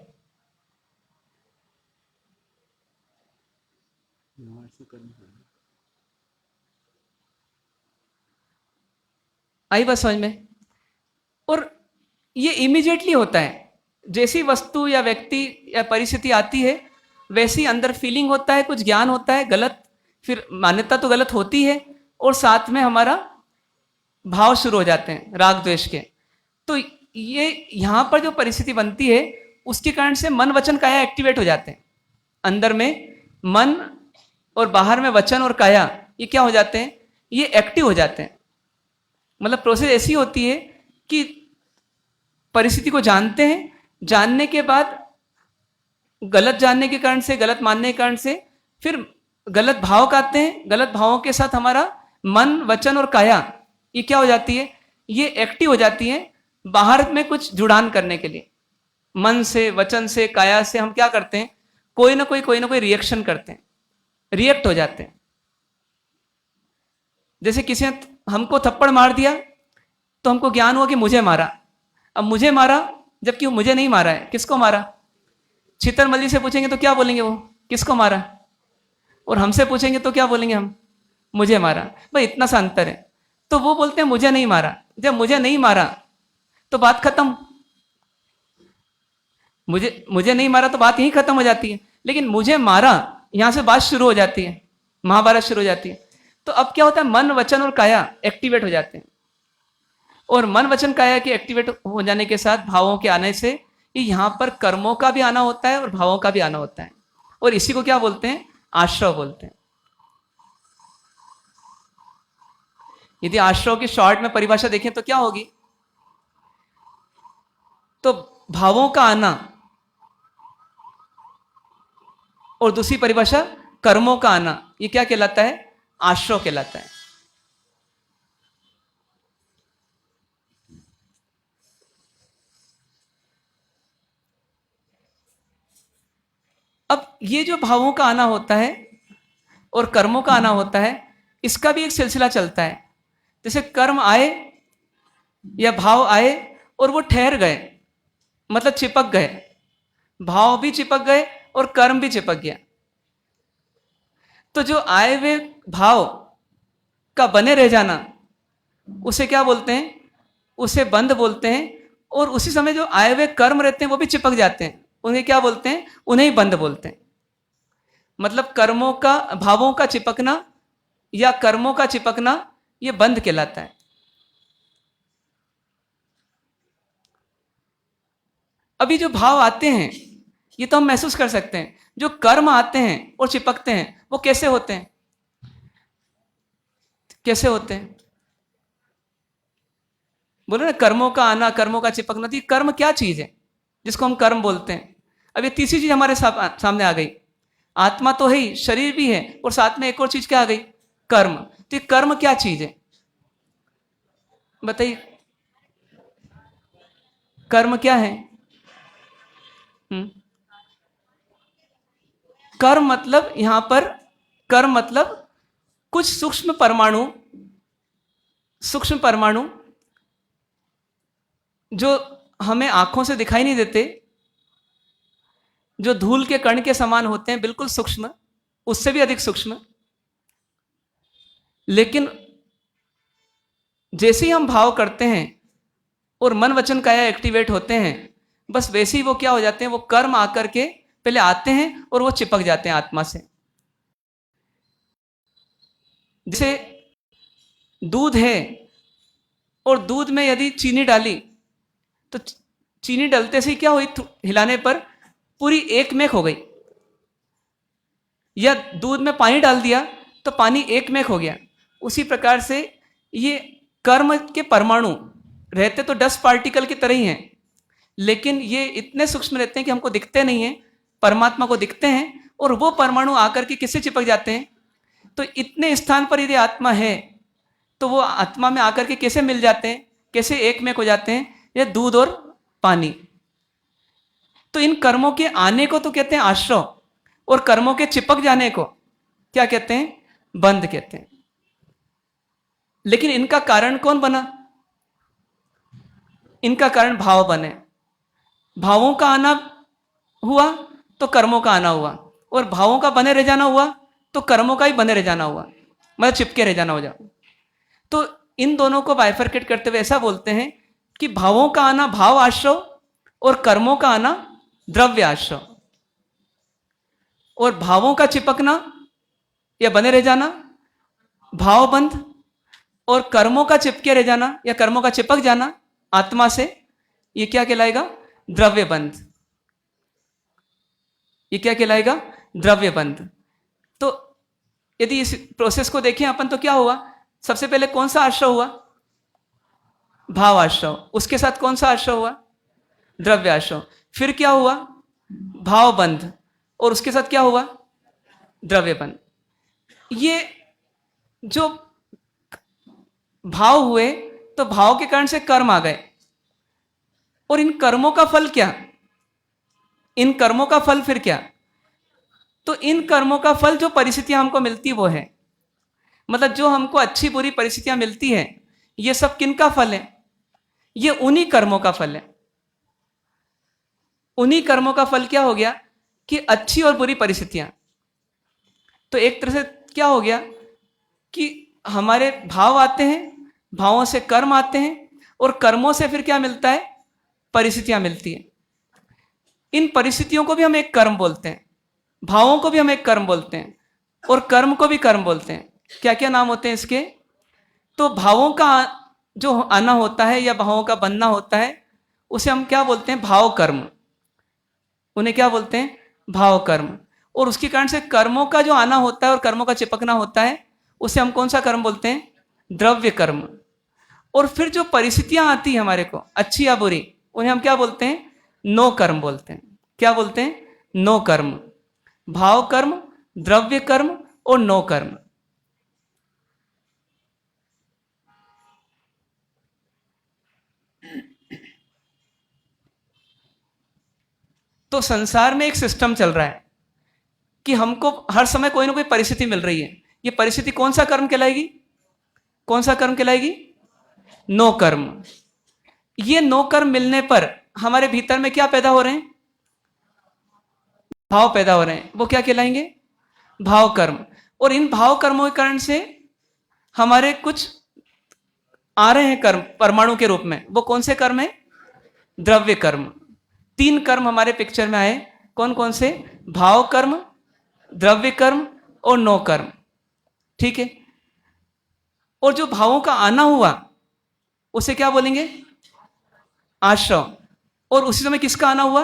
आई बात समझ में? और ये इमीडिएटली होता है, जैसी वस्तु या व्यक्ति या परिस्थिति आती है वैसी अंदर फीलिंग होता है, कुछ ज्ञान होता है गलत, फिर मान्यता तो गलत होती है, और साथ में हमारा भाव शुरू हो जाते हैं राग द्वेष के। तो ये यहाँ पर जो परिस्थिति बनती है उसके कारण से मन वचन काया एक्टिवेट हो जाते हैं। अंदर में मन और बाहर में वचन और काया ये क्या हो जाते हैं, ये एक्टिव हो जाते हैं। मतलब प्रोसेस ऐसी होती है कि परिस्थिति को जानते हैं, जानने के बाद गलत जानने के कारण से, गलत मानने के कारण से फिर गलत भाव आते हैं, गलत भावों के साथ हमारा मन वचन और काया ये क्या हो जाती है, ये एक्टिव हो जाती है बाहर में कुछ जुड़ान करने के लिए। मन से, वचन से, काया से हम क्या करते हैं, कोई ना कोई रिएक्शन करते हैं, रिएक्ट हो जाते हैं। जैसे किसी ने हमको थप्पड़ मार दिया तो हमको ज्ञान हुआ कि मुझे मारा। अब मुझे मारा जबकि वो मुझे नहीं मारा है, किसको मारा? छितरमल्ली से पूछेंगे तो क्या बोलेंगे वो, किसको मारा? और हमसे पूछेंगे तो क्या बोलेंगे हम, मुझे मारा। भाई इतना सा अंतर है। तो वो बोलते हैं मुझे नहीं मारा। जब मुझे नहीं मारा तो बात खत्म, मुझे नहीं मारा तो बात यहीं खत्म हो जाती है। लेकिन मुझे मारा, यहां से बात शुरू हो जाती है, महाभारत शुरू हो जाती है। तो अब क्या होता है, मन वचन और काया एक्टिवेट हो जाते हैं, और मन वचन काया के एक्टिवेट हो जाने के साथ भावों के आने से यहां पर कर्मों का भी आना होता है और भावों का भी आना होता है। और इसी को क्या बोलते हैं, आश्रव बोलते हैं। यदि आश्रव की शॉर्ट में परिभाषा देखें तो क्या होगी, तो भावों का आना, और दूसरी परिभाषा कर्मों का आना, ये क्या कहलाता है, आश्रव कहलाता है। अब ये जो भावों का आना होता है और कर्मों का आना होता है, इसका भी एक सिलसिला चलता है। जैसे कर्म आए या भाव आए और वो ठहर गए, मतलब चिपक गए, भाव भी चिपक गए और कर्म भी चिपक गया। तो जो आए हुए भाव का बने रह जाना उसे क्या बोलते हैं, उसे बंध बोलते हैं। और उसी समय जो आए हुए कर्म रहते हैं वो भी चिपक जाते हैं, उन्हें क्या बोलते हैं, उन्हें ही बंध बोलते हैं। मतलब कर्मों का, भावों का चिपकना या कर्मों का चिपकना ये बंध कहलाता है। अभी जो भाव आते हैं ये तो हम महसूस कर सकते हैं, जो कर्म आते हैं और चिपकते हैं वो कैसे होते हैं, कैसे होते हैं, बोलो ना, कर्मों का आना, कर्मों का चिपकना। तो ये कर्म क्या चीज है जिसको हम कर्म बोलते हैं? अब ये तीसरी चीज हमारे सामने आ गई, आत्मा तो है ही, शरीर भी है, और साथ में एक और चीज क्या आ गई, कर्म। तो ये कर्म क्या चीज है बताइए, कर्म क्या है? कर्म मतलब, यहां पर कर्म मतलब कुछ सूक्ष्म परमाणु जो हमें आंखों से दिखाई नहीं देते, जो धूल के कण के समान होते हैं, बिल्कुल सूक्ष्म, उससे भी अधिक सूक्ष्म। लेकिन जैसे ही हम भाव करते हैं और मन वचन काया एक्टिवेट होते हैं, बस वैसे ही वो क्या हो जाते हैं, वो कर्म आकर के पहले आते हैं और वो चिपक जाते हैं आत्मा से। जैसे दूध है और दूध में यदि चीनी डाली तो चीनी डलते से ही क्या हुई, हिलाने पर पूरी एक मेक हो गई, या दूध में पानी डाल दिया तो पानी एक मेक हो गया। उसी प्रकार से ये कर्म के परमाणु रहते तो डस्ट पार्टिकल की तरह ही हैं, लेकिन ये इतने सूक्ष्म रहते हैं कि हमको दिखते नहीं हैं, परमात्मा को दिखते हैं, और वो परमाणु आकर के किससे चिपक जाते हैं। तो इतने स्थान पर यदि आत्मा है तो वो आत्मा में आकर के कैसे मिल जाते हैं, कैसे एक में हो जाते हैं, ये दूध और पानी। तो इन कर्मों के आने को तो कहते हैं आश्रव, और कर्मों के चिपक जाने को क्या कहते हैं, बंध कहते हैं। लेकिन इनका कारण कौन बना, इनका कारण भाव बने। भावों का आना हुआ तो कर्मों का आना हुआ, और भावों का बने रह जाना हुआ तो कर्मों का ही बने रह जाना हुआ, मतलब चिपके रह जाना हो जाओ। तो इन दोनों को बाइफरकेट करते हुए ऐसा बोलते हैं कि भावों का आना भाव आश्रव और कर्मों का आना द्रव्य आश्रव, और भावों का चिपकना या बने रह जाना भावबंध, और कर्मों का चिपके रह जाना या कर्मों का चिपक जाना आत्मा से, ये क्या कहलाएगा? द्रव्य बंध। ये क्या कहलाएगा? द्रव्य बंध। तो यदि इस प्रोसेस को देखें अपन तो क्या हुआ? सबसे पहले कौन सा आश्रव हुआ? भाव आश्रव। उसके साथ कौन सा आश्रव हुआ? द्रव्य आश्रव। फिर क्या हुआ? भाव बंध। और उसके साथ क्या हुआ? द्रव्य बंध। ये जो भाव हुए तो भाव के कारण से कर्म आ गए, और इन कर्मों का फल क्या? इन कर्मों का फल फिर क्या? तो इन कर्मों का फल जो परिस्थितियां हमको मिलती वो है, मतलब जो हमको अच्छी बुरी परिस्थितियां मिलती है, ये सब किन का फल है? ये उन्हीं कर्मों का फल है। उन्हीं कर्मों का फल क्या हो गया कि अच्छी और बुरी परिस्थितियां। तो एक तरह से क्या हो गया कि हमारे भाव आते हैं, भावों से कर्म आते हैं, और कर्मों से फिर क्या मिलता है? परिस्थितियां मिलती हैं। इन परिस्थितियों को भी हम एक कर्म बोलते हैं, भावों को भी हम एक कर्म बोलते हैं, और कर्म को भी कर्म बोलते हैं। क्या क्या नाम होते हैं इसके? तो भावों का जो आना होता है या भावों का बनना होता है, उसे हम क्या बोलते हैं? भाव कर्म। उन्हें क्या बोलते हैं? भाव कर्म। और उसके कारण से कर्मों का जो आना होता है और कर्मों का चिपकना होता है, उसे हम कौन सा कर्म बोलते हैं? द्रव्य कर्म। और फिर जो परिस्थितियां आती है हमारे को, अच्छी या बुरी, उन्हें हम क्या बोलते हैं? नो कर्म बोलते हैं। क्या बोलते हैं? नो कर्म। भाव कर्म, द्रव्य कर्म और नो कर्म। तो संसार में एक सिस्टम चल रहा है कि हमको हर समय कोई ना कोई परिस्थिति मिल रही है। ये परिस्थिति कौन सा कर्म कहलाएगी? कौन सा कर्म कहलाएगी? नो कर्म। ये नो कर्म मिलने पर हमारे भीतर में क्या पैदा हो रहे हैं? भाव पैदा हो रहे हैं। वो क्या कहलाएंगे? भाव कर्म। और इन भाव कर्मों के कारण से हमारे कुछ आ रहे हैं कर्म परमाणु के रूप में। वो कौन से कर्म है? द्रव्य कर्म। 3 कर्म हमारे पिक्चर में आए। कौन कौन से? भाव कर्म, द्रव्य कर्म और नो कर्म। ठीक है। और जो भावों का आना हुआ उसे क्या बोलेंगे? आश्रव। और उसी समय किसका आना हुआ?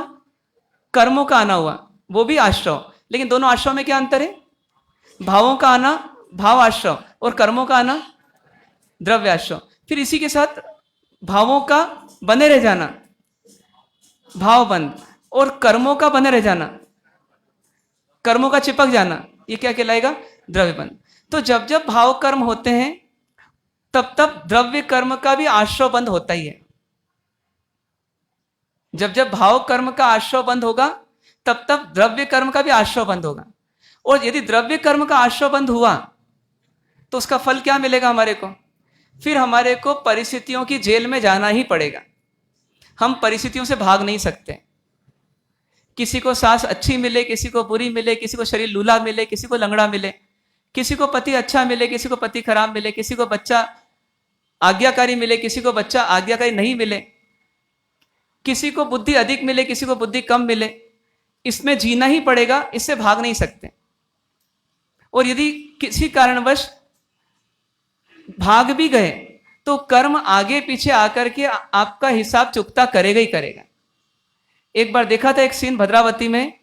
कर्मों का आना हुआ, वो भी आश्रव। लेकिन दोनों आश्रव में क्या अंतर है? भावों का आना भाव आश्रव और कर्मों का आना द्रव्य आश्रव। फिर इसी के साथ भावों का बने रह जाना भाव बंध, और कर्मों का बने रह जाना, कर्मों का चिपक जाना, ये क्या कहलाएगा? द्रव्य बंध। तो जब जब भाव कर्म होते हैं तब तब द्रव्य कर्म का भी आश्रव बंध होता ही है। जब जब भाव कर्म का आश्रव बंद होगा तब तब द्रव्य कर्म का भी आश्रव बंद होगा। और यदि द्रव्य कर्म का आश्रव बंद हुआ तो उसका फल क्या मिलेगा हमारे को? फिर हमारे को परिस्थितियों की जेल में जाना ही पड़ेगा। हम परिस्थितियों से भाग नहीं सकते। किसी को सास अच्छी मिले, किसी को बुरी मिले, किसी को शरीर लूला मिले, किसी को लंगड़ा मिले, किसी को पति अच्छा मिले, किसी को पति खराब मिले, किसी को बच्चा आज्ञाकारी मिले, किसी को बच्चा आज्ञाकारी नहीं मिले, किसी को बुद्धि अधिक मिले, किसी को बुद्धि कम मिले। इसमें जीना ही पड़ेगा, इससे भाग नहीं सकते। और यदि किसी कारणवश भाग भी गए तो कर्म आगे पीछे आकर के आपका हिसाब चुकता करेगा ही करेगा। एक बार देखा था एक सीन भद्रावती में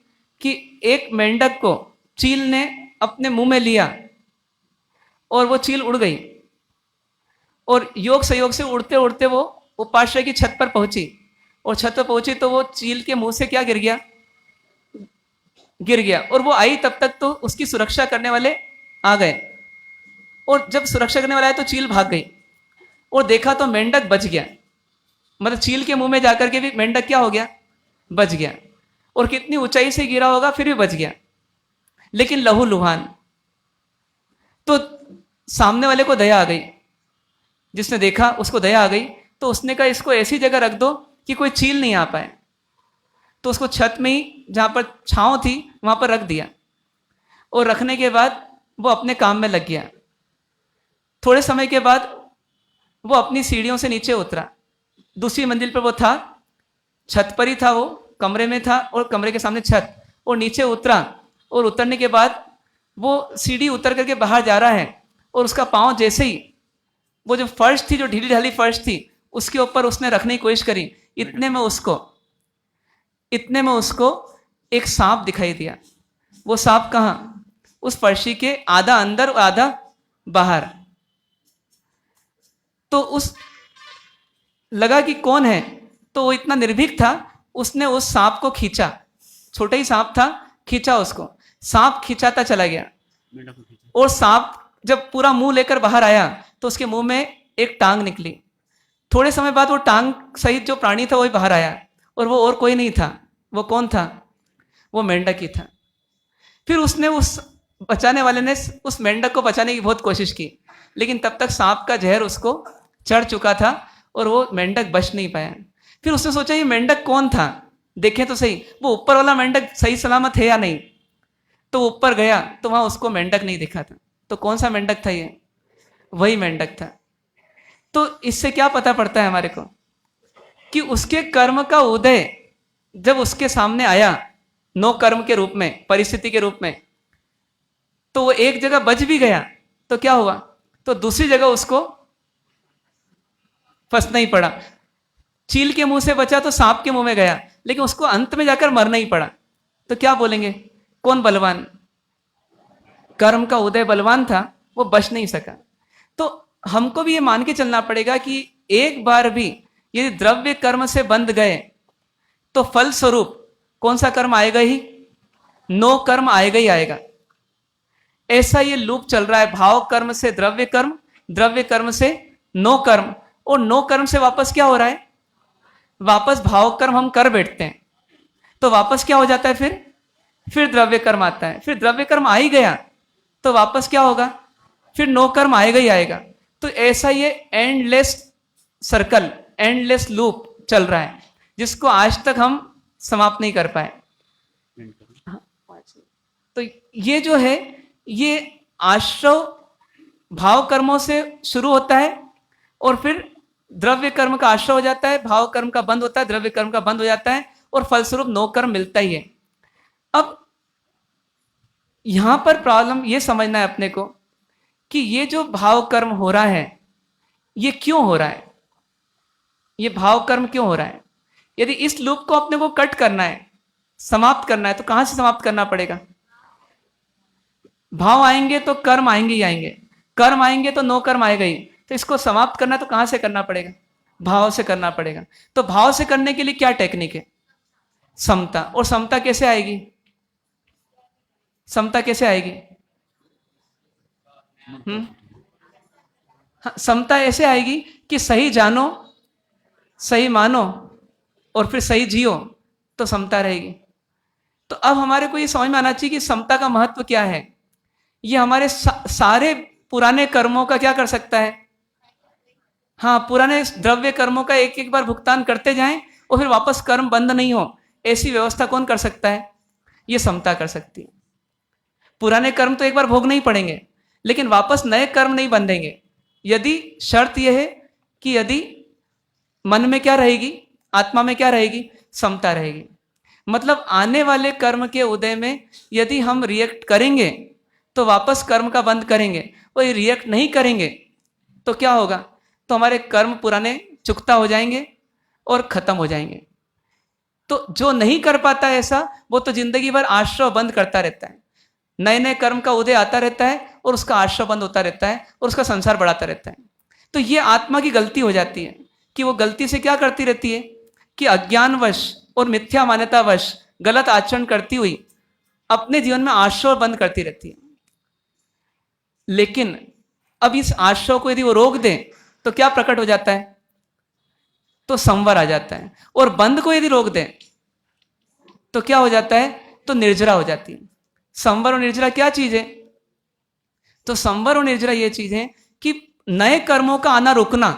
कि एक मेंढक को चील ने अपने मुंह में लिया और वो चील उड़ गई, और योग संयोग से उड़ते उड़ते वो उपाश्रय की छत पर पहुंची, और छत पर पहुंची तो वो चील के मुंह से क्या गिर गया? गिर गया। और वो आई तब तक तो उसकी सुरक्षा करने वाले आ गए, और जब सुरक्षा करने वाला आया तो चील भाग गई, और देखा तो मेंढक बच गया। मतलब चील के मुंह में जाकर के भी मेंढक क्या हो गया? बच गया। और कितनी ऊंचाई से गिरा होगा फिर भी बच गया, लेकिन लहू लुहान। तो सामने वाले को दया आ गई, जिसने देखा उसको दया आ गई, तो उसने कहा इसको ऐसी जगह रख दो कि कोई चील नहीं आ पाए। तो उसको छत में ही जहां पर छांव थी वहां पर रख दिया, और रखने के बाद वो अपने काम में लग गया। थोड़े समय के बाद वो अपनी सीढ़ियों से नीचे उतरा। दूसरी मंजिल पर वो था, छत पर ही था, वो कमरे में था और कमरे के सामने छत, और नीचे उतरा। और उतरने के बाद वो सीढ़ी उतर करके बाहर जा रहा है और उसका पाँव जैसे ही वो जो फर्श थी, जो ढीली ढाली फर्श थी, उसके ऊपर उसने रखने की कोशिश करी, इतने में उसको एक सांप दिखाई दिया। वो सांप कहाँ? उस फर्शी के आधा अंदर और आधा बाहर। तो उस लगा कि कौन है, तो वो इतना निर्भीक था, उसने उस सांप को खींचा। छोटा ही सांप था, खींचा उसको। सांप खिंचाता चला गया और सांप जब पूरा मुंह लेकर बाहर आया तो उसके मुंह में एक टांग निकली। थोड़े समय बाद वो टांग सहित जो प्राणी था वही बाहर आया, और वो और कोई नहीं था। वो कौन था? वो मेंढक ही था। फिर उसने उस बचाने वाले ने उस मेंढक को बचाने की बहुत कोशिश की, लेकिन तब तक सांप का जहर उसको चढ़ चुका था और वो मेंढक बच नहीं पाया। फिर उसने सोचा ये मेंढक कौन था, देखें तो सही, वो ऊपर वाला मेंढक सही सलामत है या नहीं। तो वो ऊपर गया तो वहां उसको मेंढक नहीं दिखा था। तो कौन सा मेंढक था? ये वही मेंढक था। तो इससे क्या पता पड़ता है हमारे को कि उसके कर्म का उदय जब उसके सामने आया, नो कर्म के रूप में, परिस्थिति के रूप में, तो वो एक जगह बच भी गया तो क्या हुआ? तो दूसरी जगह उसको फंसना ही पड़ा। चील के मुंह से बचा तो सांप के मुंह में गया, लेकिन उसको अंत में जाकर मरना ही पड़ा। तो क्या बोलेंगे, कौन बलवान? कर्म का उदय बलवान था, वो बच नहीं सका। तो हमको भी ये मान के चलना पड़ेगा कि एक बार भी यदि द्रव्य कर्म से बंध गए तो फल स्वरूप कौन सा कर्म आएगा ही? नो कर्म आएगा ही आएगा। ऐसा ये लूप चल रहा है, भाव कर्म से द्रव्य कर्म, द्रव्य कर्म से नो कर्म, और नो कर्म से वापस क्या हो रहा है? वापस भाव कर्म हम कर बैठते हैं, तो वापस क्या हो जाता है? फिर द्रव्य कर्म आता है। फिर द्रव्य कर्म आ ही गया तो वापस क्या होगा? फिर नो कर्म आएगा ही आएगा। तो ऐसा ये एंडलेस सर्कल, एंडलेस लूप चल रहा है, जिसको आज तक हम समाप्त नहीं कर पाए। तो ये जो है, ये आश्रव भाव कर्मों से शुरू होता है और फिर द्रव्य कर्म का आश्रय हो जाता है, भाव कर्म का बंद होता है, द्रव्य कर्म का बंद हो जाता है, और फलस्वरूप नो कर्म मिलता ही है। अब यहां पर प्रॉब्लम ये समझना है अपने को कि ये जो भाव कर्म हो रहा है, ये क्यों हो रहा है? ये भाव कर्म क्यों हो रहा है? यदि इस लूप को अपने को कट करना है, समाप्त करना है, तो कहां से समाप्त करना पड़ेगा? भाव आएंगे तो कर्म आएंगे ही आएंगे, कर्म आएंगे तो नो कर्म आएगा ही। तो इसको समाप्त करना है तो कहां से करना पड़ेगा? भाव से करना पड़ेगा। तो भाव से करने के लिए क्या टेक्निक है? समता। और समता कैसे आएगी? समता कैसे आएगी? हाँ, समता ऐसे आएगी कि सही जानो, सही मानो और फिर सही जियो, तो समता रहेगी। तो अब हमारे को ये समझ में आना चाहिए कि समता का महत्व क्या है। ये हमारे सारे पुराने कर्मों का क्या कर सकता है? हाँ, पुराने द्रव्य कर्मों का एक एक बार भुगतान करते जाएं और फिर वापस कर्म बंद नहीं हो, ऐसी व्यवस्था कौन कर सकता है? ये समता कर सकती है। पुराने कर्म तो एक बार भोगने ही पड़ेंगे, लेकिन वापस नए कर्म नहीं बंधेंगे। यदि शर्त यह है कि यदि मन में क्या रहेगी, आत्मा में क्या रहेगी? समता रहेगी। मतलब आने वाले कर्म के उदय में यदि हम रिएक्ट करेंगे तो वापस कर्म का बंद करेंगे, और रिएक्ट नहीं करेंगे तो क्या होगा? तो हमारे कर्म पुराने चुकता हो जाएंगे और खत्म हो जाएंगे। तो जो नहीं कर पाता ऐसा, वो तो जिंदगी भर आश्रय बंद करता रहता है, नए नए कर्म का उदय आता रहता है और उसका आश्रय बंद होता रहता है और उसका संसार बढ़ाता रहता है। तो ये आत्मा की गलती हो जाती है कि वो गलती से क्या करती रहती है कि अज्ञानवश और मिथ्या मान्यतावश गलत आचरण करती हुई अपने जीवन में आश्रय बंद करती रहती है। लेकिन अब इस आश्रय को यदि वो रोक दे तो क्या प्रकट हो जाता है? तो संवर आ जाता है। और बंद को यदि रोक दे तो क्या हो जाता है? तो निर्जरा हो जाती है। संवर और निर्जरा क्या चीज है? तो संवर और निर्जरा ये चीज है कि नए कर्मों का आना रुकना,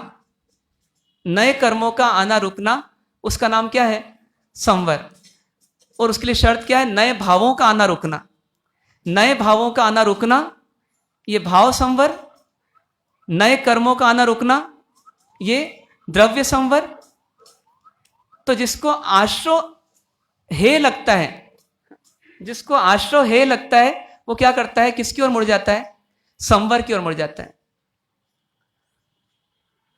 नए कर्मों का आना रुकना, उसका नाम क्या है? संवर। और उसके लिए शर्त क्या है? नए भावों का आना रुकना। नए भावों का आना रुकना, ये भाव संवर, नए कर्मों का आना रुकना, ये द्रव्य संवर। तो जिसको आश्रो हे लगता है, जिसको आश्रो हे लगता है, वो क्या करता है, किसकी ओर मुड़ जाता है, संवर की ओर मुड़ जाता है।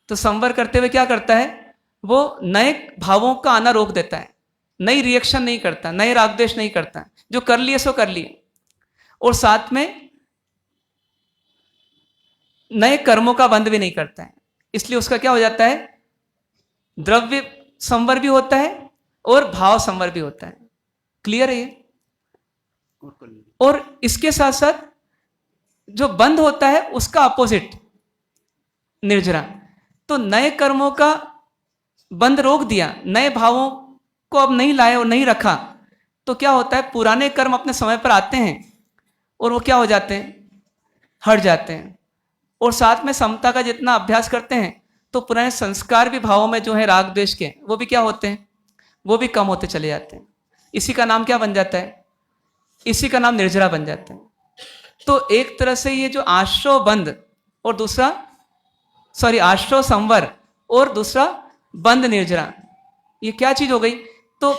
तो संवर करते हुए क्या करता है, वो नए भावों का आना रोक देता है, नई रिएक्शन नहीं करता, नए राग द्वेष नहीं करता, जो कर लिए सो कर लिए, और साथ में नए कर्मों का बंध भी नहीं करता है। इसलिए उसका क्या हो जाता है, द्रव्य संवर भी होता है और भाव संवर भी होता है। क्लियर है ये? और इसके साथ साथ जो बंध होता है उसका अपोजिट निर्जरा। तो नए कर्मों का बंध रोक दिया, नए भावों को अब नहीं लाए और नहीं रखा, तो क्या होता है, पुराने कर्म अपने समय पर आते हैं और वो क्या हो जाते हैं, हट जाते हैं। और साथ में समता का जितना अभ्यास करते हैं तो पुराने संस्कार भी भावों में जो है राग द्वेष के, वो भी क्या होते हैं, वो भी कम होते चले जाते हैं। इसी का नाम क्या बन जाता है, इसी का नाम निर्जरा बन जाता है। तो एक तरह से ये जो आश्रव बंध और दूसरा आश्रव संवर और दूसरा बंध निर्जरा, ये क्या चीज हो गई, तो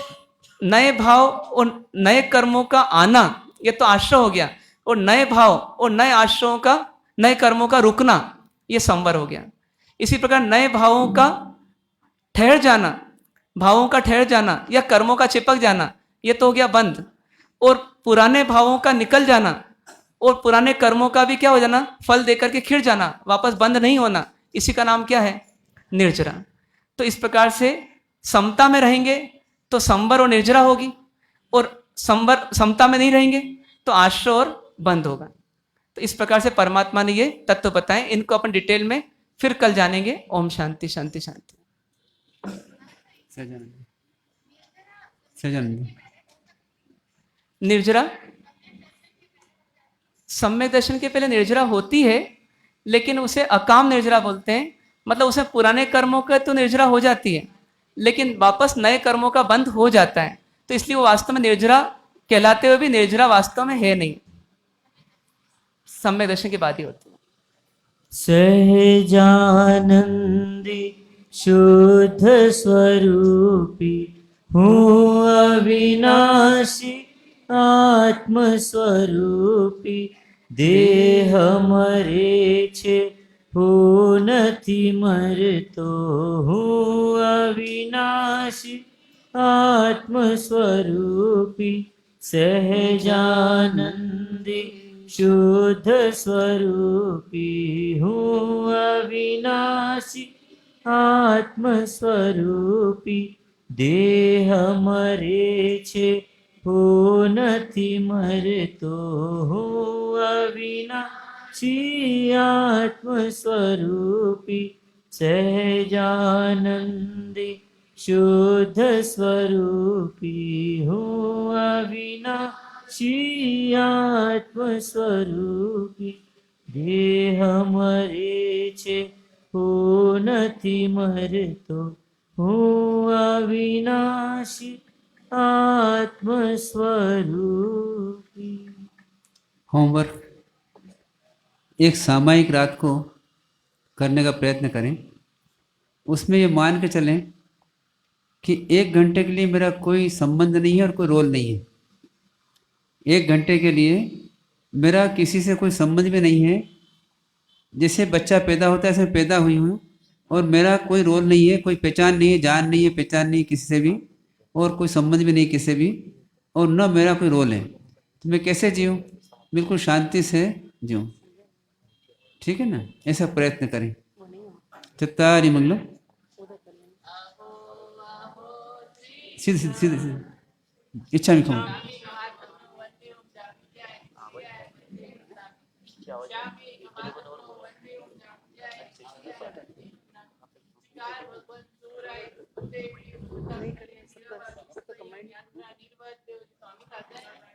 नए भाव और नए कर्मों का आना ये तो आश्रव हो गया, और नए भाव और नए आश्रवों का, नए कर्मों का रुकना ये संवर हो गया। इसी प्रकार नए भावों का ठहर जाना, भावों का ठहर जाना या कर्मों का चिपक जाना ये तो हो गया बंध, और पुराने भावों का निकल जाना और पुराने कर्मों का भी क्या हो जाना, फल देकर के खिड़ जाना, वापस बंद नहीं होना, इसी का नाम क्या है, निर्जरा। तो इस प्रकार से समता में रहेंगे तो संवर और निर्जरा होगी, और संवर समता में नहीं रहेंगे तो आश्रय और बंद होगा। तो इस प्रकार से परमात्मा ने ये तत्व बताए, इनको अपन डिटेल में फिर कल जानेंगे। ओम शांति शांति शांति। निर्जरा सम्यक दर्शन के पहले निर्जरा होती है, लेकिन उसे अकाम निर्जरा बोलते हैं। मतलब उसमें पुराने कर्मों का तो निर्जरा हो जाती है, लेकिन वापस नए कर्मों का बंध हो जाता है, तो इसलिए वो वास्तव में निर्जरा कहलाते हुए भी निर्जरा वास्तव में है नहीं, सम्यक दर्शन की बात ही होती है। सहजानंदी शुद्ध स्वरूपी हूँ अविनाशी आत्म स्वरूपी, देह मरे छे હું નથી મરતો, હું અવિનાશી આત્મ સ્વરૂપી, સહજાનંદી શુદ્ધ સ્વરૂપી, હું અવિનાશી આત્મ સ્વરૂપી, દેહ મરે છે હું નથી મરતો, હું અવિનાશી આત્મ સ્વરૂપી, સહજાનંદી શુદ્ધ સ્વરૂપી, હું અવિનાશી આત્મ સ્વરૂપી, દેહ મરે છે હું નથી મરતો, હું અવિનાશી आत्म स्वरूपी। होमवर्क एक सामायिक रात को करने का प्रयत्न करें। उसमें ये मान के चलें कि 1 घंटे के लिए मेरा कोई संबंध नहीं है और कोई रोल नहीं है। 1 घंटे के लिए मेरा किसी से कोई संबंध भी नहीं है। जैसे बच्चा पैदा होता है ऐसे पैदा हुई हूँ, और मेरा कोई रोल नहीं है, कोई पहचान नहीं है, जान नहीं है, पहचान नहीं किसी से भी, और कोई संबंध भी नहीं किसी भी, और न मेरा कोई रोल है। तो मैं कैसे जीऊँ? बिल्कुल शांति से जीऊँ। ठीक है ना? ऐसा प्रयत्न करें। चत्तारि मंगलम। सीधे सीधे सीधे सीधे इच्छा में खाऊं।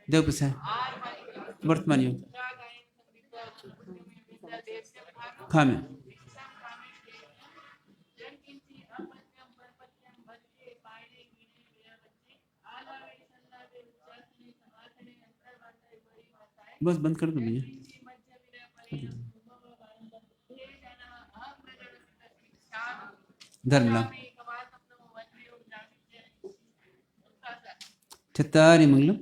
देव प्रसाद वर्तमान योग खामे बस बंद कर दो भैया। धर्मलाभ चत्तारि मंगलम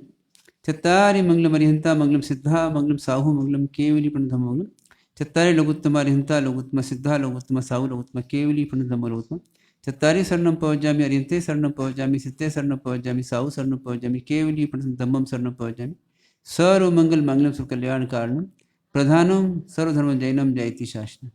चत्तारि मंगलम अरिहंता मंगलम सिद्धा मंगलम साहु मंगलम केवली प्रणधम मंगलम चत्तारि लोकोत्तम अरिहंता लोकोत्तम सिद्धा लोकोत्तम साहु लोकोत्तम केवली प्रणधम लोकोत्तम चत्तारि शरणं पवज्जामि अरिहन्ते शरणं पवज्जामि सिद्धे शरणं पवज्जामि साहु शरणं पवज्जामि केवली प्रणधम्मं शरणं पवज्जामि सर्वमंगल मंगलम सुकल्याण कारणम प्रधानम सर्वधर्म जैनम जयति शासनम।